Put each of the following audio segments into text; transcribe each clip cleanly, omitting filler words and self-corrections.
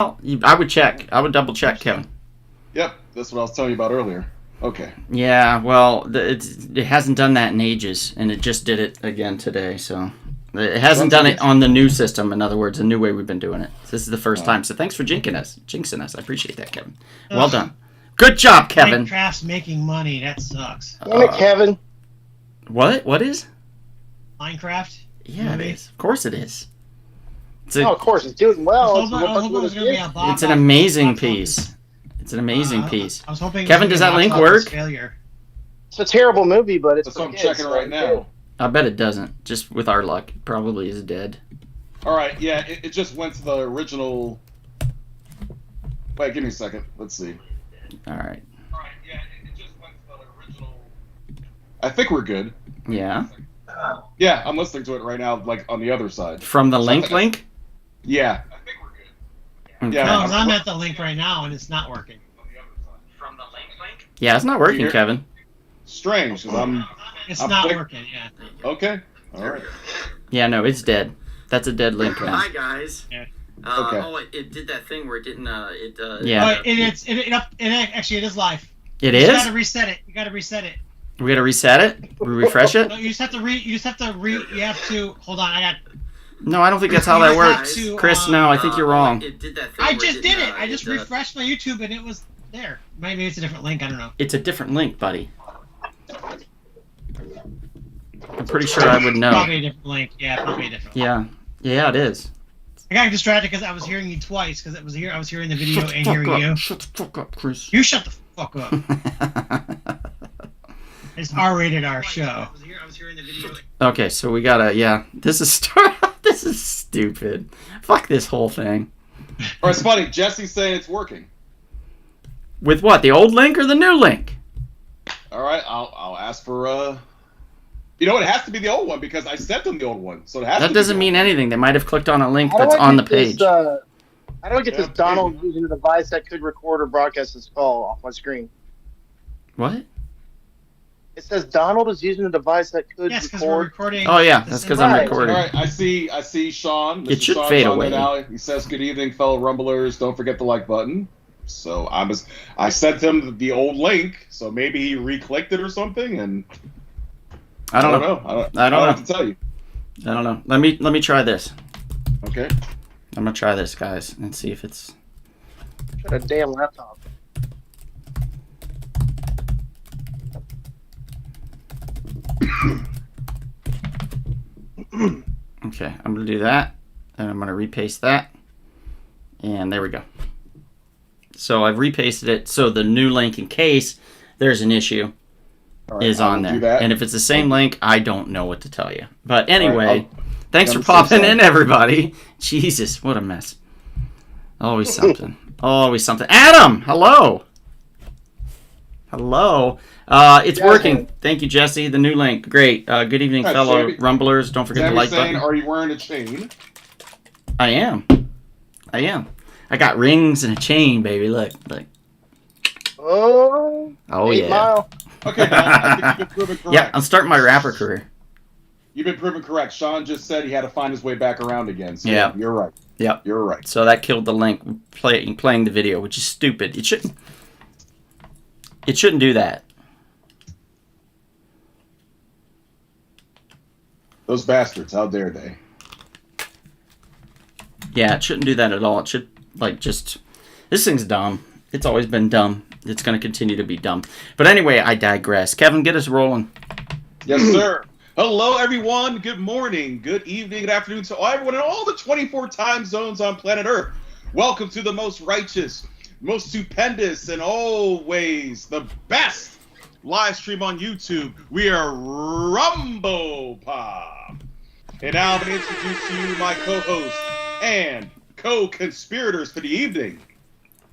I would check. I would double check, Kevin. Yep, that's what I was telling you about earlier. Okay. Yeah, well, it hasn't done that in ages, and it just did it again today. So it hasn't done it on the new system. In other words, the new way we've been doing it. This is the first time. So thanks for jinxing us. I appreciate that, Kevin. Well done. Good job, Kevin. Minecraft's making money. That sucks. Damn it, Kevin. What? What is? Minecraft. Yeah, it is. Of course it is. Of course, it's doing well. It's an amazing piece. It's an amazing piece. I was hoping. Kevin, does that link work? Failure. It's a terrible movie, but it's. That's what I'm checking right now. I bet it doesn't. Just with our luck, it probably is dead. All right, yeah, it just went to the original. Wait, give me a second. Let's see. All right. Yeah, it just went to the original. I think we're good. Yeah. Yeah, I'm listening to it right now, like on the other side. From the link? Yeah. I think we're good. Okay. Yeah, No, I'm at the link right now and it's not working. From the link? Yeah, it's not working, Kevin. Strange, because It's not working, yeah. Okay. All right. Yeah, no, it's dead. That's a dead link, man. Hi, guys. Yeah. Okay. Oh, it did that thing where it didn't. Yeah. Oh, actually, it is live. It You is? gotta reset it. You gotta reset it. We gotta reset it? Refresh it? No, you just have to. Hold on, I got. No, I don't think that's how that works. Chris, no, I think you're wrong. It did that thing I where just did it. I didn't, just refreshed my YouTube and it was there. Maybe it's a different link. I don't know. It's a different link, buddy. I'm pretty sure I would know. Probably a different link. Yeah, probably a different link. Yeah. Yeah, it is. I got distracted because I was hearing you twice because I was hearing the video and hearing you. Shut the fuck up, Chris. You shut the fuck up. It's R-rated our show. I was hearing the video. Okay, so we gotta, this is this is stupid. Fuck this whole thing. All right, it's funny. Jesse's saying it's working. With what? The old link or the new link? All right, I'll ask for You know, it has to be the old one because I sent them the old one, so it has. That doesn't mean anything. They might have clicked on a link How do that's I on the get this, page. How do I get this Donald using a device that could record or broadcast this call off my screen? What? It says Donald is using a device that could Yes, because we're record. recording. Oh yeah, that's because I'm Right. recording. All right, I see Sean. It Mr. should Sean's fade on away. there now. He says, "Good evening, fellow Rumblers. Don't forget the like button." So I sent him the old link, so maybe he re-clicked it or something, and I don't know. I don't know. know what to tell you. I don't know. Let me try this. Okay. I'm gonna try this, guys, and see if it's. A damn laptop. Okay, I'm gonna do that, and I'm gonna repaste that, and there we go. So I've repasted it, so the new link, in case there's an issue, Right, is on there. And if it's the same link, I don't know what to tell you. But anyway, thanks for popping in, everybody. Jesus, what a mess. Always something. Always something. Adam, hello. Hello. It's working. Thank you, Jesse. The new link. Great. Good evening, fellow Rumblers. Don't forget the like button. Are you wearing a chain? I am. I got rings and a chain, baby. Look. Oh yeah. Mile. Okay, I think you've been proven correct. Yeah, I'm starting my rapper career. You've been proven correct. Sean just said he had to find his way back around again. So Yeah. You're right. Yep. You're right. So that killed the link playing the video, which is stupid. It shouldn't do that. Those bastards, how dare they? Yeah, it shouldn't do that at all. It should, this thing's dumb. It's always been dumb. It's going to continue to be dumb. But anyway, I digress. Kevin, get us rolling. Yes, sir. Hello, everyone. Good morning, good evening, good afternoon to everyone in all the 24 time zones on planet Earth. Welcome to the most righteous, most stupendous, and always the best live stream on YouTube. We are Rumble Pop. And now I'm going to introduce to you my co-host and co-conspirators for the evening.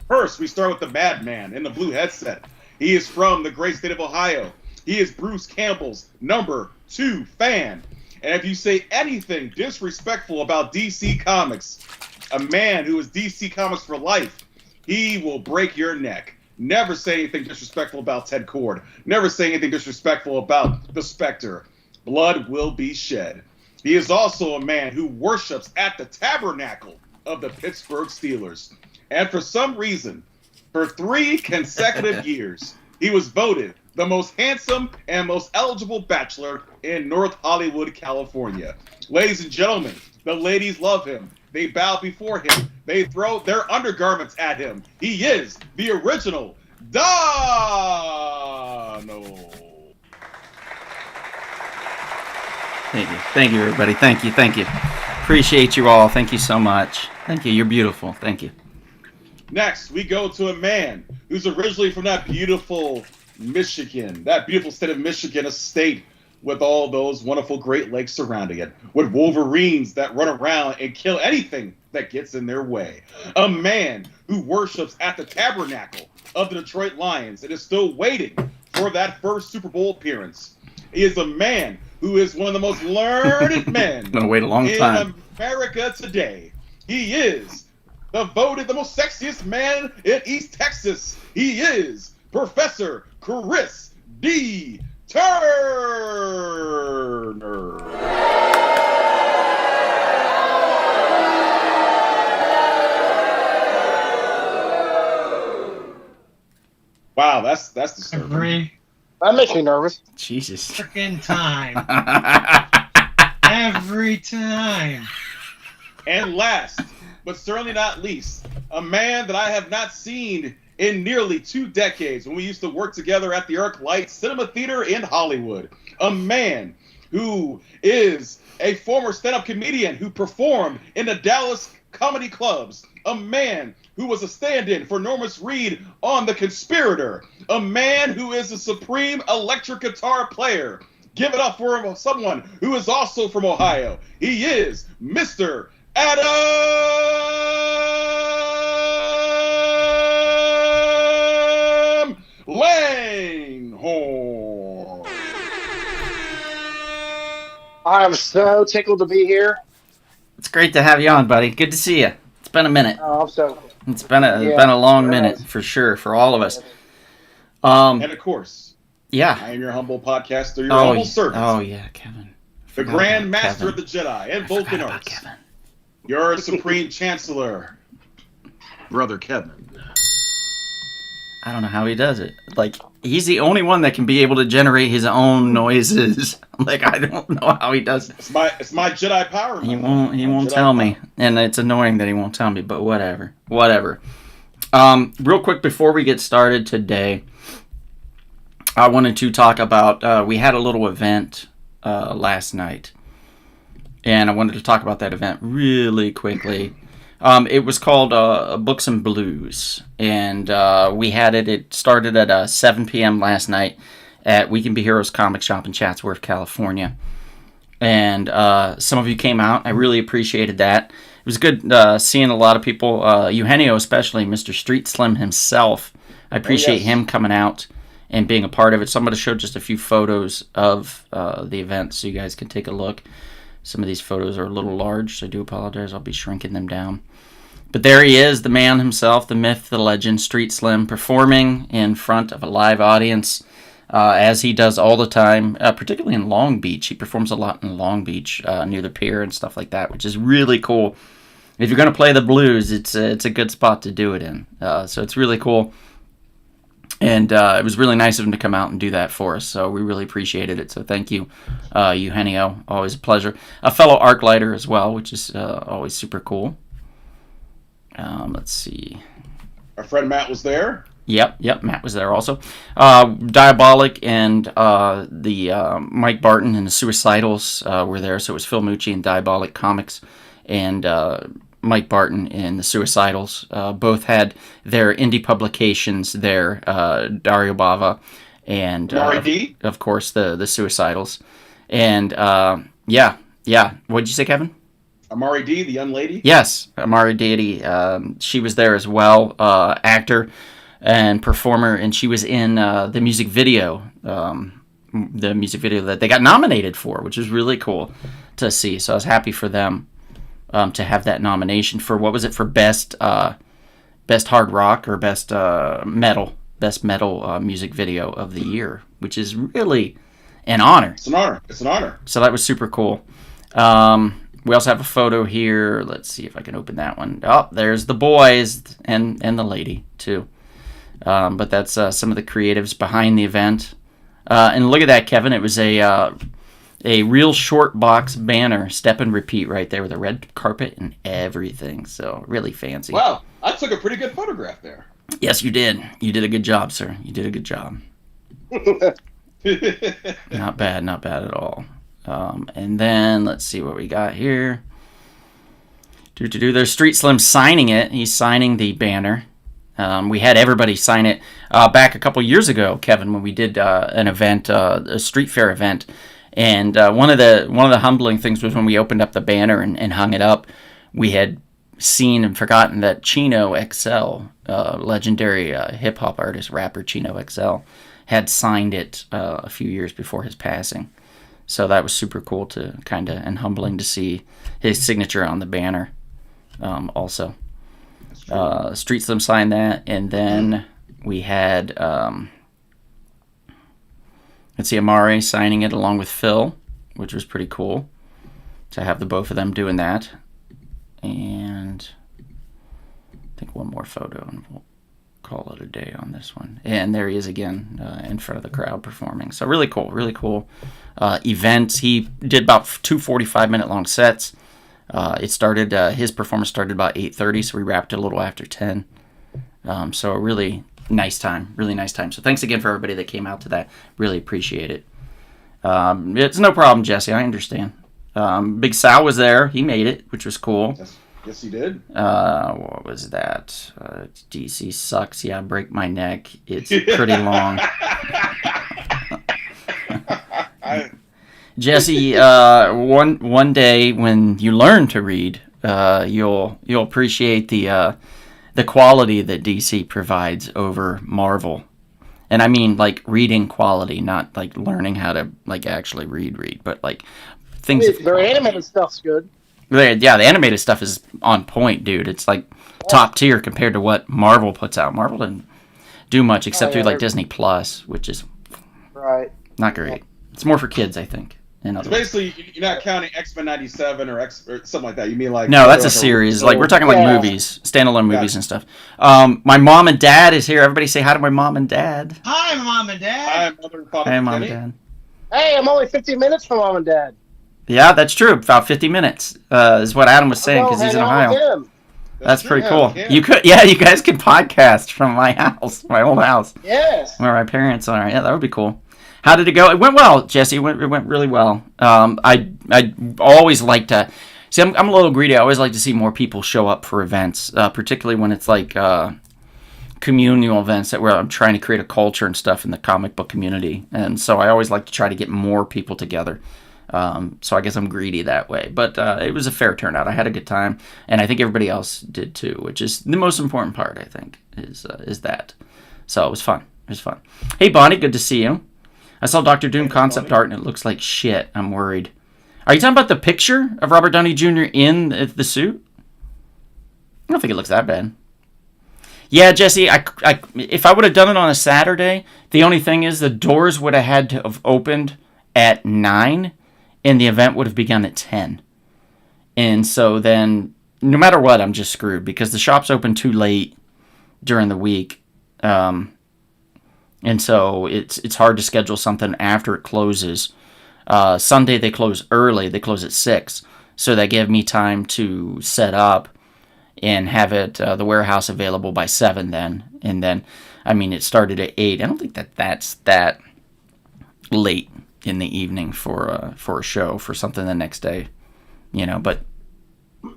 First, we start with the madman in the blue headset. He is from the great state of Ohio. He is Bruce Campbell's #2 fan. And if you say anything disrespectful about DC Comics, a man who is DC Comics for life, he will break your neck. Never say anything disrespectful about Ted Kord. Never say anything disrespectful about the Spectre. Blood will be shed. He is also a man who worships at the tabernacle of the Pittsburgh Steelers. And for some reason, for 3 consecutive years, he was voted the most handsome and most eligible bachelor in North Hollywood, California. Ladies and gentlemen, the ladies love him. They bow before him. They throw their undergarments at him. He is the original Donald. Thank you, everybody. Thank you. Appreciate you all. Thank you so much. Thank you. You're beautiful. Thank you. Next, we go to a man who's originally from that beautiful Michigan, that beautiful state of Michigan, a state with all those wonderful Great Lakes surrounding it, with wolverines that run around and kill anything that gets in their way. A man who worships at the tabernacle of the Detroit Lions and is still waiting for that first Super Bowl appearance. He is a man who is one of the most learned men I'm gonna wait a long time. in America today. He is voted the most sexiest man in East Texas. He is Professor Chris D. Turner. Wow, that's disturbing. Every That makes me nervous. Jesus. freaking time. Every time. And last, but certainly not least, a man that I have not seen in nearly 2 decades when we used to work together at the Arc Light Cinema Theater in Hollywood. A man who is a former stand-up comedian who performed in the Dallas comedy clubs. A man who was a stand-in for Normus Reed on The Conspirator. A man who is a supreme electric guitar player. Give it up for someone who is also from Ohio. He is Mr. Adam Langhorne. I am so tickled to be here. It's great to have you on, buddy. Good to see you. It's been a minute. Oh, I'm so. It's been a long minute for sure for all of us. And of course, Yeah. I am your humble podcaster, your humble servant, Oh yeah, Kevin. the Forgot Grand about Master Kevin. of the Jedi and I forgot Vulcan about Arts, Kevin. your Supreme Chancellor, Brother Kevin. I don't know how he does it. Like, he's the only one that can be able to generate his own noises. Like, I don't know how he does it. It's my Jedi power. He man. won't My Jedi tell power. me. And it's annoying that he won't tell me, but whatever. Real quick before we get started today, I wanted to talk about, we had a little event last night. And I wanted to talk about that event really quickly. It was called Books and Blues, and we had it. It started at 7 p.m. last night at We Can Be Heroes Comic Shop in Chatsworth, California. And some of you came out. I really appreciated that. It was good seeing a lot of people, Eugenio especially, Mr. Street Slim himself. I appreciate him coming out and being a part of it. So I'm going to show just a few photos of the event so you guys can take a look. Some of these photos are a little large, so I do apologize. I'll be shrinking them down. But there he is, the man himself, the myth, the legend, Street Slim, performing in front of a live audience, as he does all the time, particularly in Long Beach. He performs a lot in Long Beach, near the pier and stuff like that, which is really cool. If you're going to play the blues, it's a good spot to do it in. So it's really cool. And it was really nice of him to come out and do that for us. So we really appreciated it. So thank you, Eugenio. Always a pleasure. A fellow Arclighter as well, which is always super cool. Let's see. Our friend Matt was there. Yep. Matt was there also. Diabolic and the Mike Barton and the Suicidals were there. So it was Phil Mucci and Diabolic Comics and Mike Barton and the Suicidals. Both had their indie publications there. Dario Bava and Mari D. of course the Suicidals. And yeah. What'd you say, Kevin? Amari D, the young lady. Yes, Amari Deity. She was there as well, actor and performer, and she was in the music video that they got nominated for, which is really cool to see. So I was happy for them to have that nomination for, what was it, for best hard rock or best metal music video of the year, which is really an honor. It's an honor. So that was super cool. We also have a photo here. Let's see if I can open that one. Oh, there's the boys and the lady too. But that's some of the creatives behind the event. And look at that, Kevin. It was a real short box banner, step and repeat right there with a red carpet and everything. So really fancy. Wow, I took a pretty good photograph there. Yes, you did. You did a good job, sir. You did a good job. Not bad at all. And then let's see what we got here. There's Street Slim signing it. He's signing the banner. We had everybody sign it back a couple years ago, Kevin, when we did an event, a street fair event. And one of the humbling things was when we opened up the banner and hung it up, we had seen and forgotten that Chino XL, legendary hip hop artist, rapper Chino XL, had signed it a few years before his passing. So that was super cool and humbling to see his signature on the banner. Also, Street Slim signed that, and then we had let's see, Amare signing it along with Phil, which was pretty cool to have the both of them doing that. And I think one more photo, and we'll call it a day on this one. And there he is again in front of the crowd performing. So really cool event. He did about 2 45-minute long sets. It started. His performance started about 8:30, so we wrapped it a little after 10. So a really nice time. So thanks again for everybody that came out to that. Really appreciate it. It's no problem, Jesse. I understand. Big Sal was there. He made it, which was cool. Yes, he did. What was that? DC sucks. Yeah, break my neck. It's pretty long. Jesse, one day when you learn to read, you'll appreciate the quality that DC provides over Marvel. And I mean like reading quality, not like learning how to like actually read, but like things. Their animated stuff's good. Yeah, the animated stuff is on point, dude. It's like top tier compared to what Marvel puts out. Marvel didn't do much except through like Disney Plus, which is not great. It's more for kids, I think. So basically, you're not counting X-Men 97 or something like that. You mean like... No, that's a series. Like, we're talking like movies, standalone movies and stuff. My mom and dad is here. Everybody say hi to my mom and dad. Hi, Mom and Dad. Hi, Mother and Father. Hi, Mom and Dad. Hey, I'm only 15 minutes from Mom and Dad. Yeah, that's true. About 50 minutes is what Adam was saying because he's in Ohio. That's pretty cool. You guys could podcast from my house, my old house. Yes. Where my parents are. Yeah, that would be cool. How did it go? It went well, Jesse. It went really well. I always like to see. I'm a little greedy. I always like to see more people show up for events, particularly when it's like communal events where I'm trying to create a culture and stuff in the comic book community. And so I always like to try to get more people together. So I guess I'm greedy that way. But it was a fair turnout. I had a good time, and I think everybody else did too, which is the most important part. I think is that. So it was fun. Hey, Bonnie, good to see you. I saw Dr. Doom concept art, and it looks like shit. I'm worried. Are you talking about the picture of Robert Downey Jr. in the suit? I don't think it looks that bad. Yeah, Jesse, if I would have done it on a Saturday, the only thing is the doors would have had to have opened at 9, and the event would have begun at 10. And so then, no matter what, I'm just screwed, because the shop's open too late during the week. And so it's hard to schedule something after it closes. Sunday they close early. They close at 6. So that gave me time to set up and have it the warehouse available by 7 then. And then, I mean, it started at 8. I don't think that's that late in the evening for a show, for something the next day. But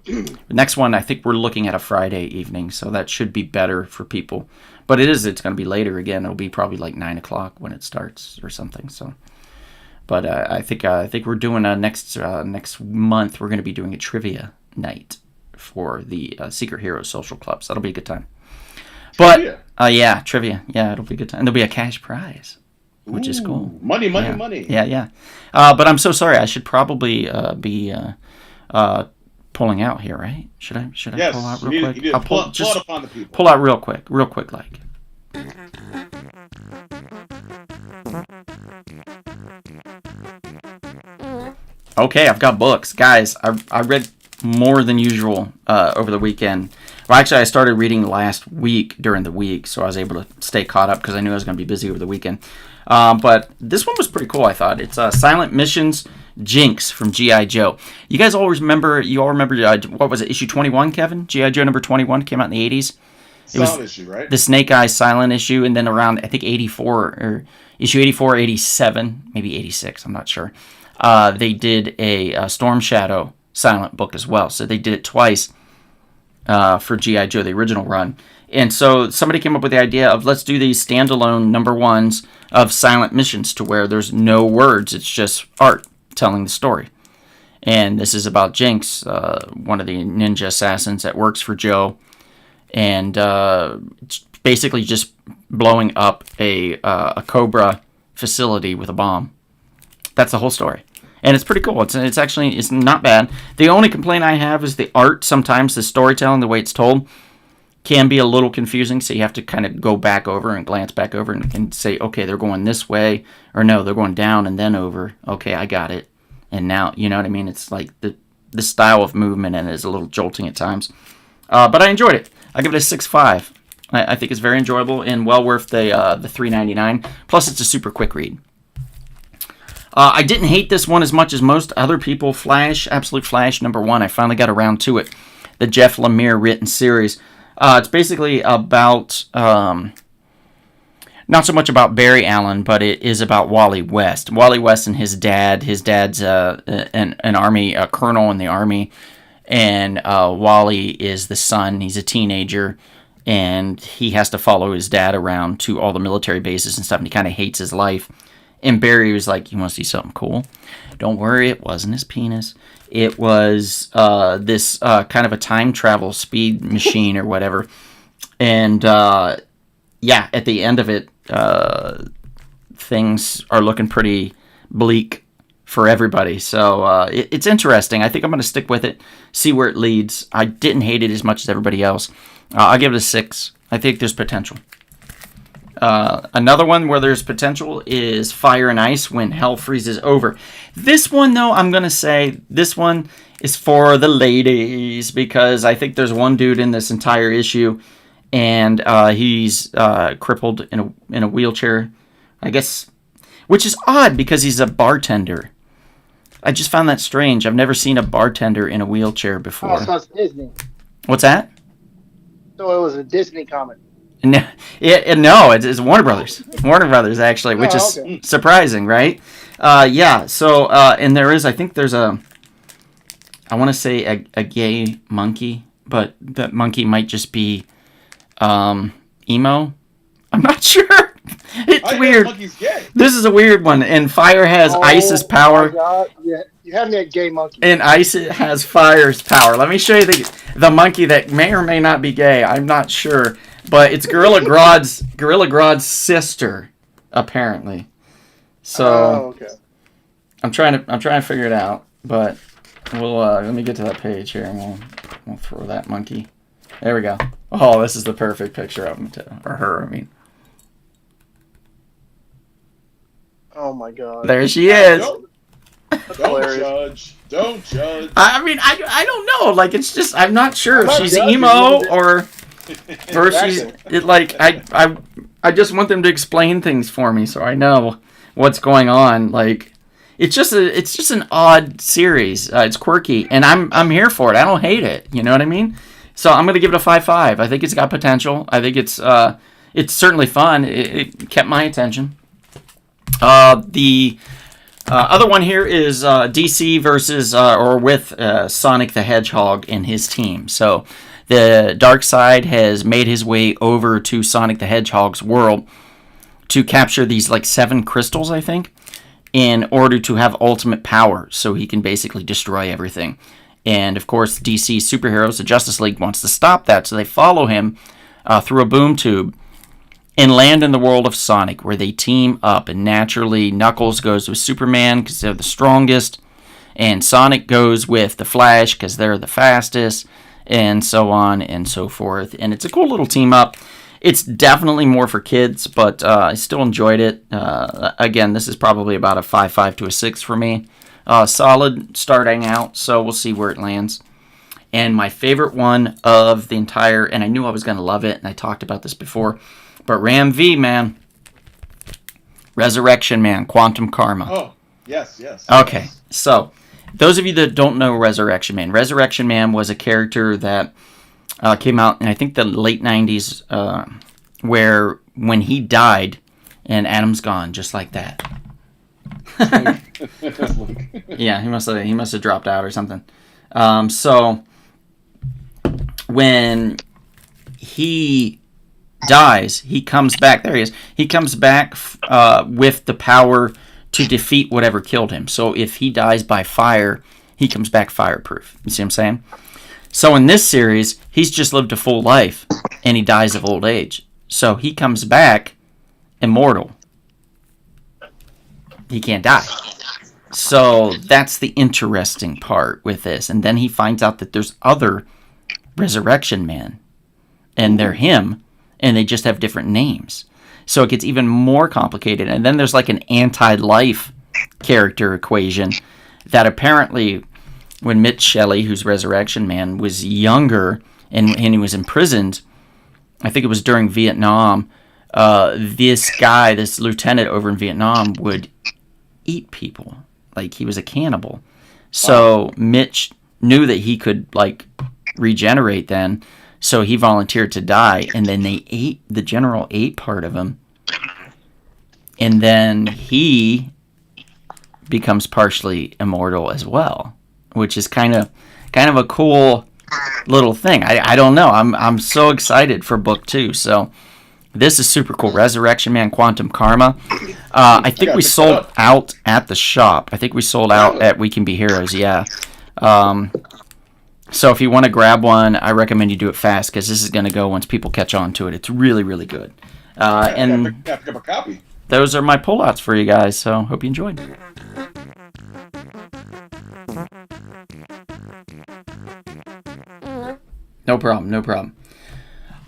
the next one, I think we're looking at a Friday evening, so that should be better for people. But it's going to be later again. It'll be probably like 9 o'clock when it starts or something. So, but I think we're doing next month. We're going to be doing a trivia night for the Secret Heroes Social Club. So that'll be a good time. But trivia. Yeah, it'll be a good time. And there'll be a cash prize, which is cool. Money. Yeah. But I'm so sorry. I should probably be pulling out here, right? Should I pull out real quick? I'll pull out real quick, like. Okay, I've got books. Guys, I read more than usual over the weekend. Well, actually, I started reading last week during the week, so I was able to stay caught up because I knew I was going to be busy over the weekend. But this one was pretty cool, I thought. It's Silent Missions Jinx from G.I. Joe. You guys all remember, what was it, issue 21, Kevin? G.I. Joe number 21 came out in the 80s. It was Silent issue, right? the Snake Eyes Silent issue, and then around, I think, 84, or issue 84, 87, maybe 86, I'm not sure. They did a Storm Shadow Silent book as well. So they did it twice for G.I. Joe, the original run. And so somebody came up with the idea of let's do these standalone number ones of Silent Missions to where there's no words. It's just art telling the story. And this is about Jinx, one of the ninja assassins that works for Joe. And basically just blowing up a Cobra facility with a bomb. That's the whole story. And it's pretty cool. It's actually not bad. The only complaint I have is the art. Sometimes the storytelling, the way it's told, can be a little confusing. So you have to kind of go back over and glance back over and say, okay, they're going this way. Or no, they're going down and then over. Okay, I got it. And now, you know what I mean? It's like the style of movement and it is a little jolting at times. But I enjoyed it. I give it a 6.5. I think it's very enjoyable and well worth the $3.99. Plus, it's a super quick read. I didn't hate this one as much as most other people. Flash, Absolute Flash, number 1. I finally got around to it. The Jeff Lemire written series. It's basically about, not so much about Barry Allen, but it is about Wally West. Wally West and his dad. His dad's an army, a colonel in the army. And Wally is the son. He's a teenager. And he has to follow his dad around to all the military bases and stuff. And he kind of hates his life. And Barry was like, you want to see something cool? Don't worry, it wasn't his penis. It was this kind of a time travel speed machine or whatever. And yeah, at the end of it, things are looking pretty bleak for everybody. So it's interesting. I think I'm going to stick with it, see where it leads. I didn't hate it as much as everybody else. I'll give it a 6. I think there's potential. Another one where there's potential is Fire and Ice When Hell Freezes Over. This one, though, I'm going to say this one is for the ladies because I think there's one dude in this entire issue and he's crippled in a wheelchair, I guess, which is odd because he's a bartender. I just found that strange. I've never seen a bartender in a wheelchair before. Oh, so it's Disney. What's that? So it was a Disney comic. No, it's Warner Brothers. Warner Brothers, actually, which is okay. surprising, right? Yeah, so, and I think there's I want to say a gay monkey, but that monkey might just be emo. I'm not sure. It's weird. Monkey's gay. This is a weird one, and Fire has Ice's power. My God. Yeah, you have me at gay monkey. And Ice has Fire's power. Let me show you the monkey that may or may not be gay. I'm not sure. But it's Gorilla Grodd's sister, apparently. So okay. I'm trying to figure it out, but we'll let me get to that page here and we'll throw that monkey. There we go. Oh, this is the perfect picture of him or her. I mean, Oh my God. there she is. Don't judge. Don't judge. I mean, I don't know. Like, it's just I'm not sure I'm if not she's judging, emo you know, or she's it. Like I just want them to explain things for me so I know what's going on. Like, it's just an odd series. It's quirky, and I'm here for it. I don't hate it. You know what I mean? So I'm gonna give it a 5.5. I think it's got potential. I think it's certainly fun. It kept my attention. The other one here is DC versus or with Sonic the Hedgehog and his team. So the Darkseid has made his way over to Sonic the Hedgehog's world to capture these like 7 crystals, I think, in order to have ultimate power so he can basically destroy everything. And of course, DC superheroes, the Justice League, wants to stop that, so they follow him through a boom tube and land in the world of Sonic, where they team up. And naturally, Knuckles goes with Superman because they're the strongest, and Sonic goes with the Flash because they're the fastest, and so on and so forth. And it's a cool little team up. It's definitely more for kids, but I still enjoyed it. Again, this is probably about a 5.5 to a 6 for me. Solid starting out, so we'll see where it lands. And my favorite one of the entire, and I knew I was going to love it, and I talked about this before, but Ram V, man. Resurrection Man, Quantum Karma. Oh, yes. Okay, Yes. so those of you that don't know Resurrection Man was a character that came out in, I think, the late 90s, where when he died, and Adam's gone, just like that. Yeah, he must have dropped out or something. So when he dies, he comes back. There he is. He comes back with the power to defeat whatever killed him. So if he dies by fire, he comes back fireproof. You see what I'm saying? So in this series, he's just lived a full life, and he dies of old age. So he comes back immortal. He can't die. So that's the interesting part with this. And then he finds out that there's other Resurrection Men, and they're him, and they just have different names. So it gets even more complicated. And then there's like an anti-life character equation that apparently when Mitch Shelley, who's Resurrection Man, was younger and he was imprisoned, I think it was during Vietnam, this lieutenant over in Vietnam would eat people. Like, he was a cannibal. So Mitch knew that he could, like, regenerate then, so he volunteered to die, and then the general ate part of him, and then he becomes partially immortal as well, which is kind of a cool little thing. I don't know. I'm so excited for book 2. So this is super cool. Resurrection Man, Quantum Karma. I think we sold out at the shop. I think we sold out at We Can Be Heroes. Yeah. So if you want to grab one, I recommend you do it fast, because this is going to go once people catch on to it. It's really, really good. And pick up a copy. those are my pullouts for you guys. So hope you enjoyed. No problem.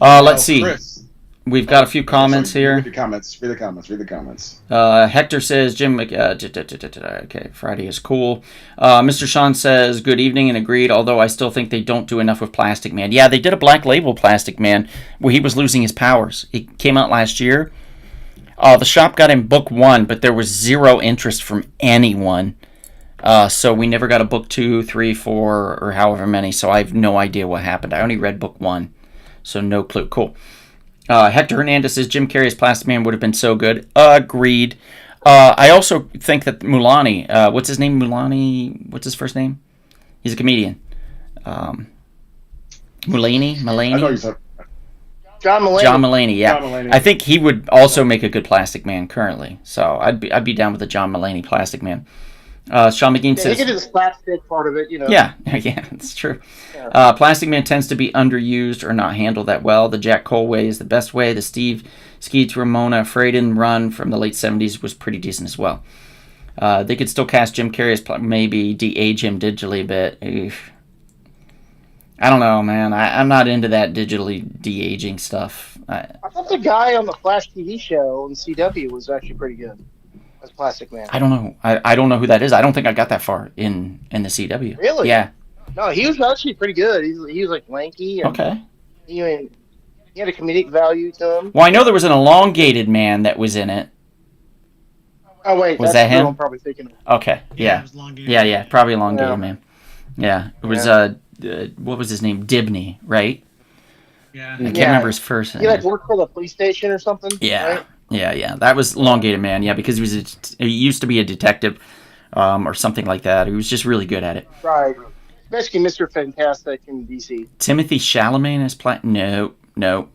Let's see. Chris. We've got a few comments here. Read the comments. Hector says, Jim, okay, Friday is cool. Mr. Sean says, good evening, and agreed, although I still think they don't do enough with Plastic Man. Yeah, they did a Black Label Plastic Man where he was losing his powers. It came out last year. The shop got him book 1, but there was zero interest from anyone. So we never got a book 2, 3, 4, or however many, so I have no idea what happened. I only read book 1, so no clue. Cool. Hector Hernandez says, Jim Carrey's Plastic Man would have been so good. Agreed. I also think that Mulani, what's his name? Mulani, what's his first name? He's a comedian. Mulaney? I know you said John Mulaney. John Mulaney, yeah. John Mulaney. I think he would also make a good Plastic Man currently. So I'd be down with the John Mulaney Plastic Man. Sean McGee Yeah, says, he could do the slapstick part of it, you know. yeah, it's true. Plastic Man tends to be underused or not handled that well. The Jack Cole way is the best way. The Steve Skeets Ramona Fradon run from the late 70s was pretty decent as well. They could still cast Jim Carrey as maybe de-age him digitally a bit. Oof. I don't know, man. I'm not into that digitally de-aging stuff. I thought the guy on the Flash TV show on CW was actually pretty good as Plastic Man. I don't know. I don't know who that is. I don't think I got that far in the CW. Really? Yeah. No, he was actually pretty good. He was like lanky. And Okay. he had a comedic value to him. Well, I know there was an elongated man that was in it. Oh wait, Was that's that who him? I'm probably thinking of. Okay. it Yeah. was elongated. Yeah. Probably elongated Yeah. man. Yeah. It was what was his name? Dibney, right? Yeah. I can't Yeah. remember his first name. He like worked for the police station or something. Yeah, Right? yeah. That was elongated man. Yeah, because he used to be a detective, or something like that. He was just really good at it. Right. Basically, Mr. Fantastic in DC. Timothy Chalamet as No.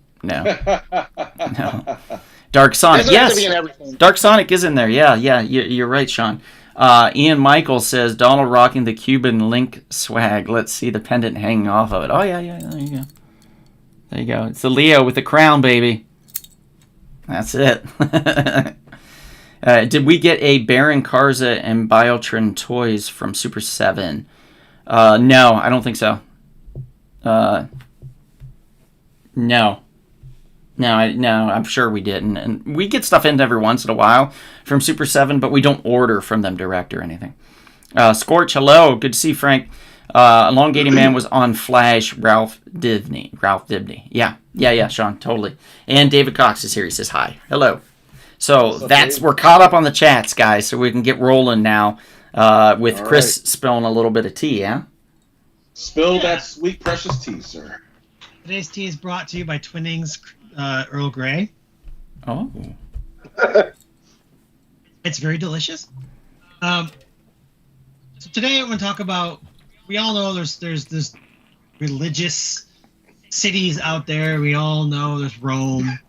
Dark Sonic. Doesn't have to be Yes, in everything. Dark Sonic is in there. Yeah. You're right, Sean. Ian Michael says Donald rocking the Cuban link swag. Let's see the pendant hanging off of it. Oh yeah. There you go. There you go. It's the Leo with the crown, baby. That's it. Did we get a Baron Karza and Biotron toys from Super 7? No, I don't think so. No, I'm sure we didn't. And we get stuff in every once in a while from Super 7, but we don't order from them direct or anything. Scorch, hello. Good to see you, Frank. Elongating Man was on Flash. Ralph Dibney. Yeah, Sean, totally. And David Cox is here. He says hi. Hello. So we're caught up on the chats, guys, so we can get rolling now with Chris spilling a little bit of tea, yeah? Spill that sweet, precious tea, sir. Today's tea is brought to you by Twinings Earl Grey. Oh. It's very delicious. So today I'm going to talk about, we all know there's this religious cities out there. We all know there's Rome,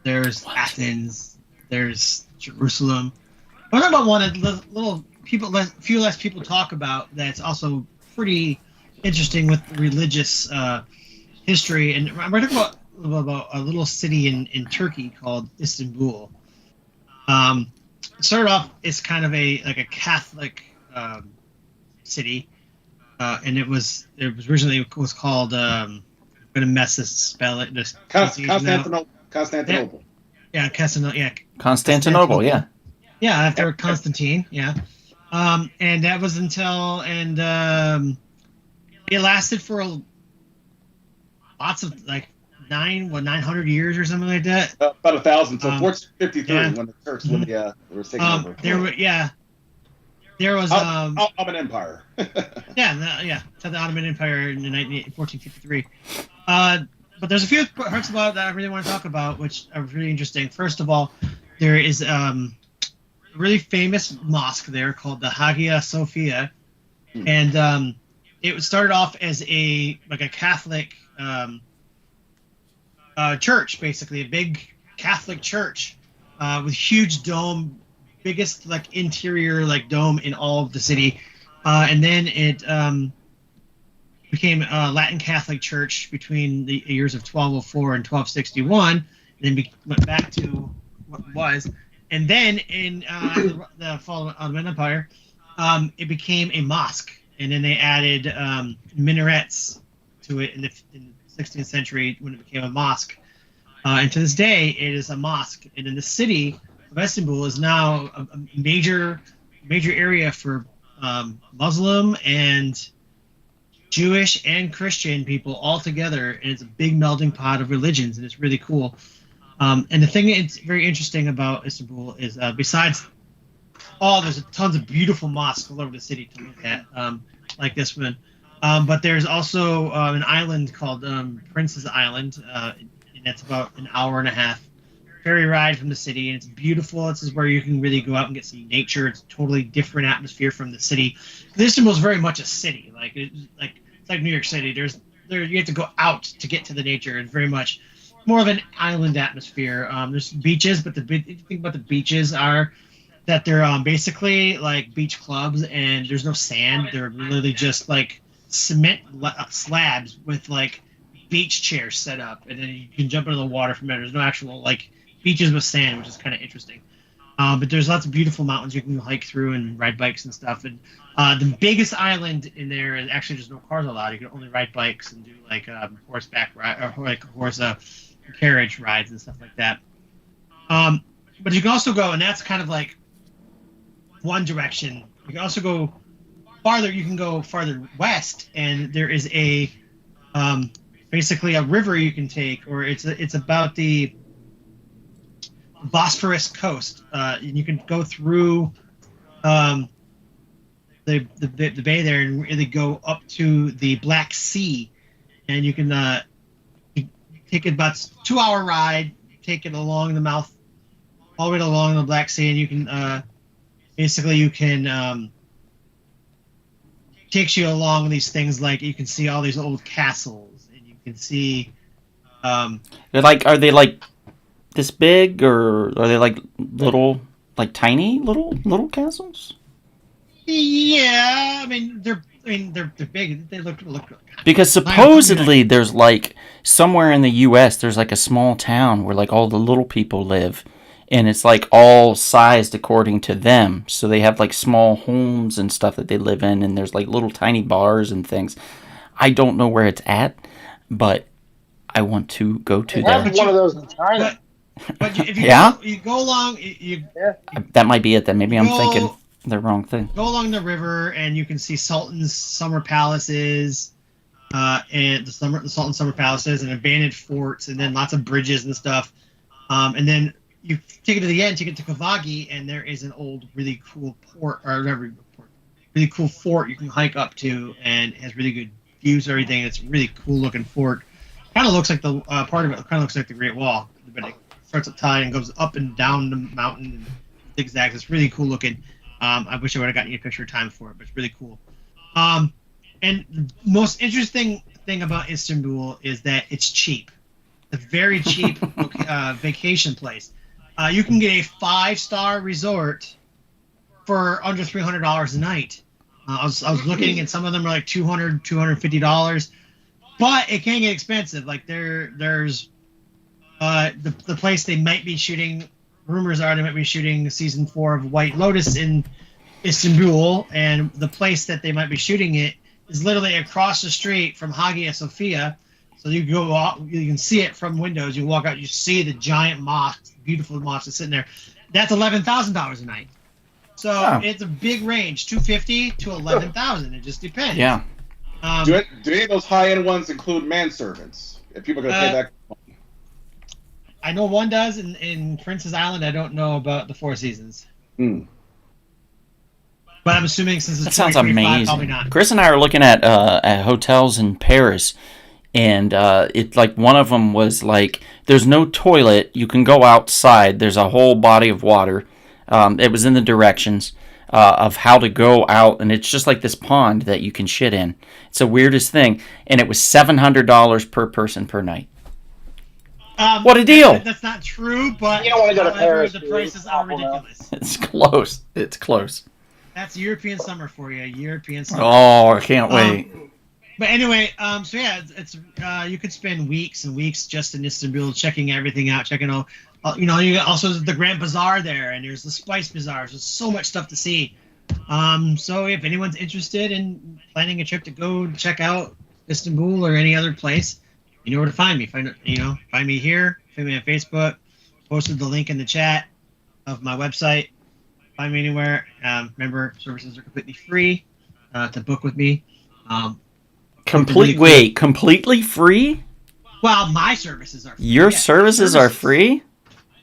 there's Athens, there's Jerusalem. What about one that few less people talk about that's also pretty interesting with religious history? And I'm going to talk about a little city in Turkey called Istanbul. It started off as kind of a Catholic city, and it was originally called I'm going to mess this spell it. Constantinople. Yeah, Constantinople, yeah. Yeah, after Constantine, yeah. And that was until it lasted for lots of 900 years or something like that. About 1,000 until 1453 when the Turks were taking over. There was Ottoman Empire. to the Ottoman Empire in 1453. But there's a few parts about it that I really want to talk about, which are really interesting. First of all, there is a really famous mosque there called the Hagia Sophia, and it started off as a Catholic church, basically a big Catholic church with huge dome, biggest interior dome in all of the city, and then it became a Latin Catholic church between the years of 1204 and 1261, and then went back to what it was, and then in the fall of the Ottoman Empire, it became a mosque, and then they added minarets to it in the 16th century when it became a mosque. And to this day, it is a mosque. And in the city of Istanbul is now a major area for Muslim and Jewish and Christian people all together. And it's a big melting pot of religions, and it's really cool. And the thing that's very interesting about Istanbul is besides there's tons of beautiful mosques all over the city to look at, like this one. But there's also an island called Prince's Island, and that's about an hour and a half ferry ride from the city, and it's beautiful. This is where you can really go out and get some nature. It's a totally different atmosphere from the city. Istanbul is very much a city, it's like New York City. You have to go out to get to the nature. It's very much more of an island atmosphere. There's beaches, but the big thing about the beaches are that they're basically like beach clubs, and there's no sand. They're literally just cement slabs with beach chairs set up, and then you can jump into the water from there. There's no actual beaches with sand, which is kind of interesting. But there's lots of beautiful mountains you can hike through and ride bikes and stuff. And the biggest island in there is actually just no cars allowed. You can only ride bikes and do horseback ride or horse carriage rides and stuff like that. But you can also go, and that's kind of one direction. You can also go farther. You can go farther west, and there is a basically a river you can take, or it's about the Bosphorus coast. You can go through the bay there and really go up to the Black Sea, and you can take about 2-hour ride, take it along the mouth, all the way along the Black Sea, and you can takes you along these things you can see all these old castles, and you can see. Are they this big, or are they little, tiny little castles? Yeah, they're big. They look because supposedly there's somewhere in the U.S. there's a small town where all the little people live, and it's all sized according to them. So they have small homes and stuff that they live in, and there's little tiny bars and things. I don't know where it's at, but I want to go to there. One of those in China. But if you yeah? you go along, That might be it then. Maybe I'm thinking. The wrong thing. Go along the river, and you can see Sultan's summer palaces, and the Sultan summer palaces, and abandoned forts, and then lots of bridges and stuff. And then you take it to the end, take it to Kavagi, and there is an old, really cool really cool fort you can hike up to, and it has really good views and everything. It's a really cool looking fort. Kind of looks like the part of it kind of looks like the Great Wall, but it starts up high and goes up and down the mountain and zigzags. It's really cool looking. I wish I would have gotten you a picture of time for it, but it's really cool. And the most interesting thing about Istanbul is that it's cheap. It's a very cheap vacation place. You can get a 5-star resort for under $300 a night. I was looking, and some of them are like $200, $250, but it can get expensive. Like there's the place they might be shooting. Rumors are they might be shooting season 4 of White Lotus in Istanbul, and the place that they might be shooting it is literally across the street from Hagia Sophia. So you go out, you can see it from windows. You walk out, you see the giant mosque, beautiful mosque that's sitting there. That's $11,000 a night. So It's a big range, $250 to $11,000. It just depends. Yeah. Do any of those high-end ones include manservants? If people are going to pay that. I know one does in Princess Island. I don't know about the Four Seasons. Hmm. But I'm assuming since it's That sounds 2025, amazing. probably not. Chris and I are looking at hotels in Paris, and it's like one of them was like there's no toilet. You can go outside. There's a whole body of water. It was in the directions of how to go out, and it's just like this pond that you can shit in. It's the weirdest thing, and it was $700 per person per night. What a deal! That's not true, but You don't want to go to Paris, the dude. prices are ridiculous. It's close. It's close. That's European summer for you. European summer. Oh, I can't wait. But anyway, so yeah, it's you could spend weeks and weeks just in Istanbul checking everything out, checking out. You know, you got also the Grand Bazaar there, and there's the Spice Bazaars. There's so much stuff to see. So if anyone's interested in planning a trip to go check out Istanbul or any other place, you know where to find me. Find me here. Find me on Facebook. Posted the link in the chat of my website. Find me anywhere. Remember, services are completely free to book with me. Completely free? Well, my services are free. Your services are free?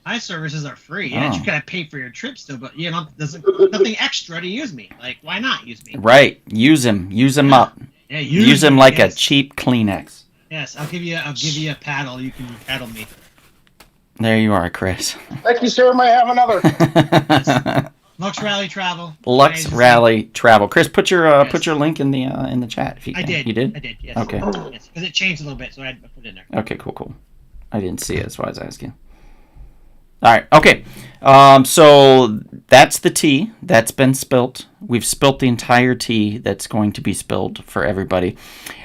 My services are free. Yeah, Oh. you gotta pay for your trip still, but you know, there's nothing extra to use me. Like, why not use me? Right. Use him. Use him up. Yeah, Use him me, like yes. a cheap Kleenex. Yes, I'll give you a paddle. You can paddle me. There you are, Chris. Thank you, sir. May I have another? Lux Rally Travel. Lux I- Rally Travel. Chris, put your Yes. put your link in the chat if you I can. did. You did? I did. Yes. Okay. Yes, because it changed a little bit, so I put it in there. Okay, cool. I didn't see it, that's why I was asking. All right, okay. So that's the tea that's been spilt. We've spilt the entire tea that's going to be spilled for everybody.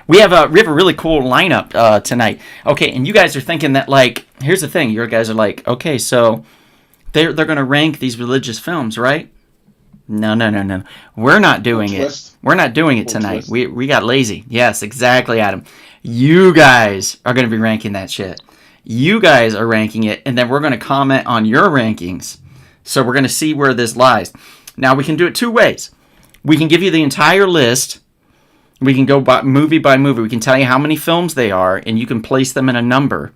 We have a really cool lineup tonight. Okay, and you guys are thinking that, like, here's the thing. You guys are like, okay, so they're going to rank these religious films, right? No. We're not doing it. Twist. We're not doing it Full tonight. twist. We got lazy. Yes, exactly, Adam. You guys are going to be ranking that shit. You guys are ranking it, and then we're going to comment on your rankings. So we're going to see where this lies. Now, we can do it two ways. We can give you the entire list. We can go by movie. We can tell you how many films they are, and you can place them in a number.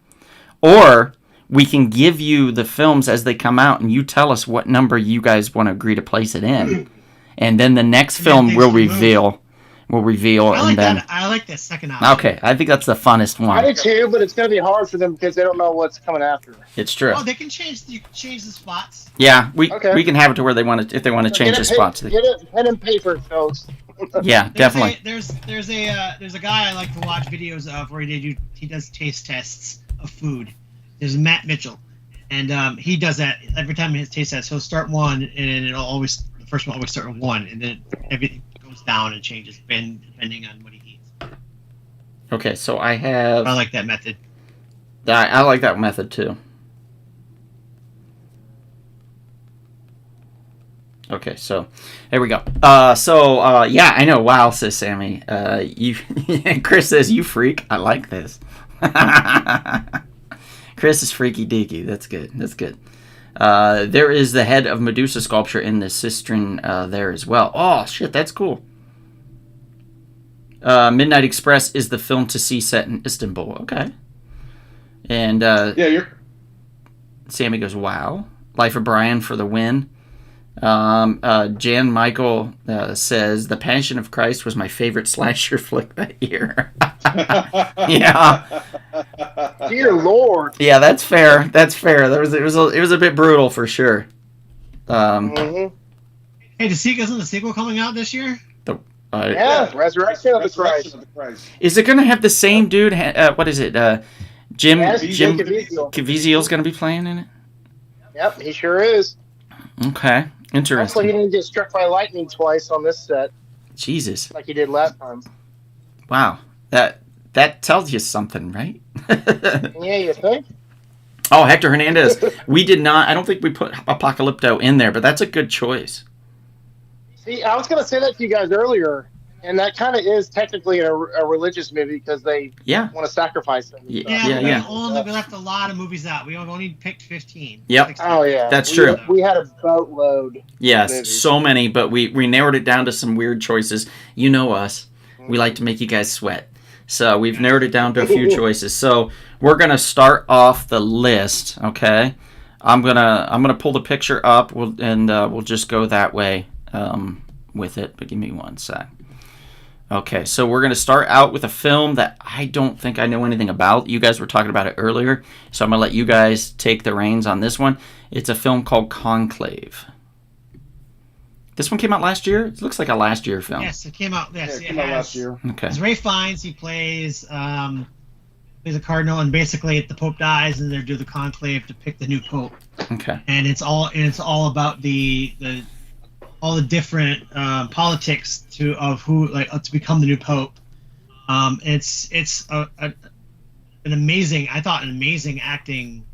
Or we can give you the films as they come out, and you tell us what number you guys want to agree to place it in. And then the next And then film things will will move. reveal. I like and then... that. I like that second option. Okay, I think that's the funnest I one. do too, but it's going to be hard for them because they don't know what's coming after. It's true. Oh, they can change. You can change the spots. Yeah, we Okay. can have it to where they want to, if they want to change the spots. Get it pen and paper, folks. Yeah, definitely. There's a guy I like to watch videos of where he does taste tests of food. There's Matt Mitchell, and he does that every time he has taste tests. He'll start one, and the first one always start with one, and then everything goes down and changes depending on what he eats. Okay, so I have. I like that method. I like that method too. Okay, so there we go. Yeah, I know. Wow, says Sammy. You, Chris says you freak. I like this. Chris is freaky deaky. That's good. There is the head of Medusa sculpture in the cistern there as well. Oh, shit, that's cool. Midnight Express is the film to see set in Istanbul. Okay. And Sammy goes, wow. Life of Brian for the win. Jan Michael says, The Passion of Christ was my favorite slasher flick that year. Yeah. Dear Lord. Yeah, that's fair. That's fair. It was a bit brutal for sure. Hey, isn't the sequel coming out this year? Resurrection of the Christ. Is it going to have the same dude? What is it? Jim Caviezel. Caviezel's going to be playing in it? Yep, he sure is. Okay, interesting. Hopefully he didn't get struck by lightning twice on this set. Jesus. Like he did last time. Wow. That tells you something, right? Yeah, you think? Oh, Hector Hernandez. We did not. I don't think we put Apocalypto in there, but that's a good choice. See, I was going to say that to you guys earlier, and that kind of is technically a religious movie because they want to sacrifice them. We left a lot of movies out. We only picked 15. Yep. 16. Oh, yeah. That's true. We had a boatload. Yes, so many, but we narrowed it down to some weird choices. You know us. We like to make you guys sweat. So we've narrowed it down to a few choices. So we're going to start off the list, okay? I'm gonna pull the picture up, we'll just go that way with it, but give me one sec. Okay, so we're going to start out with a film that I don't think I know anything about. You guys were talking about it earlier, so I'm going to let you guys take the reins on this one. It's a film called Conclave. This one came out last year? It looks like a last year film. Yes, it came out. Yes, it came out last year. Okay. It's Ray Fiennes. He plays a cardinal, and basically the Pope dies, and they do the conclave to pick the new Pope. Okay. And it's all about all the different politics of who to become the new Pope. It's an amazing acting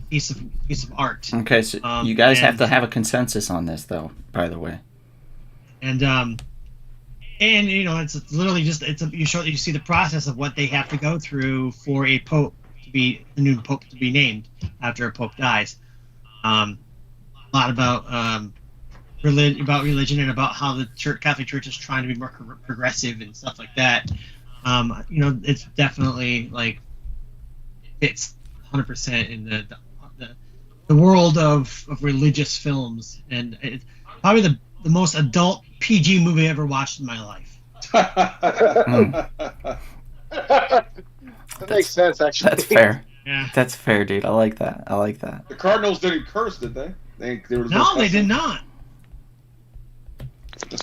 piece of art. Okay, so you guys have to have a consensus on this, though. By the way. And you know, it's literally just you see the process of what they have to go through for a Pope to be the new Pope to be named after a Pope dies. A lot about religion and about how the Catholic Church is trying to be more progressive and stuff like that. You know, it's definitely it's 100% in the world of religious films, and it's probably the most adult PG movie I ever watched in my life. That makes sense, actually. That's fair. Yeah, that's fair, dude. I like that. The Cardinals didn't curse, did they? They did not.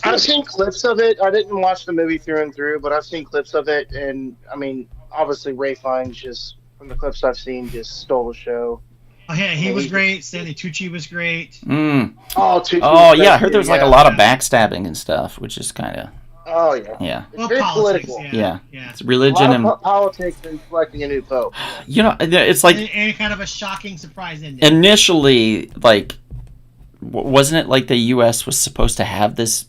I've seen clips of it. I didn't watch the movie through and through, but I've seen clips of it, and I mean, obviously Ray Fiennes, just from the clips I've seen, just stole the show. Oh yeah, he was great. Stanley Tucci was great. Tucci. Oh yeah, I heard there was a lot of backstabbing and stuff, which is kind of. Oh yeah. Yeah. It's very political. Yeah. It's religion and politics and selecting a new pope. You know, it's like and kind of a shocking surprise ending. Initially, wasn't it like the U.S. was supposed to have this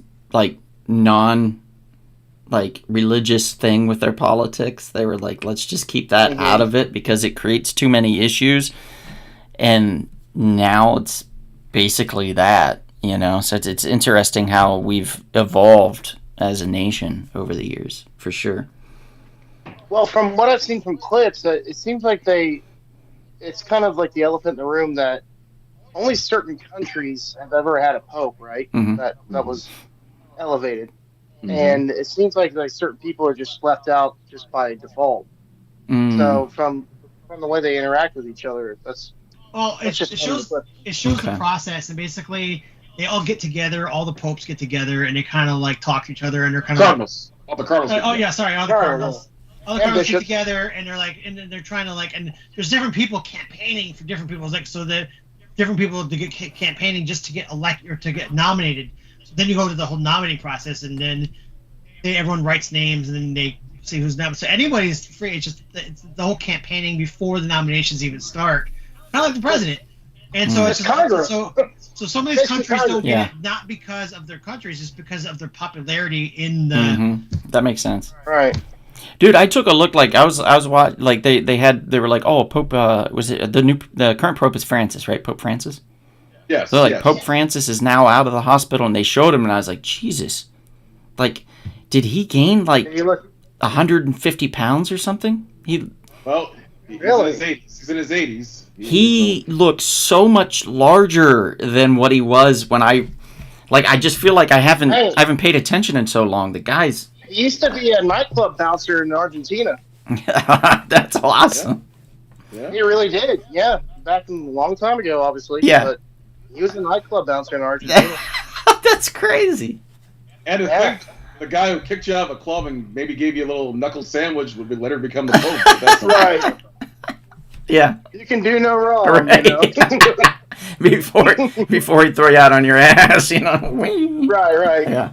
religious thing with their politics? They were like, let's just keep that out of it because it creates too many issues. And now it's basically that, you know. So it's interesting how we've evolved as a nation over the years, for sure. Well, from what I've seen from clips, it seems like it's kind of like the elephant in the room that only certain countries have ever had a pope, right? Mm-hmm. That was elevated. Mm-hmm. And it seems like certain people are just left out just by default. Mm. So from the way they interact with each other, it shows the process, and basically they all get together, all the popes get together, and they kind of talk to each other, and they're kind of Cardinals. All the Cardinals. All the Cardinals. All the Cardinals get together, and they're and then they're trying to and there's different people campaigning for different people. So the different people to get campaigning just to get elected or to get nominated. So then you go to the whole nominating process, and then everyone writes names, and then they see who's nominated. So anybody's free. It's just the whole campaigning before the nominations even start. Kind of like the president. And so it's Congress. So some of these countries don't get it, not because of their countries, just because of their popularity in the. Mm-hmm. That makes sense. Right. Dude, I took a look. Like I was watching. Like they were like, oh, Pope. Was it the current Pope is Francis, right? Pope Francis. Yes. So like yes. Pope Francis is now out of the hospital, and they showed him, and I was like, Jesus, like, did he gain like 150 pounds or something? Well, he's Really? in his 80s. He's in his 80s. He looks so much larger than what he was when I just feel like I haven't paid attention in so long. The guy's He used to be a nightclub bouncer in Argentina. that's awesome. Yeah. He really did. Yeah, back a long time ago, obviously. Yeah. But he was a nightclub bouncer in Argentina. That's crazy. And to Yeah. think the guy who kicked you out of a club and maybe gave you a little knuckle sandwich would later become the Pope. That's Right. Yeah. You can do no wrong. Right. You know? before he throw you out on your ass, you know. Whee! right. Yeah.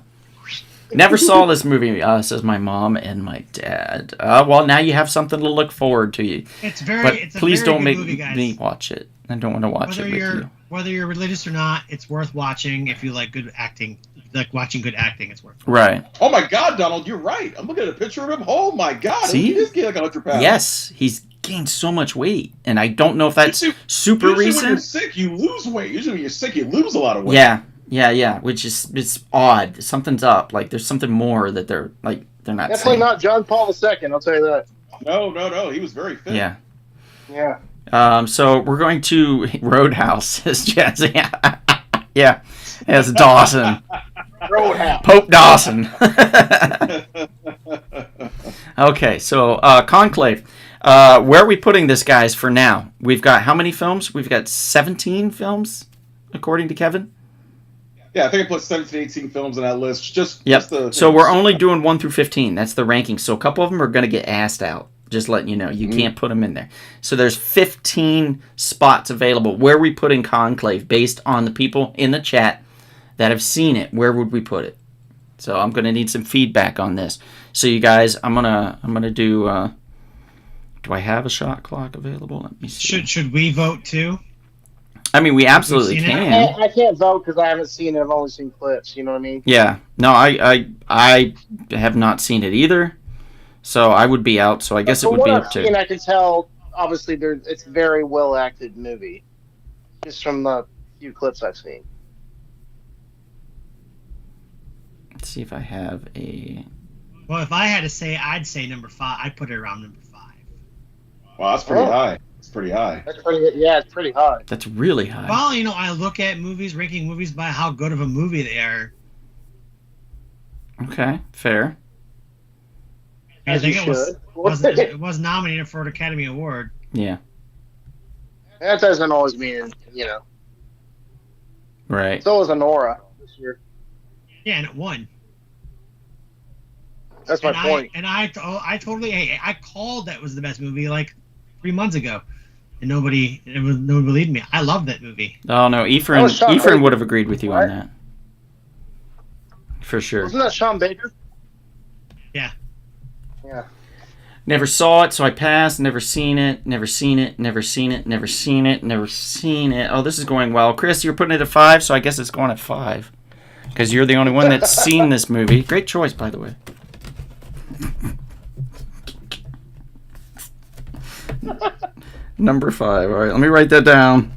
Never saw this movie, says my mom and my dad. Well, now you have something to look forward to. It's But a please very don't good make movie, guys. me watch it. I don't want to watch it with you. Whether you're religious or not, it's worth watching. If you like good acting, like watching good acting, it's worth. Right. Oh my God, Donald, you're right. I'm looking at a picture of him. Oh my God, See? he is getting like 100 pounds. Yes, he's gained so much weight, and I don't know if that's super Usually when you're recent. sick, you lose weight. Usually when you're sick, you lose a lot of weight. Yeah. Which is it's odd. Something's up. Like there's something more that they're not Definitely saying. not John Paul II, I'll tell you that. No. He was very fit. Yeah. Yeah. So we're going to Roadhouse, says Jazzy. Yeah. As Dawson. Roadhouse. Pope Dawson. Okay, so Conclave. Where are we putting this, guys, for now? We've got how many films? We've got 17 films, according to Kevin. Yeah, I think I put 17, 18 films on that list. Yep. Just the, So we're only doing 1 through 15. That's the ranking. So a couple of them are going to get asked out. Just letting you know. You can't put them in there. So there's 15 spots available. Where are we putting Conclave based on the people in the chat that have seen it? Where would we put it? So I'm going to need some feedback on this. So you guys, I'm gonna do. Do I have a shot clock available? Let me see. Should we vote too? I mean, we absolutely We've seen it. can. I can't vote because I haven't seen it. I've only seen clips. You know what I mean? Yeah. No, I have not seen it either. So I would be out. So I guess it From would be what up I've to. seen, I can tell. Obviously, it's a very well acted movie, just from the few clips I've seen. Let's see if I have a. Well, if I had to say, I'd say number 5. I'd put it around number 5. Wow, that's pretty Oh. high. It's pretty high. That's pretty. Yeah, it's pretty high. That's really high. Well, I look at movies, ranking movies by how good of a movie they are. Okay, fair. I As think you it was, should. it was nominated for an Academy Award. Yeah. That doesn't always mean, Right. So was Honora this year. Yeah, and it won. That's my point. I totally, I called that was the best movie like 3 months ago, and nobody believed me. I love that movie. Oh no, That was Sean Ephraim Baker, would have agreed with you on right? that. For sure. Wasn't that Sean Baker? Yeah. Yeah. Never saw it, so I passed. Never seen it. Never seen it. Never seen it. Never seen it. Never seen it. Oh, this is going well. Chris, you're putting it at 5, so I guess it's going at 5. Because you're the only one that's seen this movie. Great choice, by the way. Number 5. All right, let me write that down.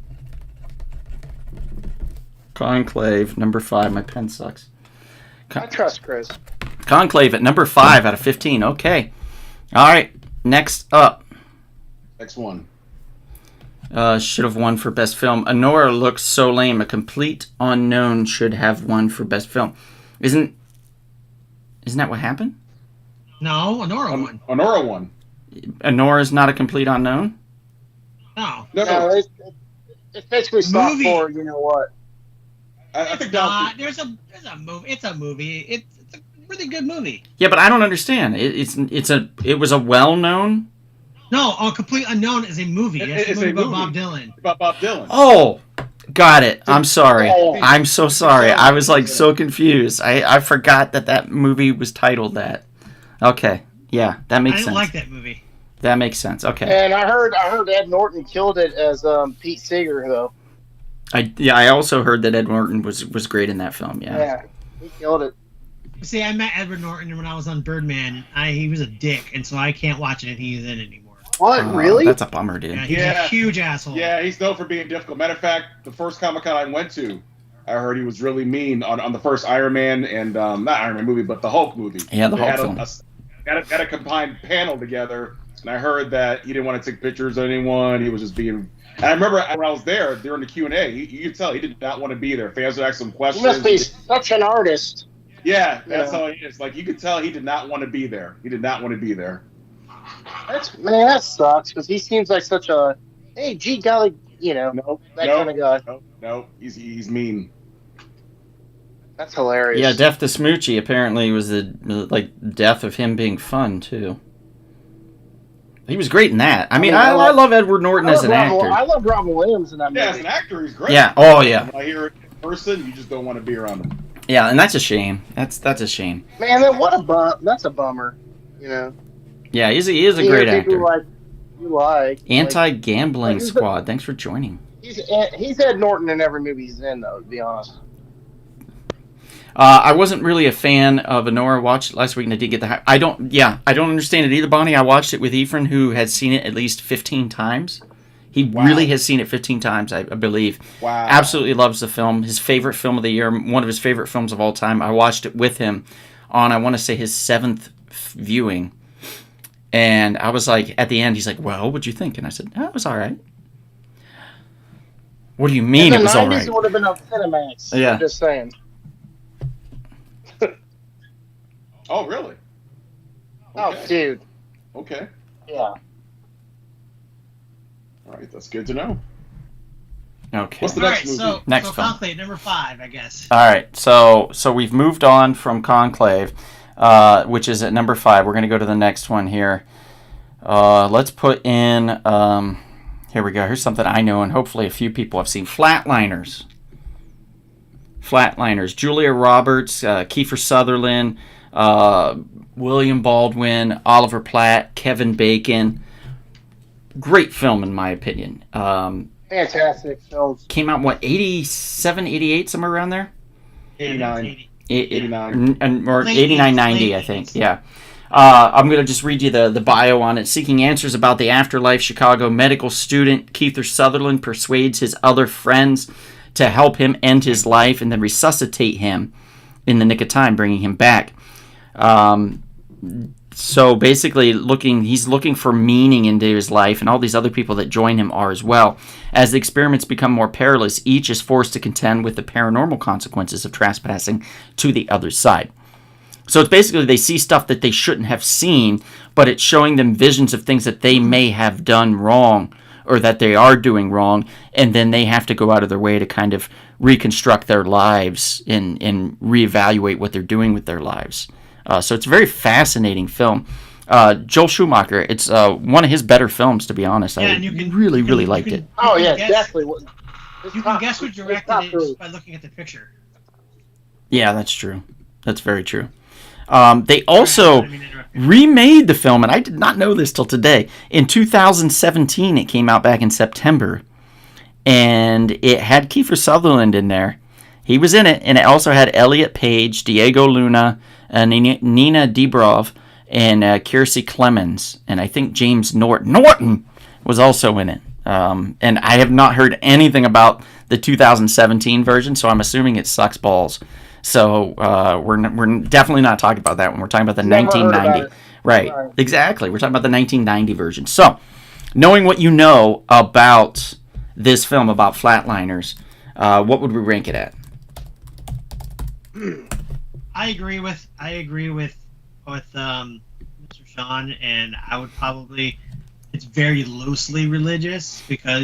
Conclave, number 5. My pen sucks. I trust Chris. Conclave at number 5 out of 15. Okay. All right. Next up. Next one. Should have won for best film. Honora looks so lame. A complete unknown should have won for best film. Isn't that what happened? No, Honora won. Honora won. Honora's not a complete unknown? No. No, it's basically stock Movie. for you know what. I think that There's a movie. It's a movie. It's a really good movie. Yeah, but I don't understand. It was a well-known. No, A Complete Unknown is a movie. It's It's a a movie about movie. Bob Dylan. about Bob Dylan. Oh, got it. I'm sorry. Oh. I'm so sorry. I was like so confused. I forgot that movie was titled that. Okay. Yeah, that I makes didn't sense. like that movie. That makes sense. Okay. And I heard Ed Norton killed it as Pete Seeger though. I also heard that Ed Norton was great in that film. Yeah. Yeah, he killed it. See, I met Edward Norton when I was on Birdman. He was a dick, and so I can't watch anything he's in anymore. What, really? That's a bummer, dude. Yeah, he's a huge asshole. Yeah, he's known for being difficult. Matter of fact, the first Comic-Con I went to, I heard he was really mean on the first Iron Man and not Iron Man movie, but the Hulk movie. Yeah, the They Hulk had film. had a combined panel together, and I heard that he didn't want to take pictures of anyone. He was just being. And I remember when I was there during the Q&A, you could tell he did not want to be there. Fans would ask him He questions. must be such an artist. Yeah, that's how he is. Like, you could tell he did not want to be there. He did not want to be there. That sucks, because he seems like such a, hey, gee golly, kind of guy. No, he's mean. That's hilarious. Yeah, Death to Smoochie apparently was the death of him being fun too. He was great in that. I mean, I love Edward Norton as an actor. I love Robin Williams in that movie. Yeah, as an actor, he's great. Yeah. Oh yeah. When I hear it in person, you just don't want to be around him. Yeah, and that's a shame. That's a shame. Man, then that's a bummer. Yeah, he is a great actor. You like Anti-Gambling Squad. Thanks for joining. He's Ed Norton in every movie he's in, though. To be honest. I wasn't really a fan of Anora. Watched it last week and I did get the. I don't understand it either, Bonnie. I watched it with Ephraim, who had seen it at least 15 times. He really has seen it 15 times, I believe. Wow. Absolutely loves the film. His favorite film of the year, one of his favorite films of all time. I watched it with him on, I want to say, his 7th viewing. And I was like, at the end, he's like, well, what'd you think? And I said, it was all right. What do you mean it was all right? In the 90s, it would have been on Cinemax. Yeah. I'm just saying. Oh, really? Oh, dude. Okay. Yeah. All right, that's good to know. Okay. What's the next movie? So Next film. Conclave, number 5, I guess. All right, so we've moved on from Conclave, which is at number 5. We're going to go to the next one here. Let's put in, here we go. Here's something I know and hopefully a few people have seen. Flatliners. Julia Roberts, Kiefer Sutherland, William Baldwin, Oliver Platt, Kevin Bacon. Great film in my opinion. Fantastic films. Came out, 87, 88, somewhere around there? 89. 89. Or Late 89, 90, 80s. I think. Yeah. I'm going to just read you the bio on it. Seeking answers about the afterlife, Chicago medical student Kiefer Sutherland persuades his other friends to help him end his life and then resuscitate him in the nick of time, bringing him back. So basically, he's looking for meaning into his life, and all these other people that join him are as well. As the experiments become more perilous, each is forced to contend with the paranormal consequences of trespassing to the other side. So it's basically they see stuff that they shouldn't have seen, but it's showing them visions of things that they may have done wrong or that they are doing wrong, and then they have to go out of their way to kind of reconstruct their lives and reevaluate what they're doing with their lives. So it's a very fascinating film. Joel Schumacher, it's one of his better films, to be honest. Yeah, I and you can really liked it. Oh, yeah, guess- definitely. You can guess who directed it just by looking at the picture. Yeah, that's true. That's very true. They also I didn't mean to interrupt you. remade the film, and I did not know this till today. In 2017, it came out back in September, and it had Kiefer Sutherland in there. He was in it, and it also had Elliot Page, Diego Luna, Nina Dobrev, and Kiersey Clemens, and I think James Norton was also in it. And I have not heard anything about the 2017 version, so I'm assuming it sucks balls. So we're definitely not talking about that one. We're talking about the Never heard 1990. about it. Right, Right. exactly. We're talking about the 1990 version. So, knowing what you know about this film, about Flatliners, what would we rank it at? I agree with Mr. Sean, and I would probably, it's very loosely religious because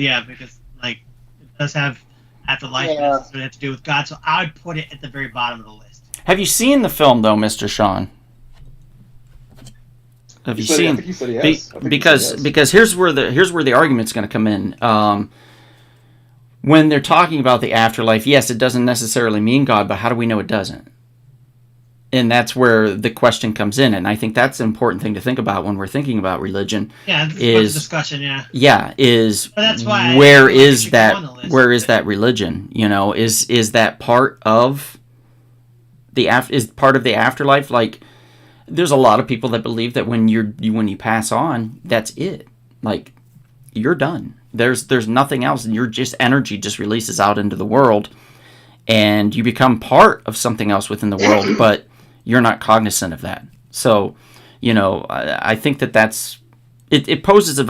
like it does have afterlife, Yeah. but it doesn't have to do with God. So I would put it at the very bottom of the list. Have you seen the film, though, Mr. Sean? Have you I seen? think he said yes. I think he said Because yes. because here's where the argument's going to come in. When they're talking about the afterlife, yes, it doesn't necessarily mean God, but how do we know it doesn't? And that's where the question comes in, and I think that's an important thing to think about when we're thinking about religion. Yeah, this Is- is a discussion. Yeah, Yeah, But that's why where I think is it should go that on the list. where is that religion? You know, is that part of is part of the afterlife. Like, there's a lot of people that believe that when you pass on, that's it. Like, you're done. There's nothing else, and your just energy just releases out into the world, and you become part of something else within the world, but you're not cognizant of that. So, I think that's it poses a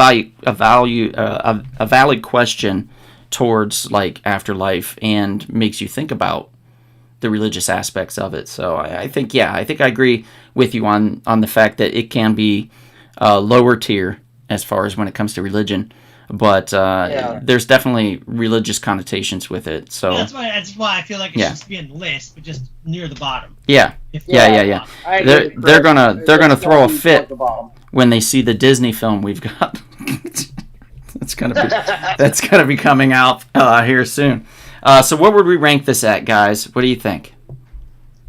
valid question towards like afterlife and makes you think about the religious aspects of it. So I think I agree with you on the fact that it can be lower tier as far as when it comes to religion, but there's definitely religious connotations with it. So that's why I feel like it should be on the list, but just near the bottom. Yeah. They're gonna throw a fit when they see the Disney film we've got. That's gonna be coming out here soon. So what would we rank this at, guys? What do you think?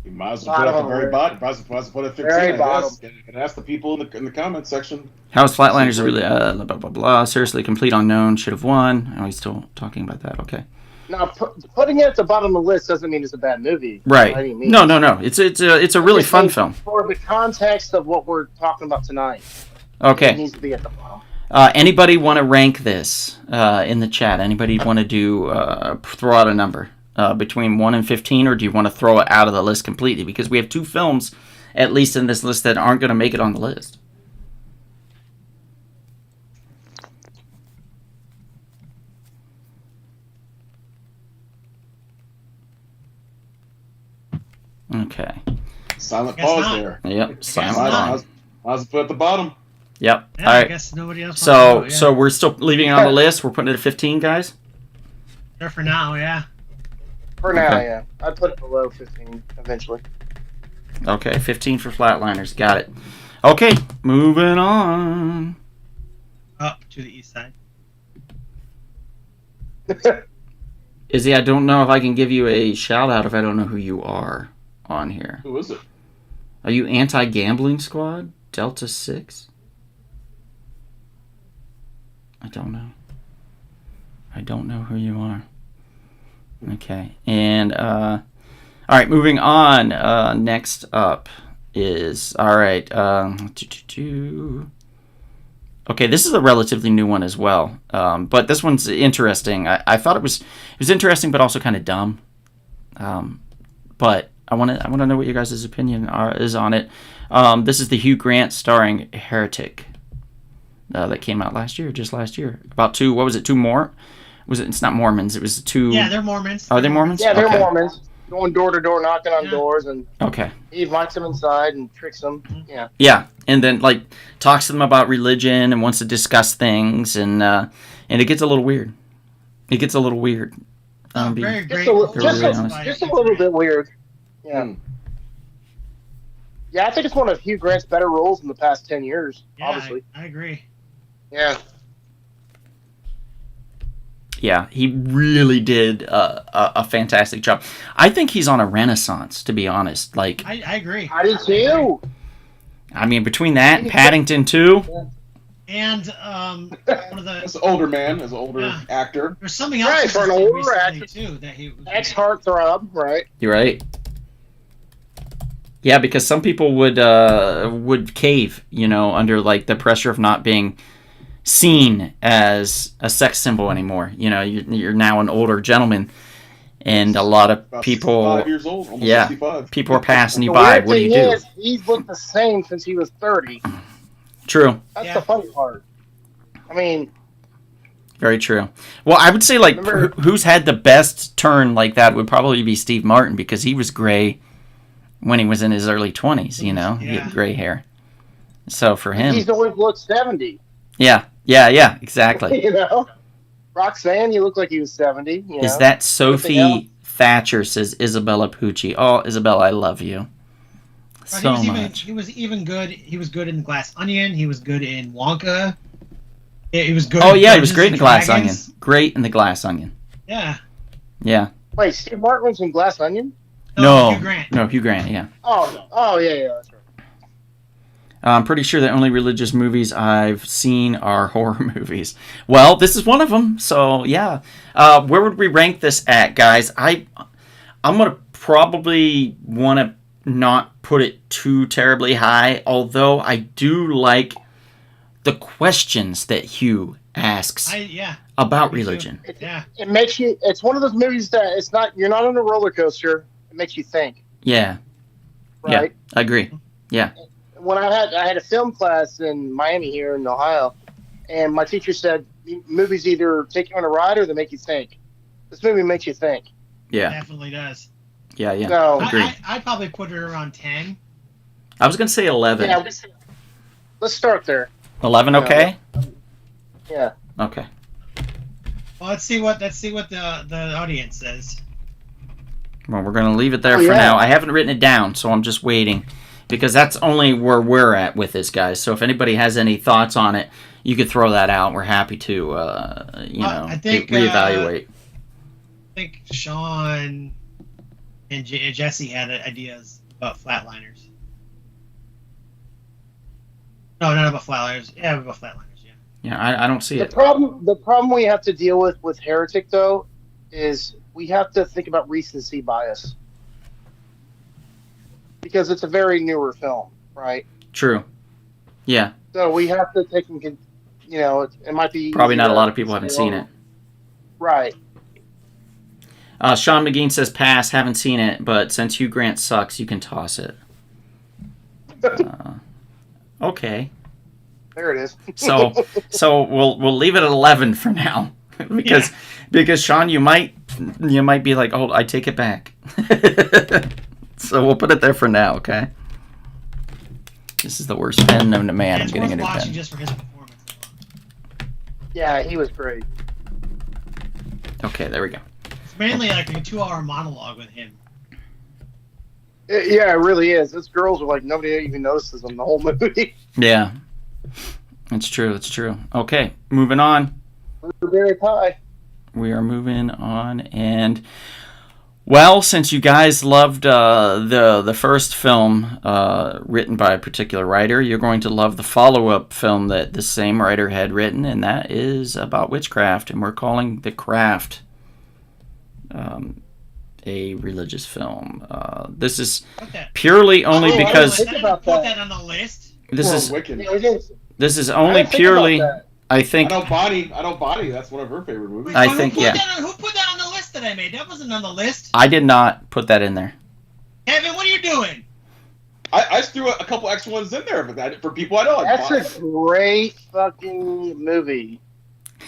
You might as well put it at the very bottom. Might as well put it at 15, I guess. And ask the people in the comment section. How is Flatliners really blah blah blah? Seriously, complete unknown should have won. Oh, he's still talking about that. Okay. Now, putting it at the bottom of the list doesn't mean it's a bad movie. Right. No. It's a really fun film. For the context of what we're talking about tonight. Okay. It needs to be at the bottom. Anybody want to rank this in the chat? Anybody want to do throw out a number between 1 and 15, or do you want to throw it out of the list completely? Because we have 2 films, at least in this list, that aren't going to make it on the list. Okay. Silent pause there. Yep. Silent pause. Might as well put it at the bottom. Yep. Yeah, all right. I guess nobody else. So we're still leaving it on the list. We're putting it at 15, guys. There for now, yeah. For now, yeah. I'd put it below 15 eventually. Okay, 15 for Flatliners. Got it. Okay, moving on. Up to the east side. Izzy, I don't know if I can give you a shout out if I don't know who you are on here. Who is it? Are you Anti-Gambling Squad? Delta 6? I don't know. I don't know who you are. Okay. And, all right, moving on. Next up is, all right. Okay, this is a relatively new one as well. But this one's interesting. I thought it was interesting, but also kind of dumb. But I want to know what you guys' opinion is on it. This is the Hugh Grant starring Heretic. That came out just last year. About 2 more? It's not Mormons. It was 2. Yeah, they're Mormons. Are they Mormons? Yeah, they're Mormons. Going door to door, knocking on doors, and he invites them inside and tricks them. Yeah. Yeah, and then talks to them about religion and wants to discuss things, and it gets a little weird. Very great. Just a little bit weird. Yeah. Yeah, I think it's one of Hugh Grant's better roles in the past 10 years. Yeah, obviously. I agree. Yeah. Yeah, he really did a fantastic job. I think he's on a renaissance, to be honest. I agree. I do too. I mean, between that and Paddington 2. And one of the... As an older man, as an older actor. There's something else right, for an older actor too that he was ex-heartthrob, right? You're right. Yeah, because some people would cave, under the pressure of not being seen as a sex symbol anymore. You're now an older gentleman, and a lot of About people 65 years old, almost 65. people are passing you by. What do you do? He's looked the same since he was 30. True. That's the funny part. I mean, very true. Well, I would say who's had the best turn like that would probably be Steve Martin, because he was gray when he was in his early 20s. He had gray hair. So for him, he's always looked 70. Yeah, exactly. Roxanne, you look like he was 70. Is that Sophie Thatcher, says Isabella Pucci. Oh, Isabella, I love you so much. He was even good. He was good in Glass Onion. He was good in Wonka. He was good. Oh, yeah, he was great in the Glass Onion. Great in the Glass Onion. Yeah. Yeah. Wait, Steve Martin was in Glass Onion? No, Hugh Grant. No, Hugh Grant, yeah. Oh, yeah, that's right. I'm pretty sure the only religious movies I've seen are horror movies. Well, this is one of them, so yeah. Where would we rank this at, guys? I'm going to probably want to not put it too terribly high, although I do like the questions that Hugh asks about religion. It makes you. It's one of those movies that it's not. You're not on a roller coaster. It makes you think. Yeah. Right. Yeah, I agree. Yeah. When I had a film class in Miami here in Ohio, and my teacher said movies either take you on a ride or they make you think. This movie makes you think. Yeah. It definitely does. Yeah. So, Agreed. I'd probably put it around 10. I was gonna say 11. Yeah, let's start there. 11, okay? Yeah. Okay. Well, let's see what the audience says. Well, we're gonna leave it there for now. I haven't written it down, so I'm just waiting, because that's only where we're at with this, guys. So if anybody has any thoughts on it, you could throw that out. We're happy to, I think, reevaluate. I think Sean and Jesse had ideas about Flatliners. No, not about Flatliners. Yeah, about Flatliners. Yeah. Yeah, I don't see The it. problem we have to deal with Heretic, though, is we have to think about recency bias. Because it's a very newer film, right? True. Yeah. So we have to take it might be... Probably not a lot of people haven't seen it. Right. Sean McGean says pass, haven't seen it, but since Hugh Grant sucks, you can toss it. Okay. There it is. So we'll leave it at 11 for now, because Sean, you might be like, oh, I take it back. So we'll put it there for now, okay? This is the worst pen known to man. I'm getting a new pen. Just for his performance. Yeah, he was great. Okay, there we go. It's mainly like a 2-hour monologue with him. Yeah, it really is. Those girls are like, nobody even notices them the whole movie. Yeah. It's true. Okay, moving on. Very high. We are moving on, and well, since you guys loved the first film written by a particular writer, you're going to love the follow-up film that the same writer had written, and that is about witchcraft, and we're calling The Craft a religious film. This is purely only because I didn't put that on the list. This is only purely. I think. I know Bonnie. That's one of her favorite movies. I think, yeah. Who put that on the list that I made? That wasn't on the list. I did not put that in there. Kevin, what are you doing? I just threw a couple extra ones in there for people I know. That's a great fucking movie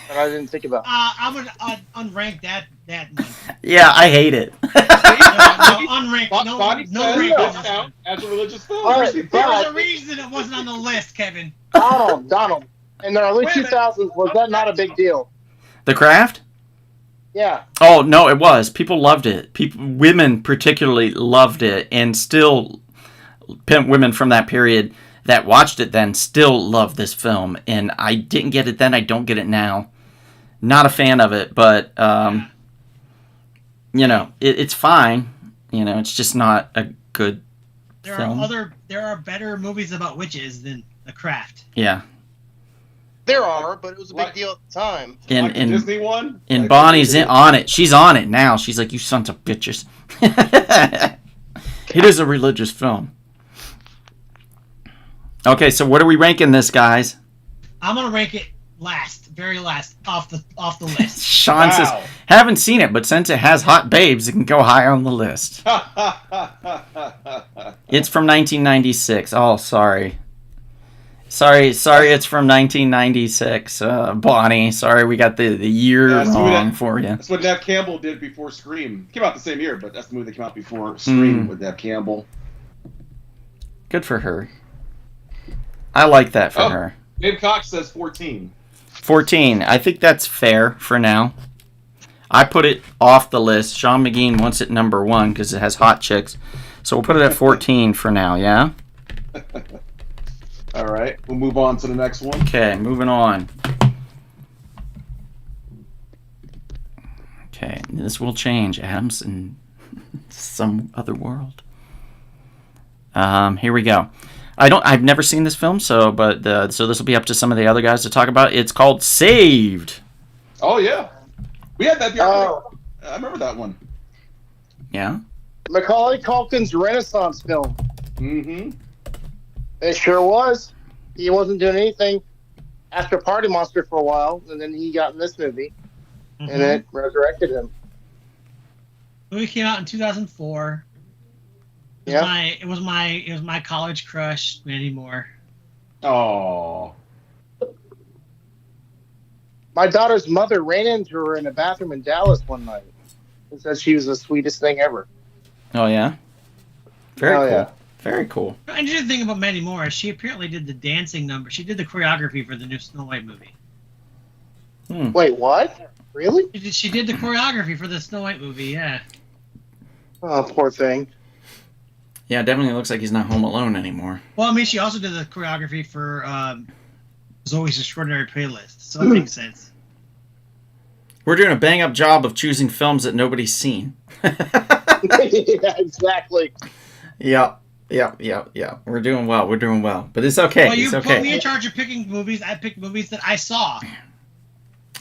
that I didn't think about. I'm gonna unrank that one. Yeah, I hate it. Unranked. Bonnie No says rank that's on this out one. as a religious film. All right, There was a reason it wasn't on the list, Kevin. Donald. In the early 2000s, was that not a big deal? The Craft? Yeah. Oh, no, it was. People loved it. Women particularly loved it, and still, pimp women from that period that watched it then still love this film. And I didn't get it then. I don't get it now. Not a fan of it, but, it's fine. It's just not a good film. There are better movies about witches than The Craft. Yeah. There are, but it was a big deal at the time. Like the Disney one? And Bonnie's on it. She's on it now. She's like, you sons of bitches. It is a religious film. Okay, so what are we ranking this, guys? I'm gonna rank it last, very last, off the list. Sean says, haven't seen it, but since it has hot babes, it can go high on the list. It's from 1996. Oh, sorry. Sorry, it's from 1996. Bonnie, sorry we got the year wrong for you. That's what Neve Campbell did before Scream. It came out the same year, but that's the movie that came out before Scream with Neve Campbell. Good for her. I like that for her. Dave Cox says 14. 14. I think that's fair for now. I put it off the list. Sean McGean wants it number 1 because it has hot chicks. So we'll put it at 14 for now, yeah? All right, we'll move on to the next one. Okay, moving on. Okay, this will change. Adam's in some other world. Here we go. I've never seen this film, so this will be up to some of the other guys to talk about. It's called Saved. Oh yeah, we had that the other day. I remember that one. Yeah. Macaulay Culkin's Renaissance film. Mm-hmm. It sure was. He wasn't doing anything after Party Monster for a while, and then he got in this movie, and it resurrected him. The movie came out in 2004. It was my college crush, Mandy Moore. Oh. My daughter's mother ran into her in a bathroom in Dallas one night and said she was the sweetest thing ever. Oh yeah. Very cool. Yeah. Very cool. I did think about Mandy Moore. She apparently did the dancing number. She did the choreography for the new Snow White movie. Wait, what? Really? She did the choreography for the Snow White movie. Yeah. Oh, poor thing. Yeah, it definitely looks like he's not home alone anymore. Well, I mean, she also did the choreography for Zoe's Extraordinary Playlist, so that makes sense. We're doing a bang-up job of choosing films that nobody's seen. Yeah, exactly. Yeah. We're doing well. But it's okay. Well, you it's put okay. me in charge of picking movies. I picked movies that I saw.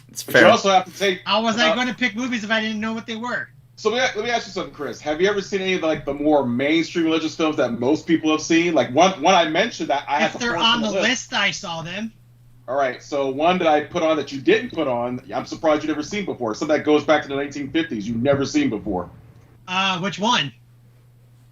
It's But you fair. also have to take. How was I going to pick movies if I didn't know what they were? So let me ask you something, Chris. Have you ever seen any of the more mainstream religious films that most people have seen? Like one I mentioned that I had If to they're force on from the list, I saw them. All right, so one that I put on that you didn't put on, I'm surprised you've never seen before. Something that goes back to the 1950s, you've never seen before. Which one?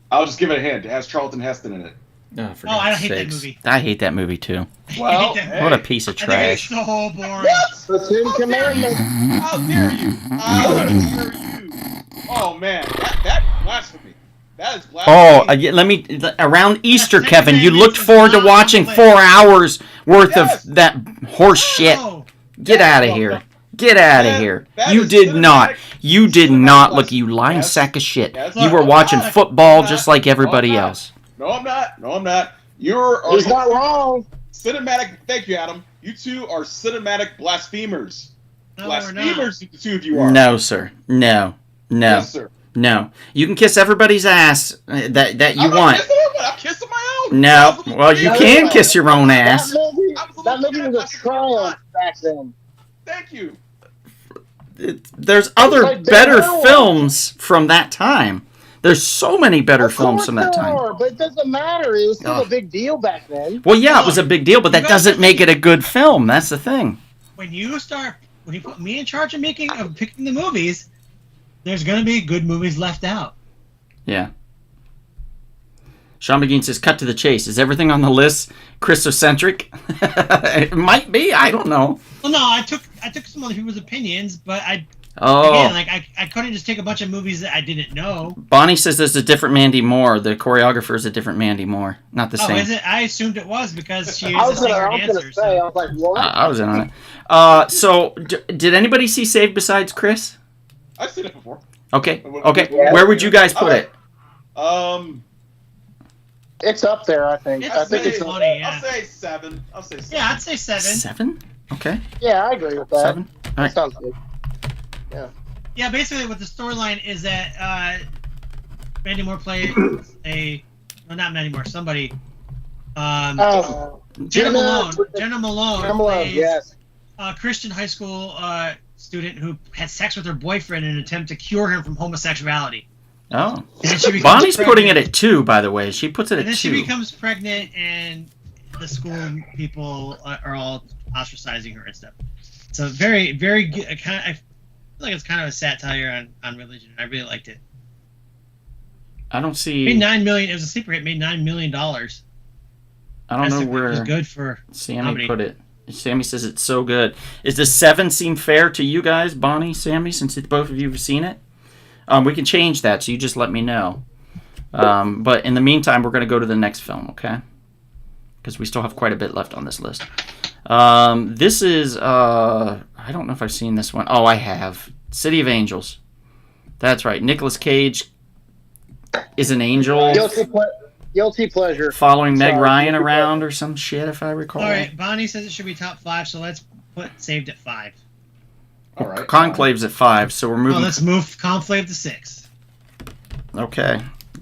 I'll just give it a hint. It has Charlton Heston in it. Oh, for I God's hate that sakes. movie. I hate that movie too. Well, I hate that hey. What a piece of I think it's trash. so boring. The Ten Commandments. How dare you? How dare you? Oh man, that blasphemy. That is blasphemy. Around Easter, Ten Kevin, you looked Commandments forward is to not watching on the 4 list. hours worth Yes. of that horse shit. No. Get Yes, out of well, here. Get out of that- here. that You is did not. cinematic- You did cinematic not. Look, blasphemy. you lying Yes. sack of shit. Yes. You were Look, watching I'm not. football I'm not. just like everybody No, I'm not. else. No, I'm not. No, I'm not. You're He's not wrong. cinematic. Thank you, Adam. You two are cinematic blasphemers. No, we're not. Blasphemers, the two of you are. No, sir. No. Yes, sir. No. You can kiss everybody's ass that you I'm not want. kissing everyone. I'm kissing my own. No. I was a little Well, you kid. can kiss your own ass. That movie I was a little kid. was a triumph back then. Thank you. There's other like better Bell. films from that time. There's so many better Of films course from that there time. are, but it doesn't matter. It was still Ugh. a big deal back then. Well, yeah, it was a big deal, but You that guys doesn't are make it a good film. That's the thing. When you put me in charge of picking the movies, there's going to be good movies left out. Yeah. Sean McGee says, cut to the chase. Is everything on the list Christocentric? It might be. I don't know. Well, no, I took some other people's opinions, but again, Oh, I couldn't just take a bunch of movies that I didn't know. Bonnie says there's a different Mandy Moore. The choreographer is a different Mandy Moore. Not the Oh, same. is it? I assumed it was because she I is was a singer gonna and dancer. say, I So. was like, what? I was in on it. Did anybody see Saved besides Chris? I've seen it before. Okay. Yeah. Where would you guys put it? It's up there, I think. It's I think really it's funny. Yeah. I'll say 7. Yeah, I'd say 7. 7? Okay. Yeah, I agree with that. 7? All That right. sounds good. Yeah, basically what the storyline is that Mandy Moore plays not Mandy Moore, somebody. Jenna Malone. Jenna Malone plays yes. a Christian high school student who had sex with her boyfriend in an attempt to cure him from homosexuality. Oh. And then she becomes Bonnie's putting it pregnant. at 2, by the way. She puts it And at then 2. she becomes pregnant, and the school people are all ostracizing her and stuff. So very, very good. I feel like it's kind of a satire on religion. I really liked it. I don't see. Made $9 million. It was a sleeper hit. Made $9 million. I don't know It was where good for Sammy comedy. put it. Sammy says it's so good. Is the 7 seem fair to you guys, Bonnie, Sammy, since both of you have seen it? We can change that, so you just let me know. But in the meantime, we're going to go to the next film, okay? Because we still have quite a bit left on this list. This is, I don't know if I've seen this one. Oh, I have. City of Angels. That's right. Nicolas Cage is an angel Guilty pleasure. following Meg Sorry. Ryan around or some shit, if I recall. All right, Bonnie says it should be top 5, so let's put Saved at 5. All right. Conclave's at 5, so we're Oh, moving. let's move Conclave to 6. Okay.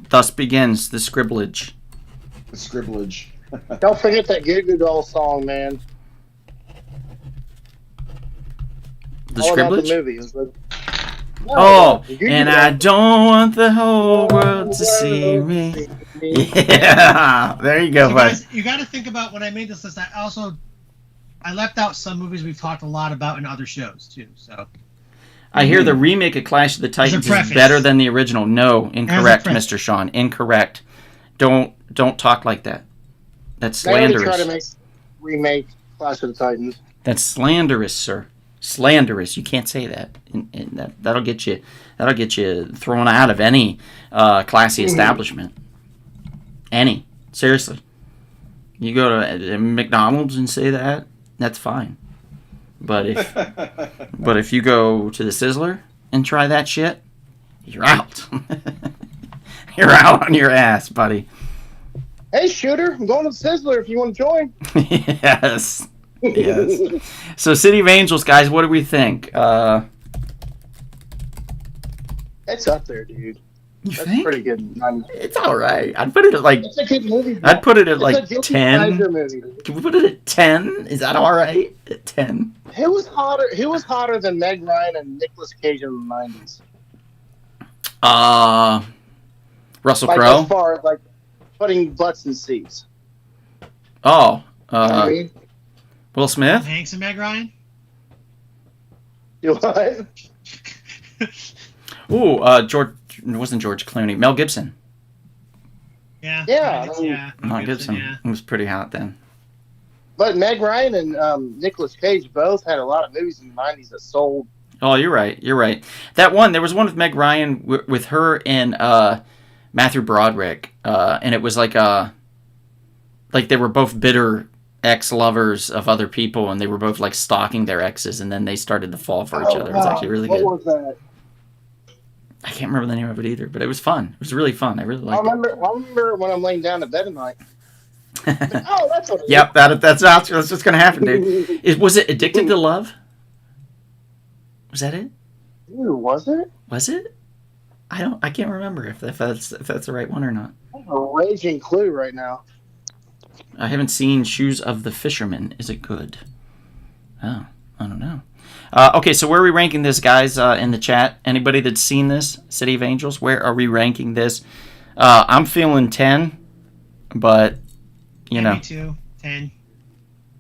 Thus begins the scribblage. The scribblage. Don't forget that Goo Goo Dolls song, man. The All about the scribblage? movie. It was Oh, and I don't want the whole world to see me. Yeah, there you go, bud. You got to think about when I made this list. I left out some movies we've talked a lot about in other shows too. So I hear the remake of Clash of the Titans is better than the original. No, incorrect, Mr. Sean. Incorrect. Don't talk like that. That's slanderous. They already try to remake Clash of the Titans. That's slanderous, sir. Slanderous. You can't say that. That'll get you thrown out of any classy establishment. Any. Seriously. You go to McDonald's and say that, that's fine. But if you go to the Sizzler and try that shit, you're out. You're out on your ass, buddy. Hey, Shooter, I'm going to the Sizzler if you want to join. Yes. Yes. So, City of Angels, guys, what do we think? It's up there, dude. You That's think? pretty good. It's all right. I'd put it at like. It's a good movie. I'd put it at It's like a guilty 10. pleasure movie. Can we put it at 10? Is that all right? At 10. Who was hotter than Meg Ryan and Nicolas Cage in the 90s? Russell Like, Crowe. as far as like putting butts in seats. Oh, You know what I mean? Will Smith. Hanks and Meg Ryan. You what? Ooh, George. It wasn't George Clooney. Mel Gibson. Yeah. Yeah, Mel Gibson. Yeah. It was pretty hot then. But Meg Ryan and Nicolas Cage both had a lot of movies in the 90s that sold. Oh, you're right. You're right. That one, there was one with Meg Ryan with her and Matthew Broderick, and it was like they were both bitter ex-lovers of other people, and they were both like stalking their exes, and then they started to fall for each other. It was actually really good. What was that? I can't remember the name of it either, but it was fun. It was really fun. I really liked I remember when I'm laying down to bed at night. it. Oh, that's what it is. Yep, that's what's gonna happen, dude. Was it Addicted to Love? Was that it? Ooh, was it? Was it? I can't remember if that's the right one or not. I'm a raging clue right now. I haven't seen Shoes of the Fisherman. Is it good? Oh, I don't know. Okay, so where are we ranking this, guys, in the chat? Anybody that's seen this, City of Angels, where are we ranking this? I'm feeling 10, but, you know. Me too. 10.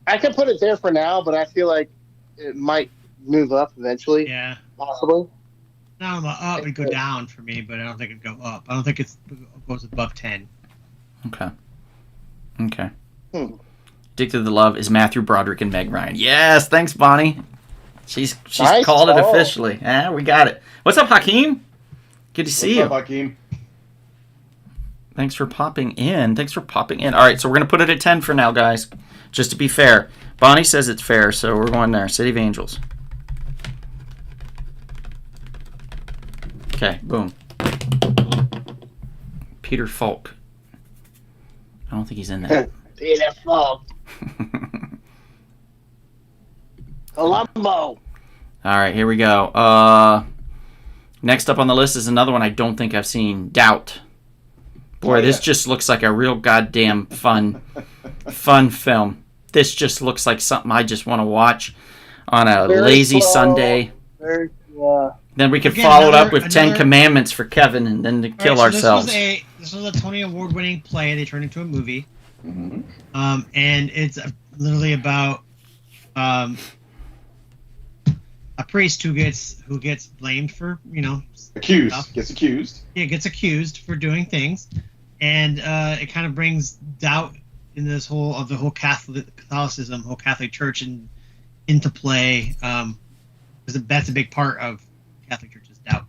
I could put it there for now, but I feel like it might move up eventually. Yeah. Possibly. No, up would go down for me, but I don't think it'd go up. I don't think it goes above 10. Okay. Addicted to Love is Matthew Broderick and Meg Ryan. Yes, thanks, Bonnie. She's Nice called it call. officially. Yeah, we got it. What's up, Hakeem? Good to see you. What's up, Hakeem? Thanks for popping in. All right, so we're going to put it at 10 for now, guys, just to be fair. Bonnie says it's fair, so we're going there. City of Angels. Okay, boom. Peter Falk. I don't think he's in that. Peter Falk. Columbo. All right, here we go. Next up on the list is another one I don't think I've seen. Doubt. Boy, this just looks like a real goddamn fun film. This just looks like something I just want to watch on a Very lazy slow. Sunday. Then we could Again, follow it up another- with 10 Commandments for Kevin and then to kill ourselves. This was a Tony Award-winning play. They turned into a movie. Mm-hmm. And it's literally about a priest who gets blamed for Accused. stuff. Gets accused. Yeah, gets accused for doing things, and it kind of brings doubt in the whole Catholicism, whole Catholic Church, into play. Because that's a big part of Catholic Church's doubt,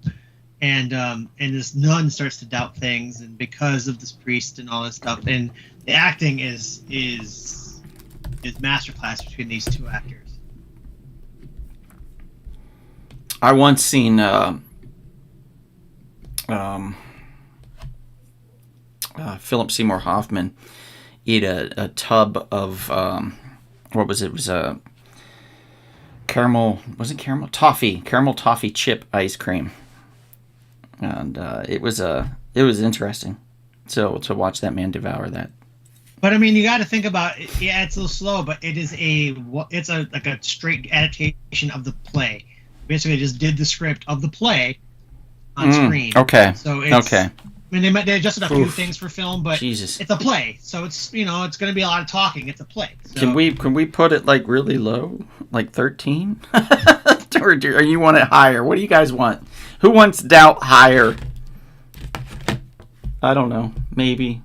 and this nun starts to doubt things, and because of this priest and all this stuff, and the acting is masterclass between these two actors. I once seen Philip Seymour Hoffman eat a tub of what was it? It was a caramel toffee chip ice cream, and it was interesting. So to watch that man devour that. But I mean, you got to think about it. Yeah, it's a little slow, but it's like a straight adaptation of the play. basically just did the script of the play on screen. Okay. So it's Okay. I mean, they adjusted a few Oof. things for film, but Jesus. it's a play, so it's it's going to be a lot of talking. It's a play. So. Can we put it like really low, like 13, or you want it higher? What do you guys want? Who wants Doubt higher? I don't know. Maybe.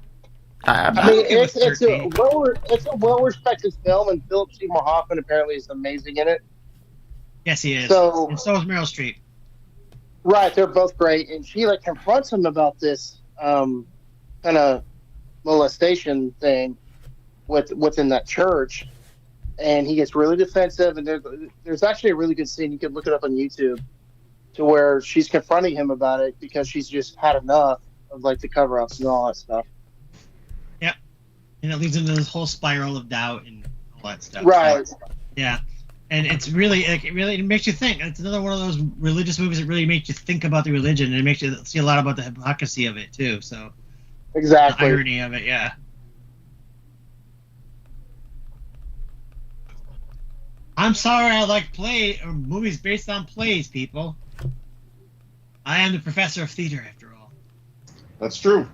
I mean, it's a well-respected film, and Philip Seymour Hoffman apparently is amazing in it. Yes, he is. So, and so is Meryl Streep. Right, they're both great, and she confronts him about this kind of molestation thing within that church, and he gets really defensive. And there's actually a really good scene, you can look it up on YouTube, to where she's confronting him about it because she's just had enough of the cover-ups and all that stuff. Yep, and it leads into this whole spiral of doubt and all that stuff. Right. So, yeah. And it's really, it makes you think. It's another one of those religious movies that really makes you think about the religion, and it makes you see a lot about the hypocrisy of it too. So, exactly, the irony of it, yeah. I'm sorry, I like movies based on plays, people. I am the professor of theater, after all. That's true.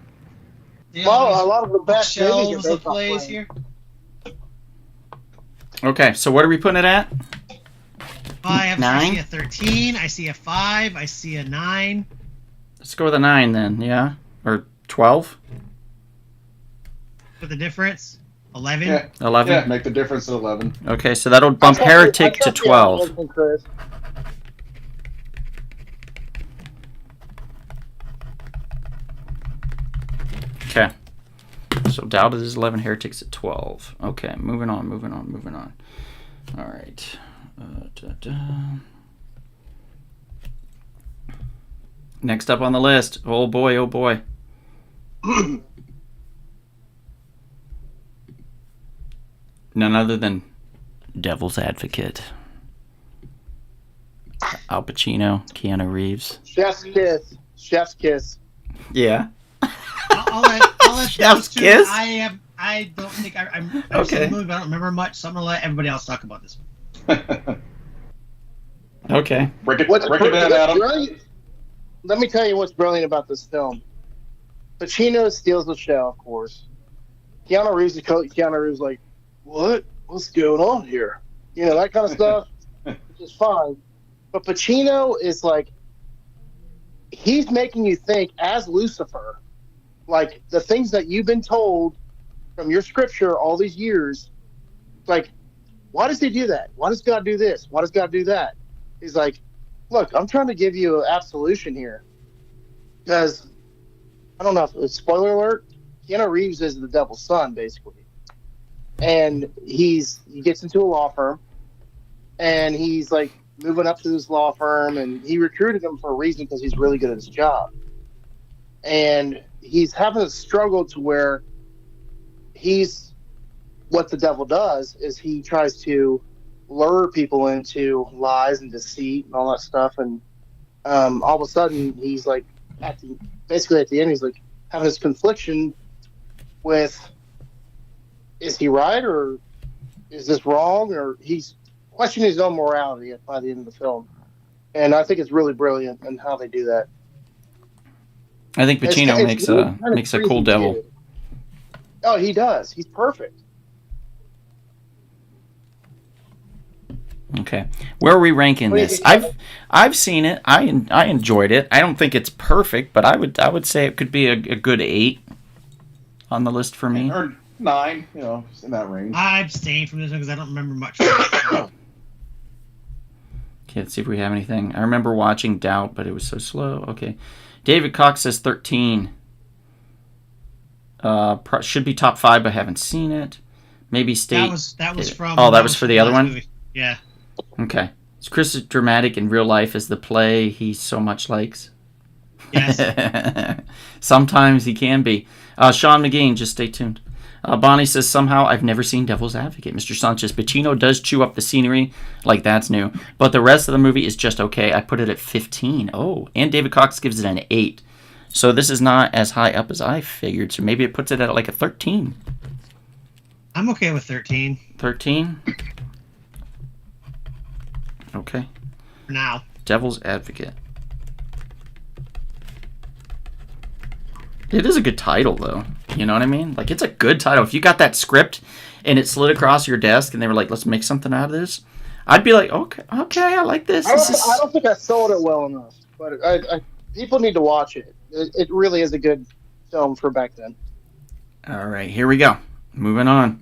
Well, a lot of the best shelves of plays here. Okay, so what are we putting it at? I 9? see a 13. I see a 5. I see a 9. Let's go with a 9 then, yeah? Or 12? With the difference? 11? Yeah. 11? Yeah, make the difference at 11. Okay, so that'll bump Heretic to 12. Okay. So Doubt is 11, Heretics at 12. Okay, moving on. All right. Next up on the list. Oh boy. None other than Devil's Advocate. Al Pacino, Keanu Reeves. Chef's kiss. Yeah. I'll let Chef's kiss? I don't think I've seen the movie, but I don't remember much, so I'm going to let everybody else talk about this one. Okay. Break it down, Adam. Let me tell you what's brilliant about this film. Pacino steals the show, of course. Keanu Reeves is Keanu Reeves like, what? What's going on here? That kind of stuff, which is fine. But Pacino is he's making you think as Lucifer, the things that you've been told from your scripture all these years, why does he do that? Why does God do this? Why does God do that? He's like, look, I'm trying to give you an absolution here. Because, I don't know if it's spoiler alert, Keanu Reeves is the devil's son, basically. And he gets into a law firm, and he's moving up to this law firm, and he recruited him for a reason because he's really good at his job. And he's having a struggle to where what the devil does is he tries to lure people into lies and deceit and all that stuff. And all of a sudden, he's basically at the end, he's having this confliction with, is he right or is this wrong? Or he's questioning his own morality by the end of the film. And I think it's really brilliant in how they do that. I think Pacino makes a cool devil. Too. Oh, he does. He's perfect. Okay, where are we ranking this? I've seen it. I enjoyed it. I don't think it's perfect, but I would say it could be a good 8 on the list for me. Or 9, just in that range. I abstained from this one because I don't remember much. Okay, let's see if we have anything. I remember watching Doubt, but it was so slow. Okay, David Cox says 13. Should be top 5, but I haven't seen it. Maybe State. That was from. Oh, that was for the other one. Movie. Yeah. Okay. Is Chris dramatic in real life as the play he so much likes? Yes. Sometimes he can be. Sean McGean, just stay tuned. Bonnie says, somehow I've never seen Devil's Advocate. Mr. Sanchez, Pacino does chew up the scenery, that's new. But the rest of the movie is just okay. I put it at 15. Oh, and David Cox gives it an 8. So this is not as high up as I figured. So maybe it puts it at a 13. I'm okay with 13. 13? Okay. For now. Devil's Advocate. It is a good title, though. You know what I mean? Like, it's a good title. If you got that script and it slid across your desk and they were like, let's make something out of this, I'd be like, okay, I like this. I don't think I sold it well enough, but people need to watch it. It really is a good film for back then. All right, here we go. Moving on.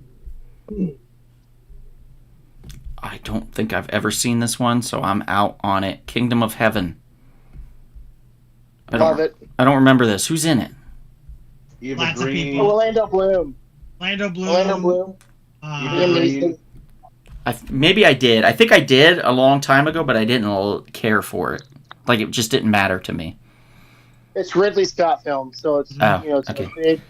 I don't think I've ever seen this one, so I'm out on it. Kingdom of Heaven. Love it. I don't remember this. Who's in it? Eva Lots of Green. people. Orlando Bloom. Orlando Bloom. Orlando Bloom. Eva Green. Maybe I did. I think I did a long time ago, but I didn't care for it. Like, it just didn't matter to me. It's Ridley Scott film, so it's it's okay. a big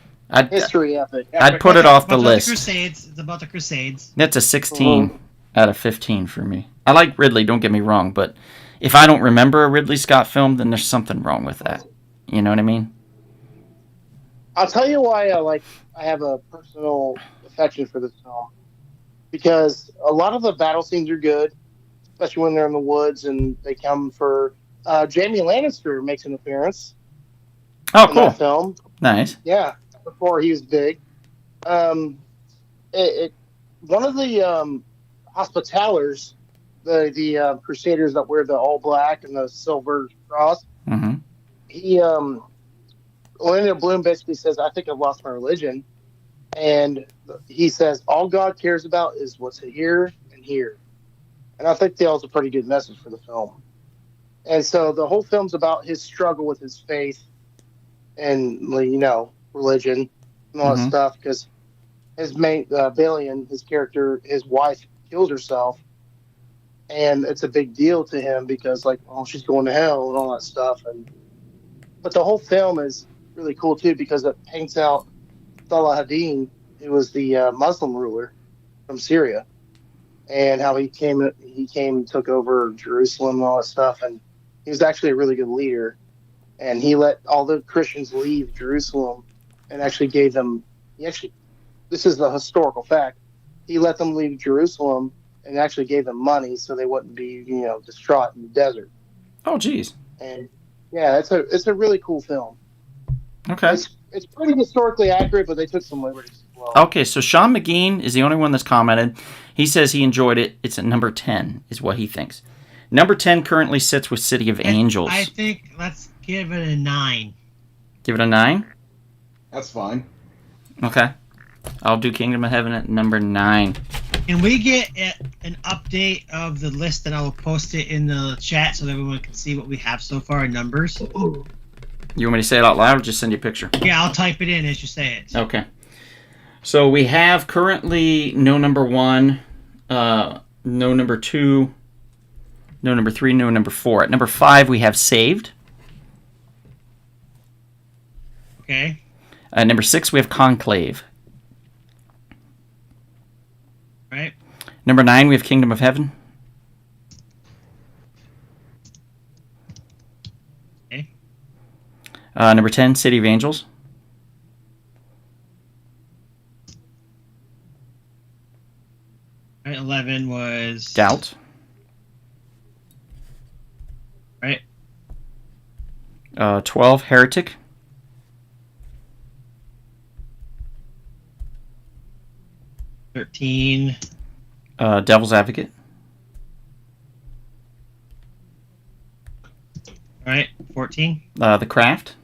history epic. I'd put it off the About list. The Crusades. It's about the Crusades. That's a 16 out of 15 for me. I like Ridley, don't get me wrong, but if I don't remember a Ridley Scott film, then there's something wrong with that. You know what I mean? I'll tell you why I have a personal affection for this film. Because a lot of the battle scenes are good, especially when they're in the woods and they come for Jaime Lannister makes an appearance. Oh, in cool. that film. Nice. Yeah, before he was big. One of the Hospitallers, the Crusaders that wear the all black and the silver cross. Mm-hmm. Orlando Bloom basically says, "I think I've lost my religion," and he says, "All God cares about is what's here and here," and I think that was a pretty good message for the film. And so the whole film's about his struggle with his faith and religion and all that stuff, because his main Balian, his character, his wife kills herself, and it's a big deal to him because she's going to hell and all that stuff. But the whole film is really cool too because it paints out Saladin, who was the Muslim ruler from Syria, and how he came, took over Jerusalem and all that stuff, and he was actually a really good leader. And he let all the Christians leave Jerusalem and actually gave them, this is the historical fact, he let them leave Jerusalem and actually gave them money so they wouldn't be, distraught in the desert. Oh, geez. And yeah, it's a really cool film. Okay. It's pretty historically accurate, but they took some liberties as well. Okay, so Sean McGean is the only one that's commented. He says he enjoyed it. It's at number 10 is what he thinks. Number 10 currently sits with City of Angels. I think let's give it a 9. Give it a 9? That's fine. Okay. I'll do Kingdom of Heaven at number 9. Can we get an update of the list, and I will post it in the chat so that everyone can see what we have so far in numbers? You want me to say it out loud or just send you a picture? Yeah, I'll type it in as you say it. Okay. So we have currently no number 1, no number 2, no number 3, no number 4. At number 5, we have Saved. Okay. At number 6, we have Conclave. Right. Number 9, we have Kingdom of Heaven. Okay. Number 10, City of Angels. Right, 11 was... Doubt. Right. 12, Heretic. 13. Devil's Advocate. Right. 14. The Craft.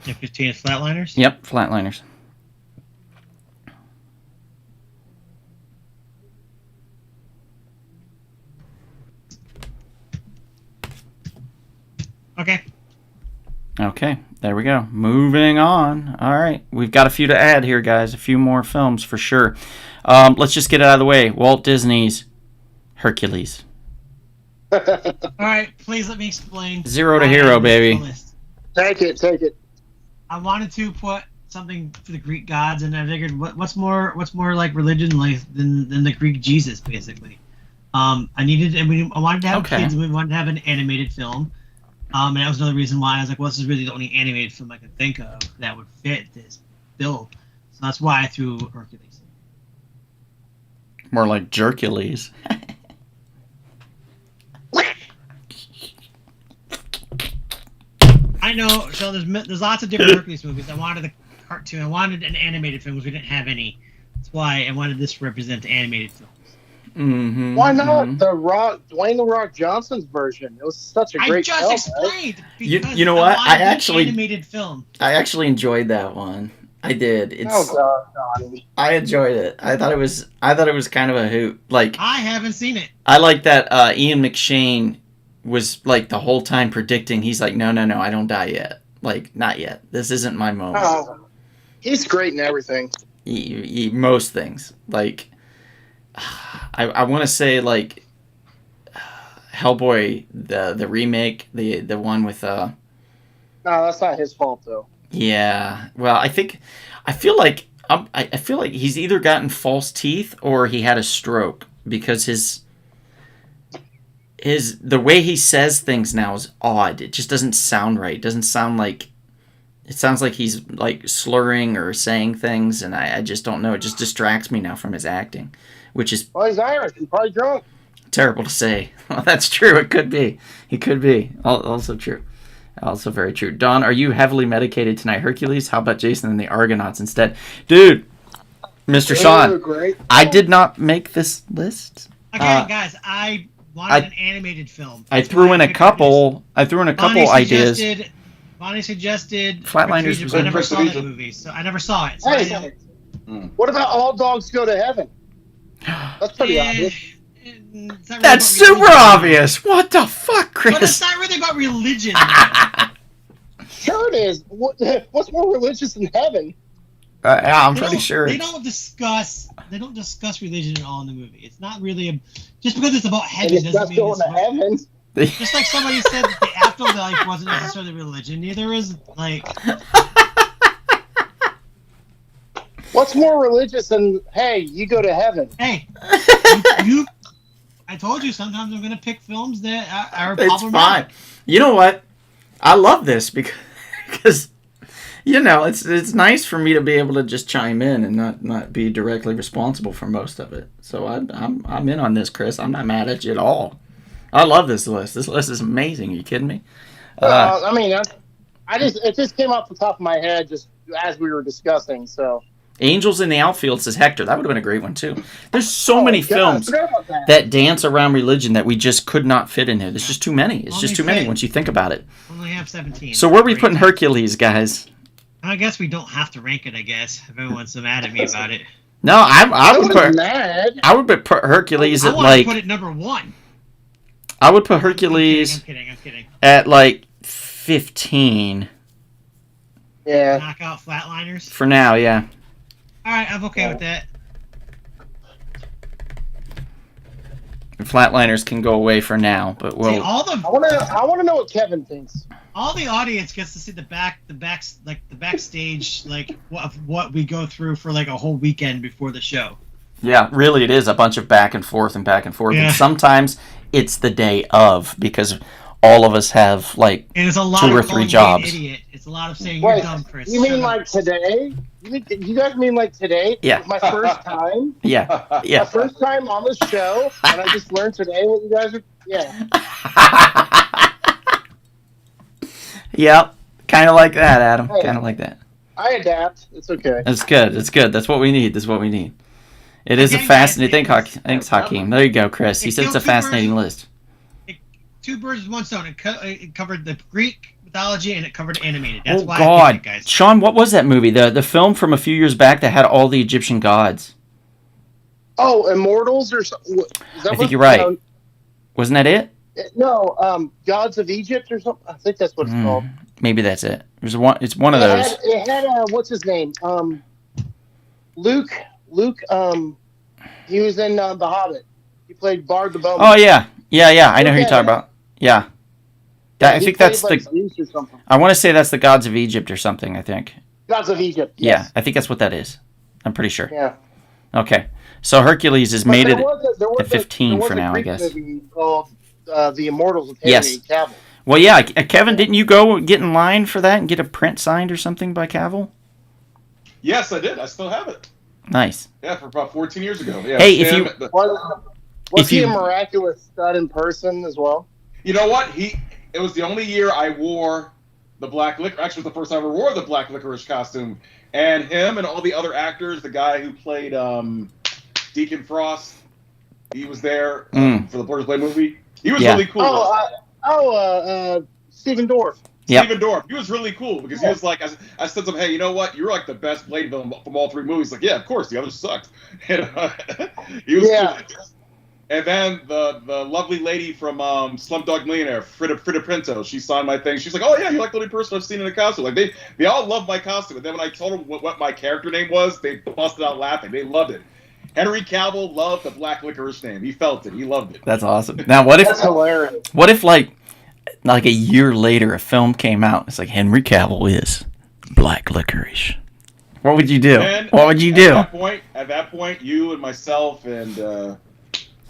And 15 is Flatliners. Yep, Flatliners. Okay. Okay, there we go. Moving on. All right, we've got a few to add here, guys. A few more films for sure. Let's just get it out of the way. Walt Disney's Hercules. All right, please let me explain. 0 to hero, baby. Take it. I wanted to put something for the Greek gods, and I figured, what's more like religion than the Greek Jesus, basically. I wanted to have kids, and we wanted to have an animated film. And that was another reason why I was like, well, this is really the only animated film I could think of that would fit this bill. So that's why I threw Hercules. More like Jercules. I know. So there's lots of different Hercules movies. I wanted a cartoon. I wanted an animated film because we didn't have any. That's why I wanted this to represent the animated films. Mm-hmm, Why not Dwayne the Rock Johnson's version? It was such a great film. I just explained. Because You know what? I actually animated film. I actually enjoyed that one. I did. Oh God, Donnie. I enjoyed it. I thought it was kind of a hoot. Like, I haven't seen it. I like that Ian McShane was like the whole time predicting. He's like, no, I don't die yet. Like, not yet. This isn't my moment. Oh, he's great in everything. Most things. Like, I want to say like Hellboy, the remake, the one with No, that's not his fault though. Yeah. Well, I feel like he's either gotten false teeth or he had a stroke, because the way he says things now is odd. It just doesn't sound right. It doesn't sound like, it sounds like he's like slurring or saying things, and I just don't know. It just distracts me now from his acting, which is Well, he's Irish. He's probably drunk. terrible to say. Well, that's true. It could be. He could be. Also true. Also very true. Don, are you heavily medicated tonight? Hercules? How about Jason and the Argonauts instead? Dude, Mr. Sean, Great. I did not make this list. Again, guys, I wanted an animated film. I threw in a couple ideas. Bonnie suggested Flatliners was I never saw that movie, so I never saw it. So Hey, what about All Dogs Go to Heaven? That's pretty obvious. It's not really That's about super religion. obvious. What the fuck, But it's Chris? not really about religion. Sure it is. What's more religious than heaven? Yeah, I'm pretty sure. They don't discuss religion at all in the movie. It's not really just because it's about And heaven it's doesn't not mean going it's to about, heaven. just like somebody said that the afterlife wasn't necessarily religion. Neither is like What's more religious than, hey, you go to heaven? hey, I told you sometimes I'm gonna pick films that are It's problematic. fine. You know what? I love this because you know, it's nice for me to be able to just chime in and not be directly responsible for most of it. So I'm in on this, Chris. I'm not mad at you at all. I love this list. This list is amazing. Are you kidding me? I mean, it just came off the top of my head just as we were discussing. So Angels in the Outfield says Hector. That would have been a great one too. There's so many God, films forgot about that. that dance around religion that we just could not fit in here. There's just too many. It's Only just too many fit. once you think about it. Only have 17. So where are we putting Great. Hercules, guys? I guess we don't have to rank it. I guess if everyone's so mad at me about it, No, I would wasn't put mad. Hercules I at want like to put it number 1. I would put Hercules I'm kidding. at like 15 Yeah. Knock out Flatliners. for now. Yeah. All right, I'm okay with that. Flatliners can go away for now, but See, we'll. I want to know what Kevin thinks. all the audience gets to see the backstage, like what we go through for like a whole weekend before the show. Yeah, really, it is a bunch of back and forth and back and forth, Yeah. and sometimes it's the day of because all of us have like And it's a lot 2 of or calling 3 me jobs. an idiot. It's a lot of saying you're Wait, dumb, Chris. you mean Shut like up. today? You guys mean like today? Yeah. My first time. Yeah, My yeah. first time on the show, and I just learned today what you guys are. Yeah. Yep, kind of like that, Adam. Hey. Kind of like that. I adapt. It's okay. That's good. That's good. That's what we need. That's what we need. It is a Again, fascinating. guys, Thanks, Hakeem. There you go, Chris. He It said it's a killed two birds. fascinating list. 2 birds with 1 stone. It covered the Greek mythology and it covered animated. That's Oh why I God, picked it, guys. Sean, what was that movie? The film from a few years back that had all the Egyptian gods. Oh, Immortals or something? I think you're right. Wasn't that it? No, Gods of Egypt or something. I think that's what it's called. Maybe that's it. It's one of those. It had what's his name? Luke. He was in The Hobbit. He played Bard the Bowman. Oh yeah. I know who you're Yeah. talking about. Yeah. I He think played, that's like, the. Zeus or something. I want to say that's the gods of Egypt or something. I think. Gods of Egypt. Yeah, Yes. I think that's what that is. I'm pretty sure. Yeah. Okay, so Hercules has But made there it was at 15 there was for a now, I Greek guess. movie called The Immortals with Henry Yes. Cavill. Well, yeah, Kevin, didn't you go get in line for that and get a print signed or something by Cavill? Yes, I did. I still have it. Nice. Yeah, for about 14 years ago. Yeah, Hey, if him, you- Was he a miraculous stud in person as well? You know what? It was the only year I wore the black licorice. Actually, it was the first time I ever wore the black licorice costume. And him and all the other actors, the guy who played Deacon Frost, he was there for the Borders Blade movie. He was really cool. Stephen Dorff. Yep. Stephen Dorff. He was really cool because he was like, I said to him, hey, you know what? You're like the best Blade villain from all three movies. Like, yeah, of course. The others sucked. And, he was cool. And then the lovely lady from Slumdog Millionaire, Frida Pinto, she signed my thing. She's like, oh, yeah, you're like the only person I've seen in a costume. Like, they all love my costume. And then when I told them what my character name was, they busted out laughing. They loved it. Henry Cavill loved the black licorice name. He felt it. He loved it. That's awesome. Now, what if... That's hilarious. What if, like a year later, a film came out, it's like, Henry Cavill is black licorice. What would you do? And what would you do? At that point, you and myself and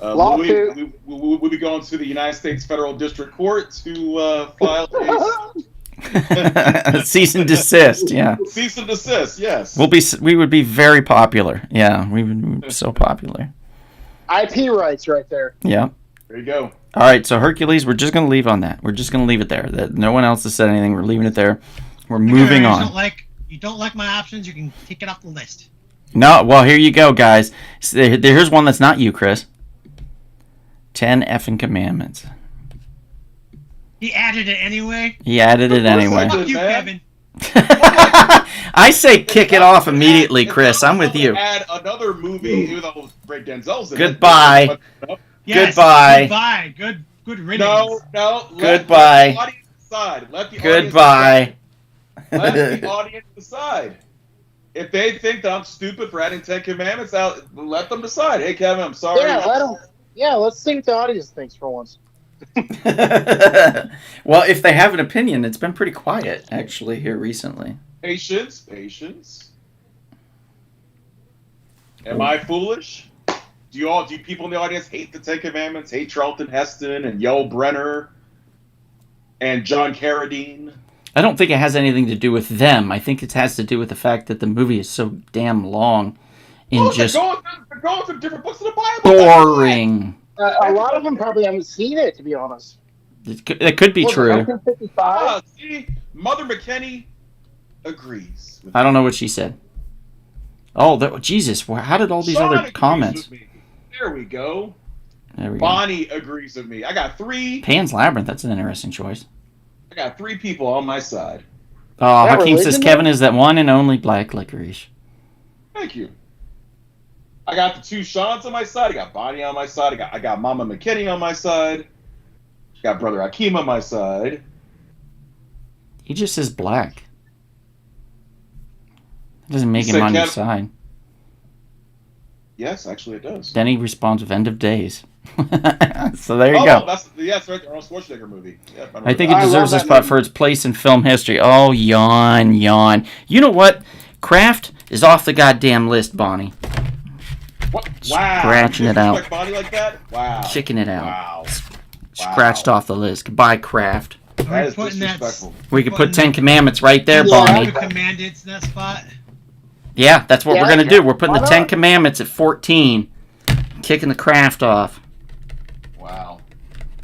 Louis, we'll be going to the United States Federal District Court to file a Cease and desist, yeah. cease and desist, yes. We would be very popular. Yeah, we would be so popular. IP rights right there. Yeah. There you go. All right, so Hercules, we're just going to leave on that. We're just going to leave it there. That no one else has said anything. We're leaving it there. We're moving on. You don't like my options, you can take it off the list. No, well, here you go, guys. Here's one that's not you, Chris. 10 effing commandments. He added it anyway. He added it anyway. Fuck you, Kevin. I say kick it off immediately, Chris. I'm with you. Add another movie, even though Ray Denzel's in Goodbye. it. Yes, Goodbye. Goodbye. Good riddance. No. Goodbye. Let the audience decide. Goodbye. Let the audience decide. If they think that I'm stupid for adding 10 commandments out, let them decide. Hey, Kevin, I'm sorry. Yeah, let them. Yeah, let's see what the audience thinks for once. Well, if they have an opinion, it's been pretty quiet, actually, here recently. Patience. Am I foolish? Do people in the audience hate the 10 Commandments? Hate Charlton Heston and Yul Brynner and John Carradine? I don't think it has anything to do with them. I think it has to do with the fact that the movie is so damn long and just they're going through different books of the Bible. boring. A lot of them probably haven't seen it, to be honest. It could be true. 1955? See, Mother McKinney agrees. I don't know what she said. Oh, Jesus! How did all these Sean other agrees comments? with me. There we go. There we Bonnie agrees with me. I got three. Pan's Labyrinth. That's an interesting choice. I got three people on my side. Oh, That Hakeem says religion, Kevin is that one and only black licorice. Thank you. I got the two Seans on my side. I got Bonnie on my side. I got Mama McKinney on my side. Got Brother Hakeem on my side. He just says black. It doesn't make You him said on your Kev- side. Yes, actually it does. Then he responds with "End of Days." So there you go. That's right. The Arnold Schwarzenegger movie. Yeah, I think it I deserves a love that spot movie. for its place in film history. Oh, yawn. You know what? Kraft is off the goddamn list, Bonnie. What? Wow. Scratching You it out. disrespect Bonnie like that? Wow. Kicking it out. Wow. Scratched off the list. Goodbye, Kraft. That is putting that- disrespectful. We could put 10 Commandments right there, Yeah. Bonnie. Two commandments in that spot. Yeah, that's what Yeah, we're going to do. We're putting why the 10 not? Commandments at 14. Kicking the Kraft off. Wow.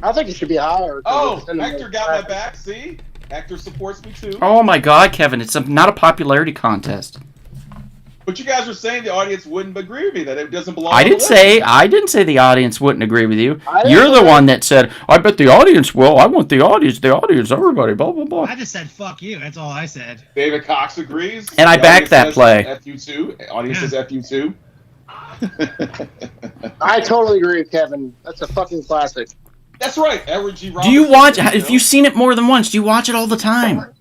I think it should be higher. Oh, Hector got my back. See? Hector supports me too. Oh my God, Kevin. It's not a popularity contest. But you guys were saying the audience wouldn't agree with me, that it doesn't belong I on the didn't list. say the audience wouldn't agree with you. I didn't You're the say- one that said, I bet the audience will. I want the audience, everybody, blah, blah, blah. I just said fuck you. That's all I said. David Cox agrees. And I The back audience that says play. FU too. Audience Yeah. says FU too. I totally agree with Kevin. That's a fucking classic. That's right. Edward G. Do you watch, if you've seen it more than once, do you watch it all the time?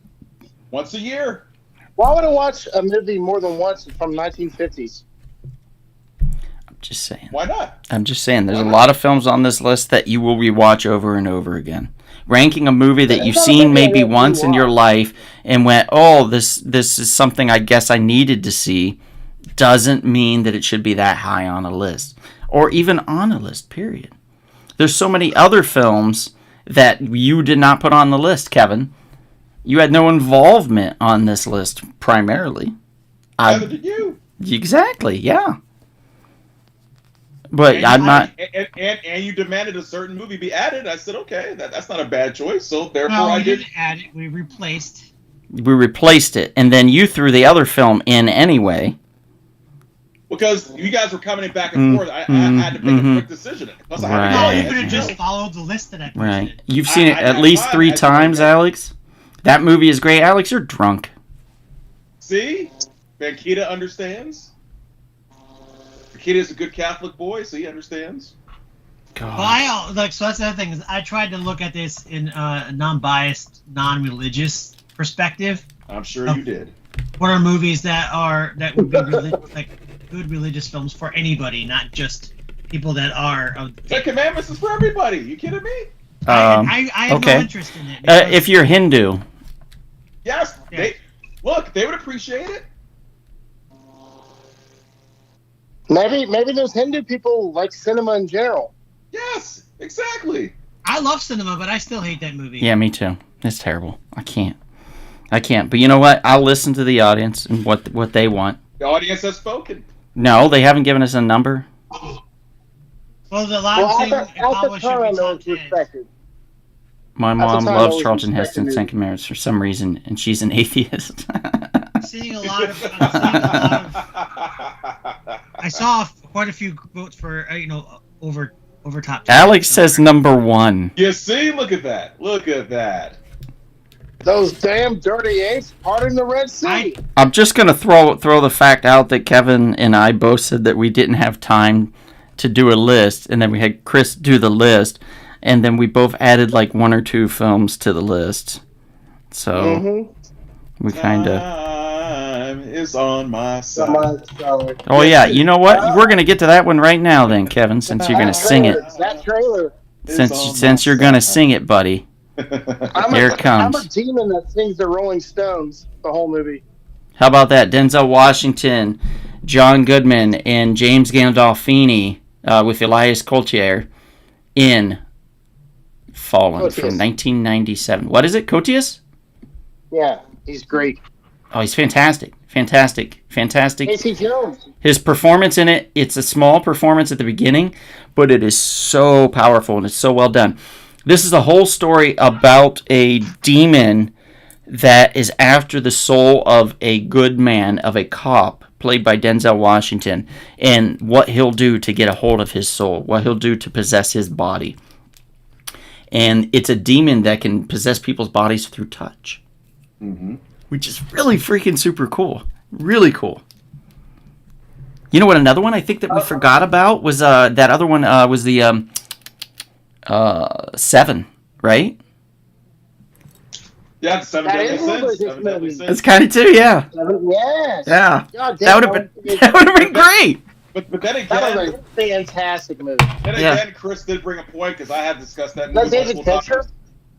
Once a year. Why would I watch a movie more than once from 1950s? I'm just saying. Why not? I'm just saying, there's a lot of films on this list that you will rewatch over and over again. Ranking a movie that you've It's not a seen movie I maybe really once in your watch. life and went, oh, this is something I guess I needed to see, doesn't mean that it should be that high on a list. Or even on a list, period. There's so many other films that you did not put on the list, Kevin. You had no involvement on this list, primarily. Neither did you. Exactly. Yeah. But I'm not. And you demanded a certain movie be added. I said, okay, that's not a bad choice. So therefore, No, I we did. didn't add it. We replaced. We replaced it, and then you threw the other film in anyway. Because you guys were coming back and forth, I had to make a quick decision. Plus, I Right. No, had you to could have just followed the list that I put Right. in. You've seen it I at got least mine. 3 I did times, that. Alex. That movie is great. Alex, you're drunk. See, Vankita understands. Vankita is a good Catholic boy, so he understands. God. Well, so that's the other thing is I tried to look at this in a non-biased, non-religious perspective. I'm sure you did. What are movies that would be like good religious films for anybody, not just people that are. Ten Commandments is for everybody. You kidding me? I have okay. no interest in it. because- If you're Hindu, Yes. Yeah. They would appreciate it. Maybe those Hindu people like cinema in general. Yes, exactly. I love cinema, but I still hate that movie. yeah, me too. It's terrible. I can't. But you know what? I'll listen to the audience and what they want. The audience has spoken. No, they haven't given us a number. Well, the Well, loud thing at the published should time, be it top was 10. respected. My the mom time, loves I was Charlton Heston and respecting Ten it. Commandments for some reason, and she's an atheist. I'm seeing a lot of. I saw quite a few votes for over top 10. Alex So- says number 1. You see, look at that. Look at that. Those damn dirty apes parting the Red Sea. I'm just gonna throw the fact out that Kevin and I both said that we didn't have time to do a list, and then we had Chris do the list, and then we both added like 1 or 2 films to the list. So Mm-hmm. we kind of. Time is on my side. Oh yeah, you know what? We're gonna get to that one right now, then, Kevin, since you're gonna sing it. That trailer. Since you're gonna sing it, buddy. Here it comes. I'm a demon that sings the Rolling Stones the whole movie. How about that? Denzel Washington, John Goodman, and James Gandolfini with Elias Koteas in Fallen Koteas. from 1997. What is it? Koteas? Yeah, he's great. Oh, he's fantastic. Fantastic. Casey Jones. His performance in it, it's a small performance at the beginning, but it is so powerful and it's so well done. This is a whole story about a demon that is after the soul of a good man, of a cop, played by Denzel Washington, and what he'll do to get a hold of his soul, what he'll do to possess his body. And it's a demon that can possess people's bodies through touch. Mm-hmm. Which is really freaking super cool. Really cool. You know what? Another one I think that we forgot about was that other one was the 7, right? Yeah, Seven That Deadly is one of Sins. those Seven Deadly movies. Sins. It's kind of too, yeah. Yes. Yeah. God damn, That would have been great. But then That was again, a fantastic movie. Yeah. Chris did bring a point because I have discussed that Is that movie David multiple Fincher? times.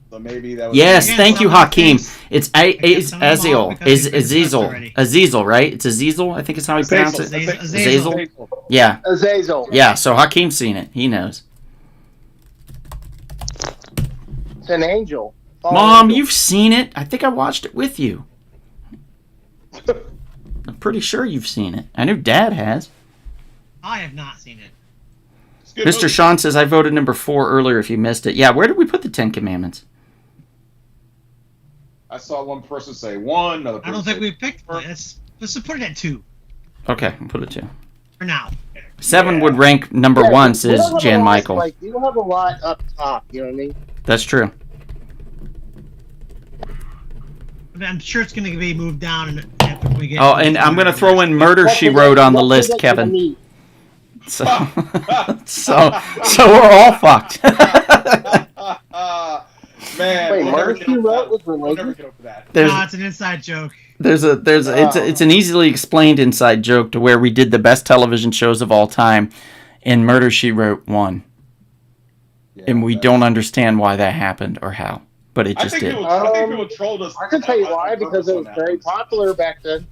So maybe that was. Yes, Again, thank you, some of the Hakeem. things- It's some of them Aziel. all because they've been discussed Azizel. already. Azizel, right? It's Azizel, I think is how you pronounce it. Azazel. Yeah. Azazel. Yeah, so Hakeem's seen it. He knows. It's an angel. Fallen Mom, angel. you've seen it. I think I watched it with you. I'm pretty sure you've seen it. I know Dad has. I have not seen it. It's a good Mr. movie. Sean says I voted number 4 earlier if you missed it. Yeah, where did we put the 10 Commandments? I saw one person say 1, another I person don't think say we picked. Let's put it at 2 Okay, I'll put it 2. for now. 7 Yeah. would rank number Yeah, 1, you says don't have a Jan lot, Michael. Like, you don't have a lot up top, you know what I mean? That's true. I'm sure it's going to be moved down after we get. Oh, and I'm going to throw in Murder, She Wrote on the list, Kevin. So, so we're all fucked. Man, Wait, we'll Murder, never get She over Wrote that. was We'll never related? get over that. There's No, it's an inside joke. it's an easily explained inside joke to where we did the best television shows of all time, and Murder, She Wrote won. Yeah, And we that's- don't understand why that happened or how, but it I just think did. I think people trolled us. I can tell you on why, because it was purpose on very that. popular back then.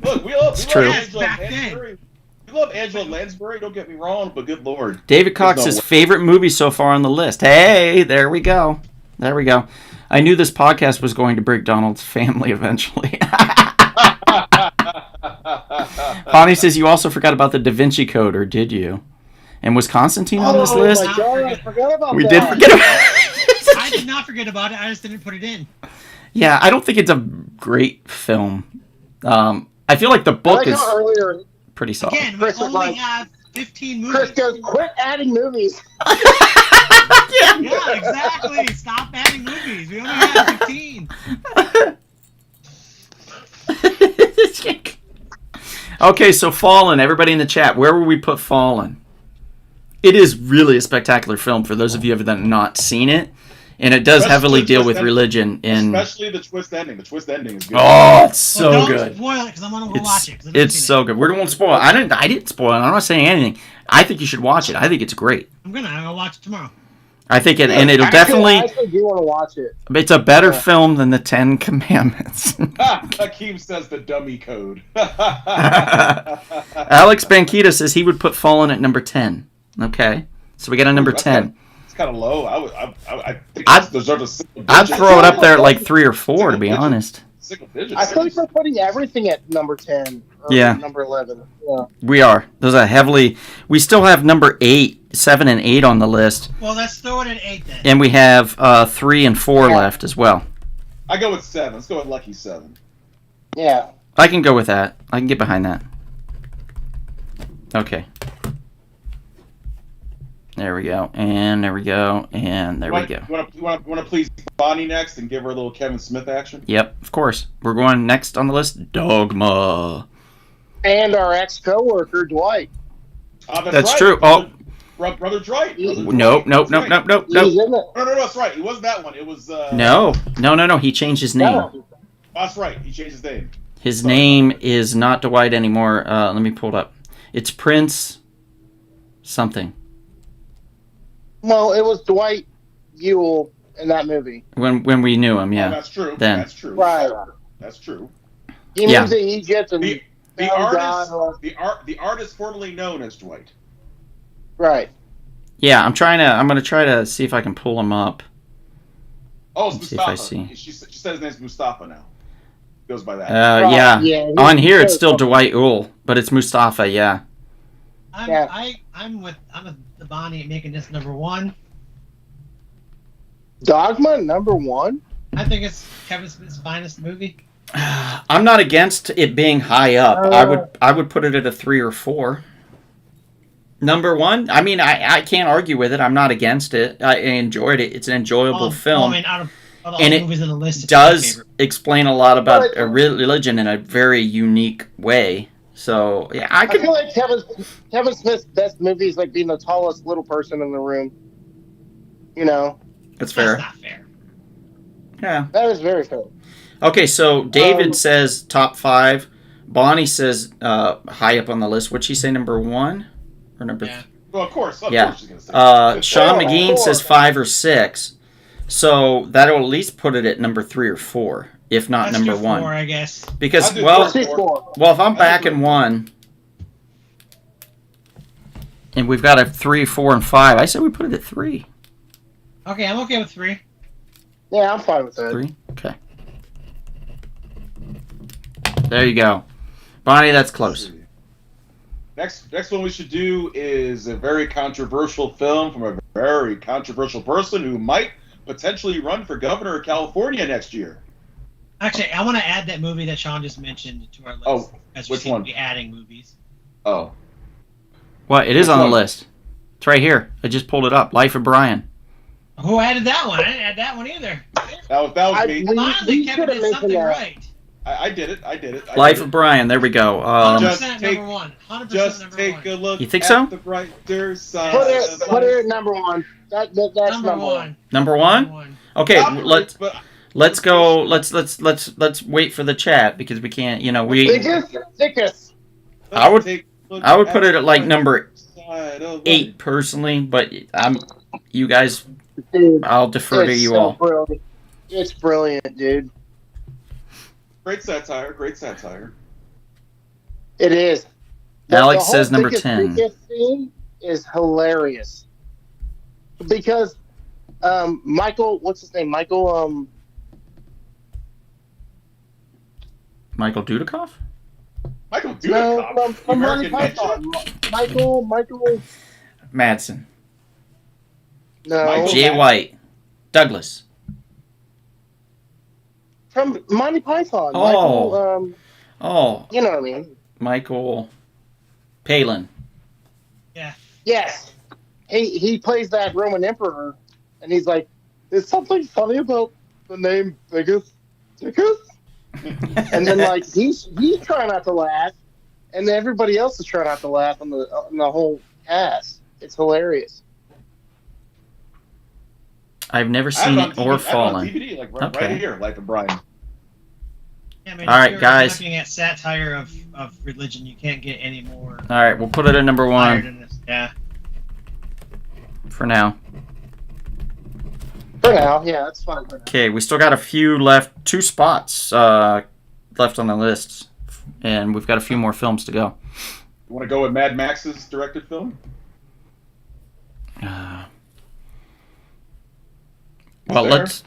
Look, we love true. Angela Back then. Lansbury. We love Angela Lansbury. Don't get me wrong, but good lord. David Cox's no way. favorite movie so far on the list. Hey, there we go. There we go. I knew this podcast was going to break Donald's family eventually. Bonnie says you also forgot about the Da Vinci Code, or did you? And was Constantine on this list? Oh my God, I forgot about We that. did forget about it. I did not forget about it. I just didn't put it in. Yeah, I don't think it's a great film. I feel like the I book like is how earlier pretty solid. Again, we Chris was only like- have 15 movies. Chris goes, quit adding movies. Yeah, exactly. Stop adding movies. We only have 15. Okay, so Fallen, everybody in the chat, where will we put Fallen? It is really a spectacular film for those of you that have not seen it, and it does Especially heavily the deal twist with ending. religion. And Especially the twist ending. The twist ending is good. oh, it's so Well, don't good. spoil it because I want to go It's watch it. 'cause I haven't it's seen so it. good. We won't spoil. I didn't spoil it. I'm not saying anything. I think you should watch it. I think it's great. I'm gonna watch it tomorrow. I think it, and it'll I definitely. actually do want to watch it. It's a better Yeah. film than the Ten Commandments. Hakeem says the dummy code. Alex Banquita says he would put Fallen at number 10. Okay, so we got a number 10. It's kind of low. I think I'd- it deserves a single I'd digit. throw it up there at like 3 or 4, to be honest. Single digit. I feel like we're putting everything at number 10. Or Yeah. Number 11. Yeah. We are. Those are heavily. We still have number 8, 7, and 8 on the list, Well, let's throw it at 8 then. and we have 3 and 4 Yeah. left as well. I go with 7. Let's go with lucky 7. Yeah. I can go with that. I can get behind that. Okay. There we go, and there we go, and there we go. You want to please Bonnie next and give her a little Kevin Smith action? Yep, of course. We're going next on the list. Dogma. And our ex-coworker, Dwight. That's right. true. Oh. Brother Dwight. Nope. He's in it. No, that's right. It wasn't that one. It was. No. He changed his name. No. That's right. He changed his name. His name is not Dwight anymore. Let me pull it up. It's Prince something. Well, it was Dwight Ewell in that movie. When we knew him, Oh, yeah. that's true. Then. That's true. Right. That's true. He Yeah. moves to Egypt and The found artist, God. the artist formerly known as Dwight. Right. Yeah, I'm gonna try to see if I can pull him up. Oh, it's Let's see if I Mustafa. see. She said his name's Mustafa now. Goes by that. Right. Yeah. he- On here it's still Dwight Ewell, but it's Mustafa, yeah. I'm with the Bonnie making this number 1. Dogma number 1. I think it's Kevin Smith's finest movie. I'm not against it being high up. I would put it at a 3 or 4. Number 1, I mean, I can't argue with it. I'm not against it. I enjoyed it. It's an enjoyable film. I mean, out of all And the it movies on the list, it's my Does favorite. explain a lot about But- religion in a very unique way. So yeah, I I could. feel like Kevin Smith's best movie is like being the tallest little person in the room. You know, That's fair. That's not fair. Yeah. that is very fair. Okay, so David Um, says top 5. Bonnie says high up on the list. What'd she say? Number 1 or number? Yeah. Well, of course. Of Yeah. course she's gonna say. Sean Four. McGean says 5 or 6. So that'll at least put it at number 3 or 4, if not Let's number do 1. 4, I guess. Because I'll do well, Let's do 4. if I'm I back agree. in 1, and we've got a 3, 4, and 5, I say we put it at 3. Okay, I'm okay with 3. Yeah, I'm fine with that. 3? Okay. There you go. Bonnie, that's close. Next one we should do is a very controversial film from a very controversial person who might potentially run for governor of California next year. Actually, I want to add that movie that Sean just mentioned to our list. Oh, as we which seem one? to be adding movies. Oh, What? It is Which on the one? list. It's right here. I just pulled it up. Life of Brian. Who added that one? I didn't add that one either. that was me. We- Finally, we Kevin should've did mentioned something that. right. I did it. I did it. Life of Brian. There we go. 100% Just take- number 1. 100% Just number take 1. a look. You think at so? The brighter side. Put it at number 1. That's Number number 1. Number 1. Okay. But Let's go. Let's wait for the chat because we can't. We. Thickest. I would- take a look I would put it at like the number side of 8 personally, but you guys. Dude, I'll defer to it's you so all. brilliant. It's brilliant, dude. Great satire. Great satire. It is. Alex whole says number thickest 10. scene is hilarious because Michael, what's his name? Michael Dudikoff. Michael No, Dudikoff. from Monty American Python. Michael. Madsen. No, Michael- Jay White. Douglas. from Monty Python. Oh. Michael. Oh, You know what I mean? Michael Palin. Yes. He plays that Roman emperor, and he's like, "Is something funny about the name Biggest Dickus?" And then like he's trying not to laugh, and everybody else is trying not to laugh on the whole cast. It's hilarious. I've never I have seen it it on DVD, or I have it on fallen. DVD, like Okay. right here, Life of Brian. Yeah, I mean, All if right, you're guys. looking at satire of religion, you can't get any more All right, we'll put it at number fired 1 than this. Yeah. for now. For now, yeah, that's fine. For now. Okay, we still got a few left, 2 spots left on the list, and we've got a few more films to go. You want to go with Mad Max's directed film? Well, Fair. let's.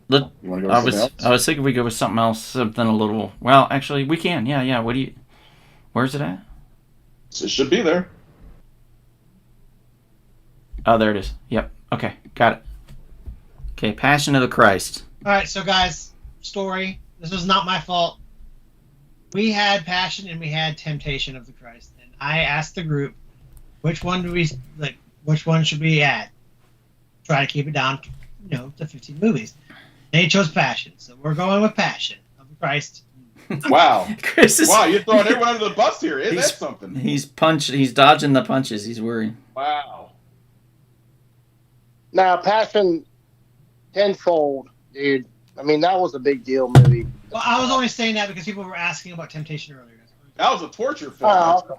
You want to go with I something else? was thinking we go with something else, something a little. Well, actually, we can. Yeah. What do you? Where's it at? It should be there. Oh, there it is. Yep. Okay, got it. Okay, Passion of the Christ. All right, so guys, story. This was not my fault. We had Passion and we had Temptation of the Christ, and I asked the group, which one do we like? Which one should we add? Try to keep it down, to 15 movies. They chose Passion, so we're going with Passion of the Christ. Wow. Chris is. Wow, you're throwing everyone under the bus here. Isn't He's- that something? He's dodging the punches. He's worried. Wow. Now, Passion tenfold, dude. I mean, that was a big deal movie. Well, I was only saying that because people were asking about Temptation earlier. That was a torture film. Oh.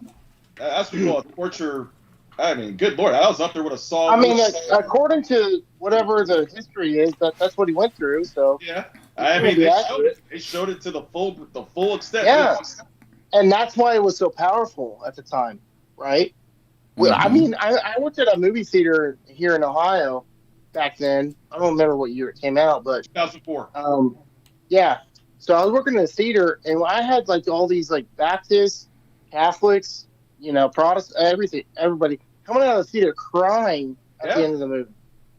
That's what you call a torture. I mean, good lord, that was up there with a Saw. I mean, according to whatever the history is, that's what he went through. So yeah. I mean, they showed it to the full extent. yeah, and that's why it was so powerful at the time, right? Well, I mean, I worked at a movie theater here in Ohio back then. I don't remember what year it came out, but 2004. yeah. So I was working in a theater, and I had like all these like Baptists, Catholics, Protestant, everybody coming out of the theater crying at the end of the movie.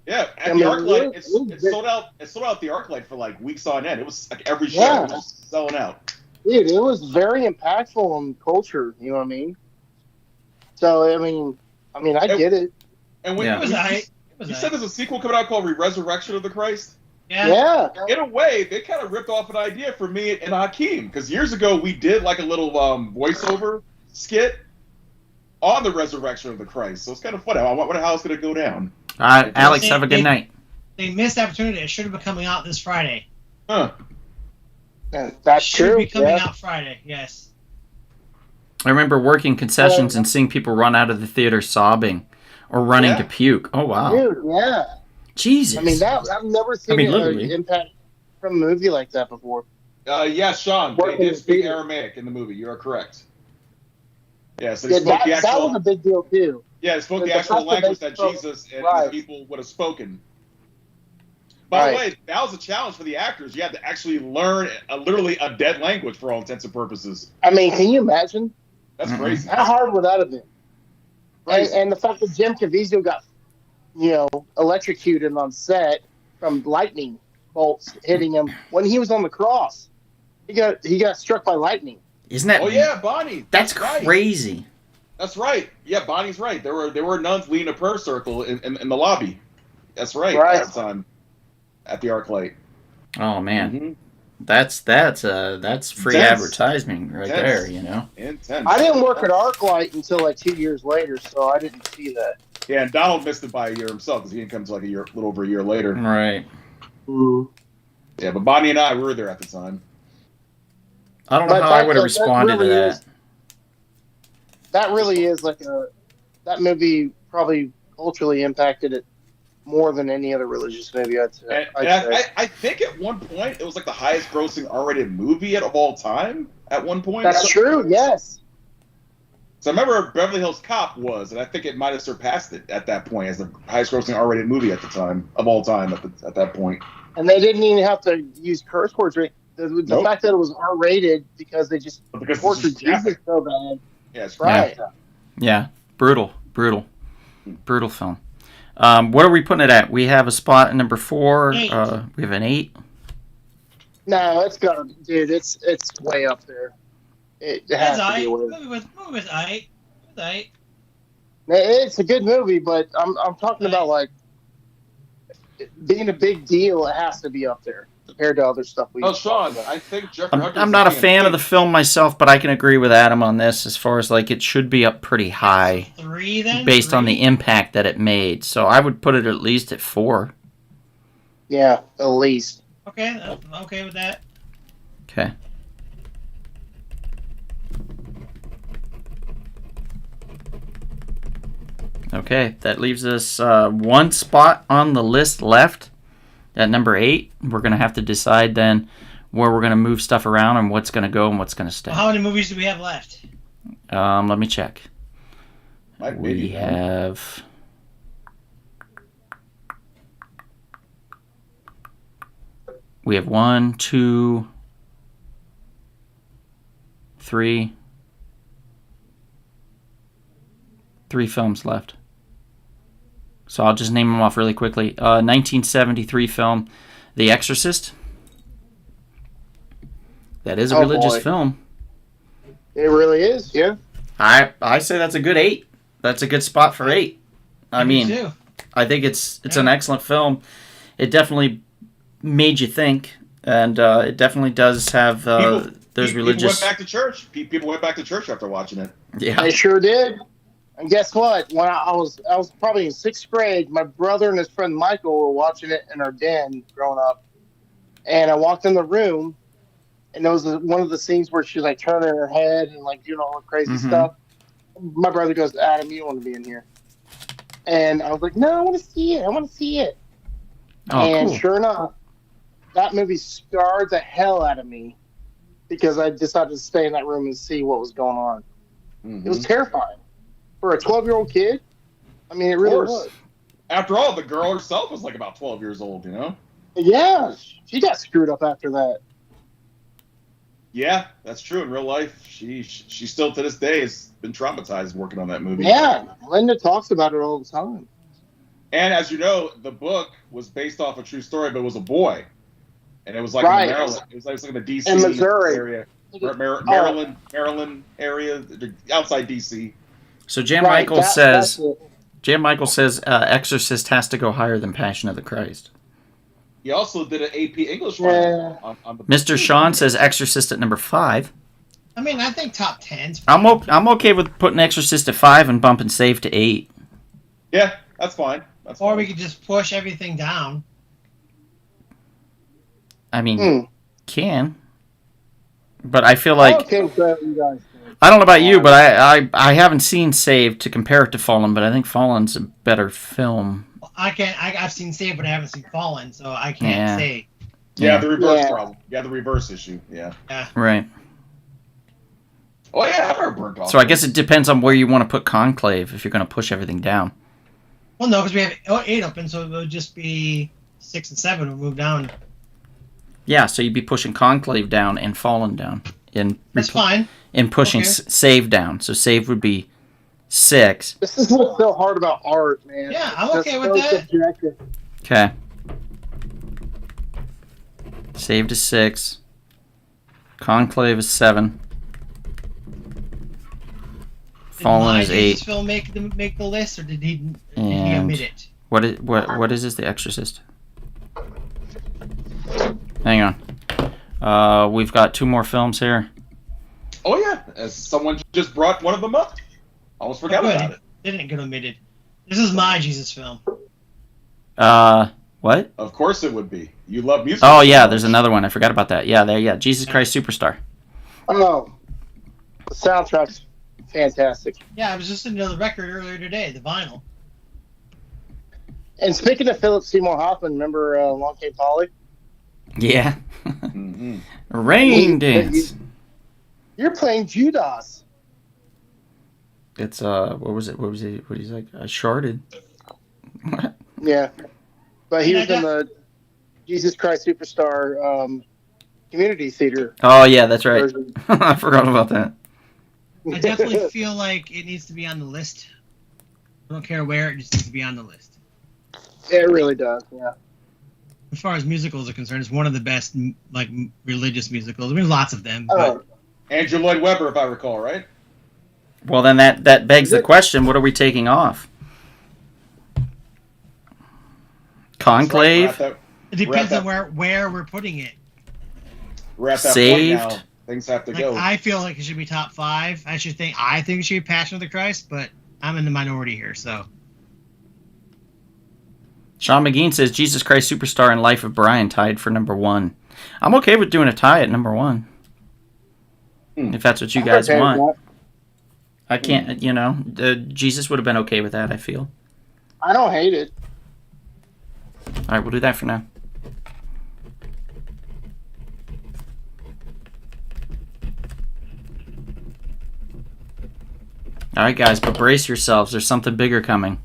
Yeah, at the ArcLight, it sold out. It sold out the ArcLight for like weeks on end. It was like every show was selling out. Dude, it was very impactful on culture. You know what I mean? So I mean, I get it. And when you said there's a sequel coming out called Resurrection of the Christ. Yeah. In a way, they kind of ripped off an idea for me and Hakeem, because years ago we did like a little voiceover skit on the Resurrection of the Christ. So it's kind of funny. I wonder how it's going to go down. All right, Alex, have a good night. They missed the opportunity. It should have been coming out this Friday. Huh. That's should true. be coming out Friday. Yes. I remember working concessions and seeing people run out of the theater sobbing or running to puke. Oh, wow. Dude, yeah. Jesus. I mean, I've never seen an impact from a movie like that before. Yeah, Sean, they did speak Aramaic in the movie. You are correct. Yeah, so they spoke the actual. That was a big deal too. Yeah, they spoke the actual language that Jesus and his people would have spoken. By the way, that was a challenge for the actors. You had to actually learn literally a dead language for all intents and purposes. I mean, can you imagine? That's crazy. How hard would that have been? And the fact that Jim Caviezel got, electrocuted on set from lightning bolts hitting him when he was on the cross. He got struck by lightning. Isn't that? Oh yeah, Bonnie. That's crazy. That's right. Yeah, Bonnie's right. There were nuns leading a prayer circle in the lobby. That's right. At the time, at the ArcLight. Oh man, Mm-hmm. that's free advertising right there. Intense. I didn't work at ArcLight until like 2 years later, so I didn't see that. Yeah, and Donald missed it by a year himself because he didn't come until like a little over a year later. Right. Mm. Yeah, but Bonnie and I were there at the time. I don't know how I would have responded to that. That really is that movie probably culturally impacted it more than any other religious movie, I'd say. I think at one point it was like the highest grossing R-rated movie of all time at one point. That's true, yes. So I remember Beverly Hills Cop was, and I think it might have surpassed it at that point as the highest grossing R-rated movie at the time, of all time at that point. And they didn't even have to use curse words. The fact that it was R-rated because they just Because tortured it's graphic. Jesus so bad. Yeah, it's Right. Yeah, brutal film. What are we putting it at? We have a spot at number 4. 8. We have an 8. No, it's got dude. It's way up there. It has That's to be aight. way. Movie was aight. It was aight. It's a good movie, but I'm talking about like being a big deal. It has to be up there compared to other stuff we. Oh, Sean, I think Jeffrey Hunter. I'm not a fan of the film myself, but I can agree with Adam on this as far as like it should be up pretty high 3 then. based on 3? the impact that it made. So I would put it at least at 4. Yeah, at least. Okay, I'm okay with that. Okay. Okay, that leaves us one spot on the list left at number 8. We're going to have to decide then where we're going to move stuff around and what's going to go and what's going to stay. Well, how many movies do we have left? Let me check. Mike, We maybe, have... We have 1, 2, 3 films left. So I'll just name them off really quickly. 1973 film, The Exorcist. That is a religious boy. film. It really is. Yeah. I say that's a good 8. That's a good spot for 8. I Me mean, too. I think it's an excellent film. It definitely made you think, and it definitely does have those People religious. went back to church. People went back to church after watching it. Yeah, I sure did. And guess what? When I was probably in 6th grade, my brother and his friend Michael were watching it in our den growing up. And I walked in the room, and there was one of the scenes where she's like turning her head and like doing all the crazy Mhm. stuff. My brother goes, Adam, you want to be in here? And I was like, no, I want to see it. I want to see it. Oh, And cool. sure enough, that movie scarred the hell out of me because I decided to stay in that room and see what was going on. Mhm. It was terrifying. For a 12-year-old kid, I mean, it really course. was. After all, the girl herself was like about 12 years old, you know? Yeah, she got screwed up after that. Yeah, that's true. In real life, she still to this day has been traumatized working on that movie. Yeah, Linda talks about it all the time. And as you know, the book was based off a true story, but it was a boy. And it was like Right. in Maryland. It was like in the D.C. In Missouri. area. Oh. Maryland area, outside D.C. So Jan Right, Michael that's says it. Exorcist has to go higher than Passion of the Christ. He also did an AP English Yeah. on the Mr. Sean says Exorcist at number 5. I mean, I think top 10's I'm okay with putting Exorcist at 5 and bumping Save to 8. Yeah, that's fine. That's Or fine. we could just push everything down. I mean, can. But I feel like Okay, with that, you guys think. I don't know about you, but I haven't seen Save to compare it to Fallen, but I think Fallen's a better film. I've seen Save, but I haven't seen Fallen, so I can't Yeah. say. Yeah, the reverse Yeah. problem. Yeah, the reverse issue. Yeah. Right. Oh yeah, I've heard burnt off. So I guess it depends on where you want to put Conclave if you're going to push everything down. Well, no, because we have 8 open, so it would just be 6 and 7 would move down. Yeah, so you'd be pushing Conclave down and Fallen down. That's fine. And pushing Okay. Save down. So Save would be 6. This is what's so hard about art, man. Yeah, It's I'm just okay with so that. subjective. Okay. Save to 6. Conclave is 7. Fallen is Did my Jesus 8. film make the list, or did he And- omit it? What is this? The Exorcist. Hang on. We've got 2 more films here. Oh yeah, as someone just brought one of them up. Almost forgot Good. about it. Didn't get omitted. This is my Jesus film. What? Of course it would be. You love music. Oh yeah, there's another one. I forgot about that. Yeah, Jesus Christ Superstar. Oh, the soundtrack's fantastic. Yeah, I was just listening to the record earlier today, the vinyl. And speaking of Philip Seymour Hoffman, remember Long Came Polly? Yeah. Mhm. Rain Dance. You're playing Judas. It's what was it? What was he? What he's like? I sharded. What? Yeah, but he And was in the Jesus Christ Superstar community theater Oh yeah, that's right. version. I forgot about that. I definitely feel like it needs to be on the list. I don't care where, it just needs to be on the list. It really does. Yeah. As far as musicals are concerned, it's one of the best like religious musicals. I mean, lots of them, but Oh, Andrew Lloyd Webber, if I recall, right? Well, then that begs the question: what are we taking off? Conclave, it depends on where we're putting it. We're at that Saved. point now. Things have to Like, go. I feel like it should be top 5. I think it should be Passion of the Christ, but I'm in the minority here, so. Sean McGean says Jesus Christ Superstar and Life of Brian tied for number 1. I'm okay with doing a tie at number 1. If that's what you guys okay with want. that. I can't, Jesus would have been okay with that, I feel. I don't hate it. All right, we'll do that for now. All right, guys, but brace yourselves. There's something bigger coming.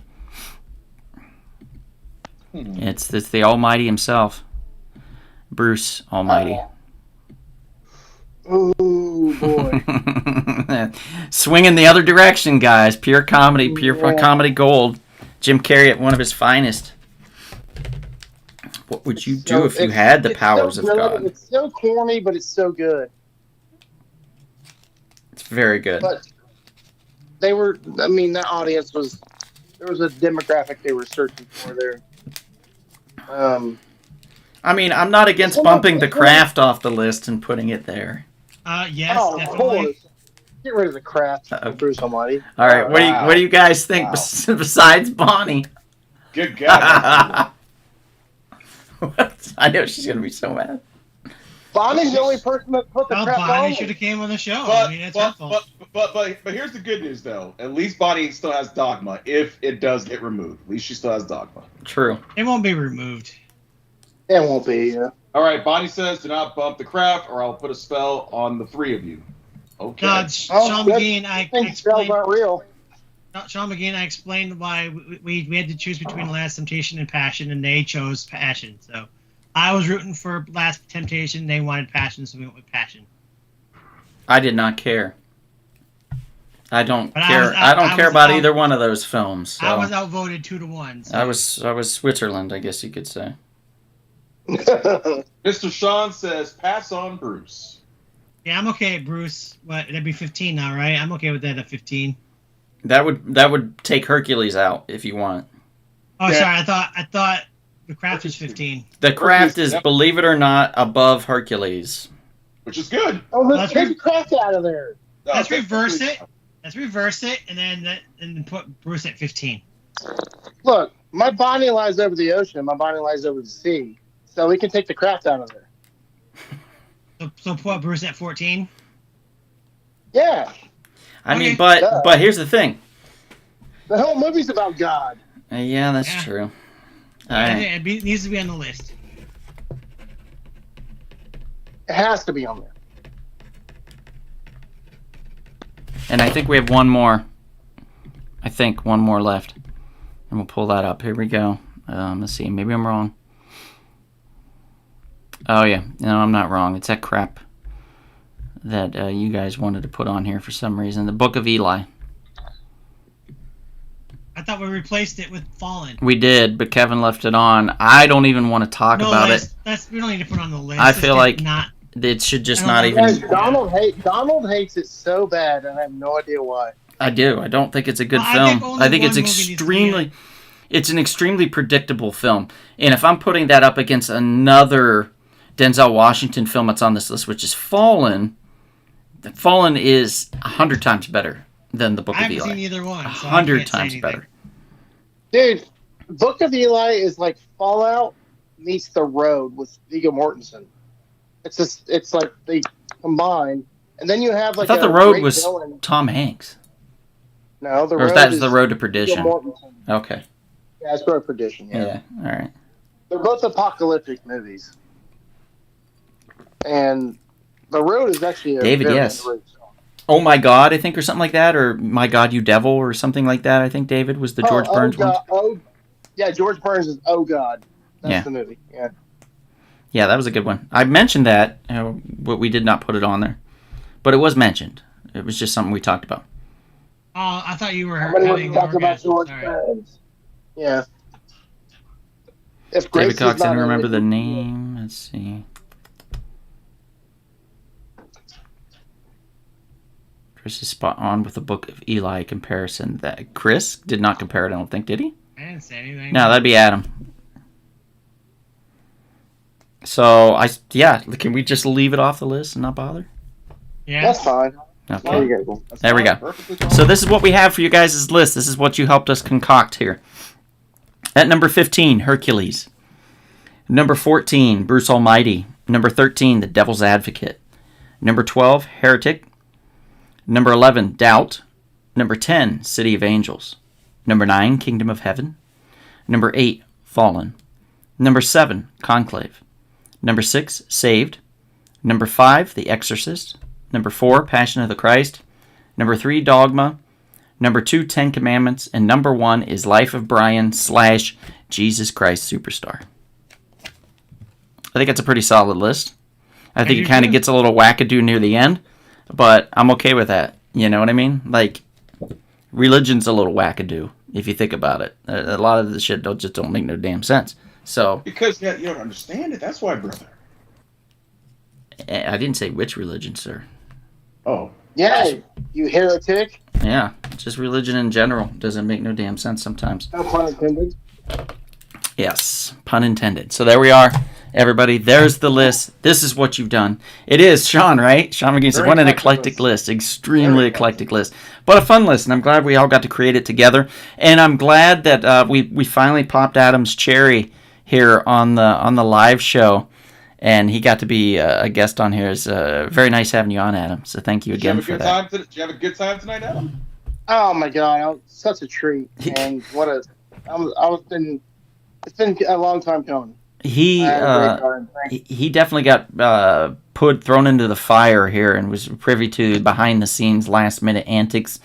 It's the Almighty himself. Bruce Almighty. Ooh, boy. Swinging the other direction, guys. Pure comedy, comedy gold. Jim Carrey at one of his finest. What would you do if you had the powers of God? It's so corny, but it's so good. It's very good. But that audience there was a demographic they were searching for there. I'm not against bumping The Craft off the list and putting it there. Yes, Of definitely. course. Get rid of the Craft, Bruce Almighty. All right, what do you guys think besides Bonnie? Good God. What? I know she's gonna be so mad. Bonnie's the only person that put the Well, Craft Bonnie on. should have came on the show. But, it's her fault. but here's the good news, though. At least Bonnie still has Dogma if it does get removed. At least she still has Dogma. True. It won't be removed. It won't be. Yeah. All right, Bonnie says, do not bump the Craft or I'll put a spell on the 3 of you. Okay. God, Sean McGean, I think spells explained. aren't real. Sean McGean, I explained why we had to choose between Last Temptation and Passion, and they chose Passion. So I was rooting for Last Temptation. They wanted Passion, so we went with Passion. I did not care. I don't But care. I I don't was care about out- either one of those films. So. I was outvoted 2-1. So. I was Switzerland, I guess you could say. Mr. Sean says, pass on Bruce. Yeah, I'm okay, Bruce. What? That'd be 15 now, right? I'm okay with that at 15. That would take Hercules out if you want. Oh, Yeah. sorry. I thought the Craft was 15. The Craft is, Yep. believe it or not, above Hercules. Which is good. Oh, let's Let's take the Craft out of there. Let's reverse it. Let's reverse it, and then put Bruce at 15. Look, my Bonnie lies over the ocean. My Bonnie lies over the sea. So we can take the Craft out of there. So put Bruce at 14. Yeah. I mean, Okay. but here's the thing. The whole movie's about God. Yeah, that's Yeah. true. All Yeah, right. it needs to be on the list. It has to be on there. And I think we have one more. I think one more left. And we'll pull that up. Here we go. Let's see. Maybe I'm wrong. Oh, yeah. No, I'm not wrong. It's that crap that you guys wanted to put on here for some reason. The Book of Eli. I thought we replaced it with Fallen. We did, but Kevin left it on. I don't even want to talk about it. We don't need to put it on the list. I Let's feel just like not. it should just I not don't even... like Donald hates it so bad, and I have no idea why. I do. I don't think it's a good Well, I film. think only I think it's one movie needs to be extremely... It's an extremely predictable film. And if I'm putting that up against another Denzel Washington film that's on this list, which is Fallen, Fallen is 100 times better than The Book I of haven't seen Eli. either one. So 100 I can't say times anything. better. Dude, Book of Eli is like Fallout meets The Road with Viggo Mortensen. It's like they combine, and then you have I like thought a The Road great was villain. Tom Hanks. No, The Or Road that's is The Road to Viggo Perdition. Mortensen. Okay. Yeah, it's Road to Perdition. Yeah. Yeah. All right. They're both apocalyptic movies, and The Road is actually a David, very yes. underrated film. Oh My God, I think, or something like that. Or My God, You Devil, or something like that. I think, David, was the George Burns one. God, yeah, George Burns is Oh God. That's Yeah. the movie. Yeah. Yeah, that was a good one. I mentioned that, but we did not put it on there. But it was mentioned. It was just something we talked about. Oh, I thought you were Everybody having talk about orgasm. George Sorry. Burns. Yeah. If David Grace Cox is not didn't in remember it, the name. Let's see. Chris is spot on with the Book of Eli comparison. That Chris did not compare it, I don't think, did he? I didn't say anything. No, that'd be Adam. So, can we just leave it off the list and not bother? Yeah. That's fine. Okay. There you go. That's There we fine. go. Perfectly fine. So this is what we have for you guys' list. This is what you helped us concoct here. At number 15, Hercules. Number 14, Bruce Almighty. Number 13, The Devil's Advocate. Number 12, Heretic. Number 11, Doubt. Number 10, City of Angels. Number 9, Kingdom of Heaven. Number 8, Fallen. Number 7, Conclave. Number 6, Saved. Number 5, The Exorcist. Number 4, Passion of the Christ. Number 3, Dogma. Number 2, 10 Commandments. And number 1 is Life of Brian / Jesus Christ Superstar. I think it's a pretty solid list. I think it kind of gets a little wackadoo near the end, but I'm okay with that. You know what I mean? Like, religion's a little wackadoo, if you think about it. A lot of the shit just don't make no damn sense. So, Because you don't understand it. That's why, brother. I didn't say which religion, sir. Oh. Yeah, you heretic. Yeah, just religion in general doesn't make no damn sense sometimes. No pun intended. Yes, pun intended. So there we are, everybody. There's the list. This is what you've done. It is Sean, right? Sean McGee said, Very what an eclectic eclectic list. Extremely Very eclectic list. But a fun list, and I'm glad we all got to create it together. And I'm glad that we finally popped Adam's cherry here on the live show. And he got to be a guest on here. It's very nice having you on, Adam. So thank you again for that. Did you have a good time tonight, Adam? Oh my God, such a treat, and it's been a long time coming. He I had a great time. Thank you. he definitely got thrown into the fire here and was privy to behind the scenes last minute antics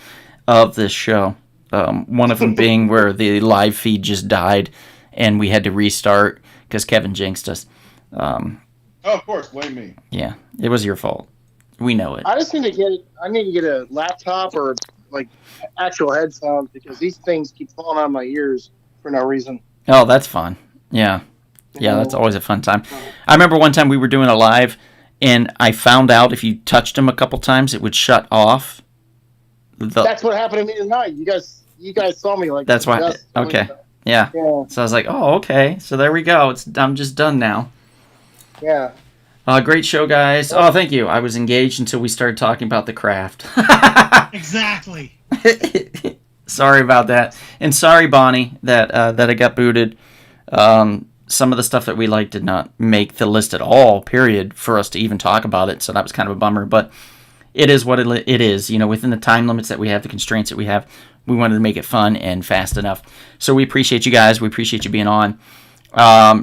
of this show. One of them being where the live feed just died and we had to restart because Kevin jinxed us. Oh, of course, blame me. Yeah, it was your fault. We know it. I just need to get a laptop or like actual headphones because these things keep falling out of my ears for no reason. Oh, that's fun. Yeah, that's always a fun time. I remember one time we were doing a live, and I found out if you touched them a couple times, it would shut off. That's what happened to me tonight. You guys saw me like That's why. just- Okay. Yeah. Yeah. So I was like, oh, okay. So there we go. I'm just done now. Yeah. Great show, guys. Oh, thank you. I was engaged until we started talking about the craft. Exactly. Sorry about that. And sorry, Bonnie, that I got booted. Some of the stuff that we liked did not make the list at all, period, for us to even talk about it. So that was kind of a bummer. But it is what it is. You know, within the time limits that we have, the constraints that we have, we wanted to make it fun and fast enough. So we appreciate you guys. We appreciate you being on.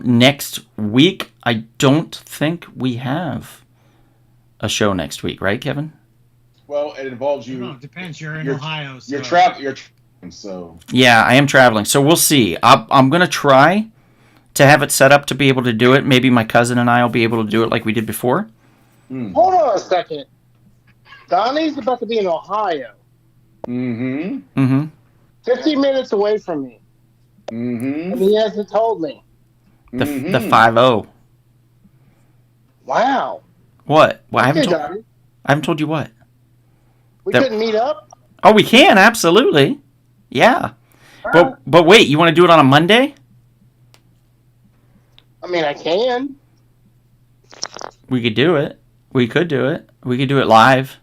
Next week, I don't think we have a show next week, right, Kevin? Well, it involves you. No, it depends. You're in You're- Ohio. So. You're traveling, so. Yeah, I am traveling, so we'll see. I'm going to try to have it set up to be able to do it. Maybe my cousin and I will be able to do it like we did before. Hold on a second. Donnie's about to be in Ohio. Mm-hmm. Mm-hmm. 50 minutes away from me. Mm-hmm. And he hasn't told me. The 5-0. Wow. What? Well, Okay, Donnie. I haven't told you what. We That- couldn't meet up? Oh, we can, absolutely. Yeah. But wait, you want to do it on a Monday? I mean, I can. We could do it. We could do it. We could do it live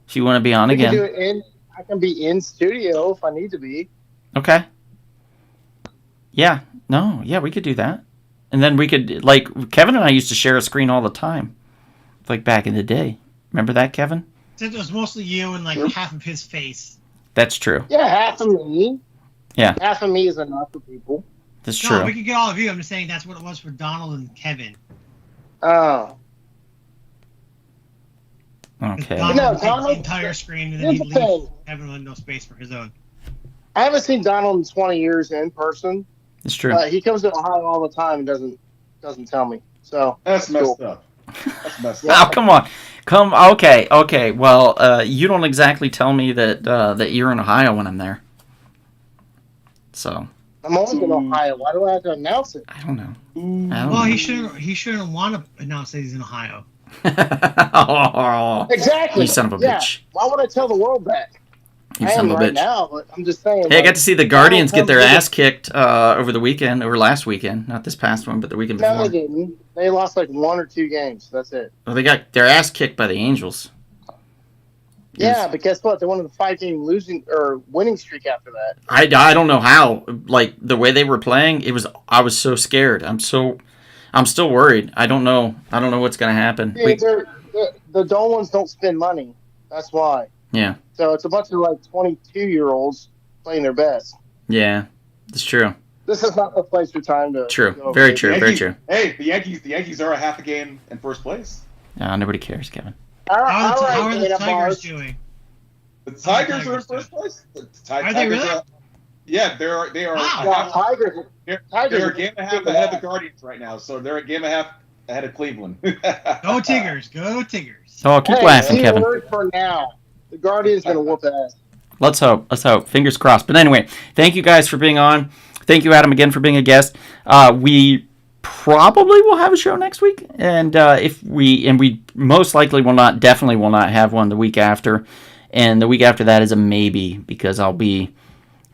if you want to be on We again. can do it I can be in studio if I need to be. Okay. Yeah. No, yeah, we could do that. And then we could, like, Kevin and I used to share a screen all the time. Like back in the day. Remember that, Kevin? It was mostly you and like half of his face. That's true. Yeah, half of me. Yeah. Half of me is enough for people. That's No, true. we could get all of you. I'm just saying that's what it was for Donald and Kevin. Oh. Okay. Donald No, would take Donald- the entire screen, and then Here's he'd the leave thing. Kevin with no space for his own. I haven't seen Donald in 20 years in person. It's true. He comes to Ohio all the time and doesn't tell me. So That's messed cool. up. That's messed Oh, up. come on. Okay. Well, you don't exactly tell me that you're in Ohio when I'm there. So, I'm always in Ohio. Why do I have to announce it? I don't know. Well, he shouldn't want to announce that he's in Ohio. Oh, Exactly. you son of a bitch. Why would I tell the world that? You I son am of a right bitch. now, but I'm just saying. Hey, I got to see the Guardians get their Donald ass kicked over last weekend. Not this past one, but the weekend No, before. they didn't. They lost like 1 or 2 games. That's it. Well, they got their ass kicked by the Angels. Yeah, but guess what? They went on a 5-game losing or winning streak after that. I don't know how. Like the way they were playing, I was so scared. I'm still worried. I don't know what's gonna happen. Yeah, the Dome ones don't spend money. That's why. Yeah. So it's a bunch of like 22-year-olds playing their best. Yeah, it's true. This is not the place for time to. True. go Very over true. it. Very true. Hey, the Yankees are a half a game in first place. Nobody cares, Kevin. All right, How all are right, the Dana Tigers Mars. doing? The Tigers are in first place. Are they really? Yeah, they are. Wow. Yeah, Tigers. They're a game and a half ahead of the Guardians right now, so they're a game and a half ahead of Cleveland. Go Tigers! Go Tigers! Oh, keep Hey, laughing, Kevin. keyword for now. The Guardians gonna whoop ass. Let's hope. Fingers crossed. But anyway, thank you guys for being on. Thank you, Adam, again for being a guest. We probably will have a show next week, and we most likely definitely will not have one the week after, and the week after that is a maybe because I'll be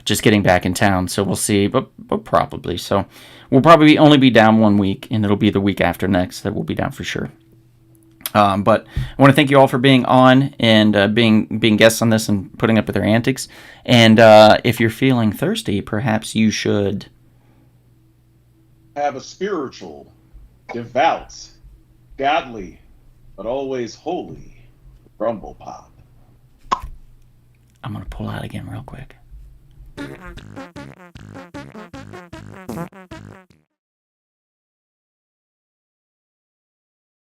just getting back in town, so we'll see, but probably. So we'll probably only be down 1 week, and it'll be the week after next that we'll be down for sure. But I want to thank you all for being on and being guests on this and putting up with their antics. And if you're feeling thirsty, perhaps you should have a spiritual, devout, godly, but always holy Rumble Pop. I'm going to pull out again real quick.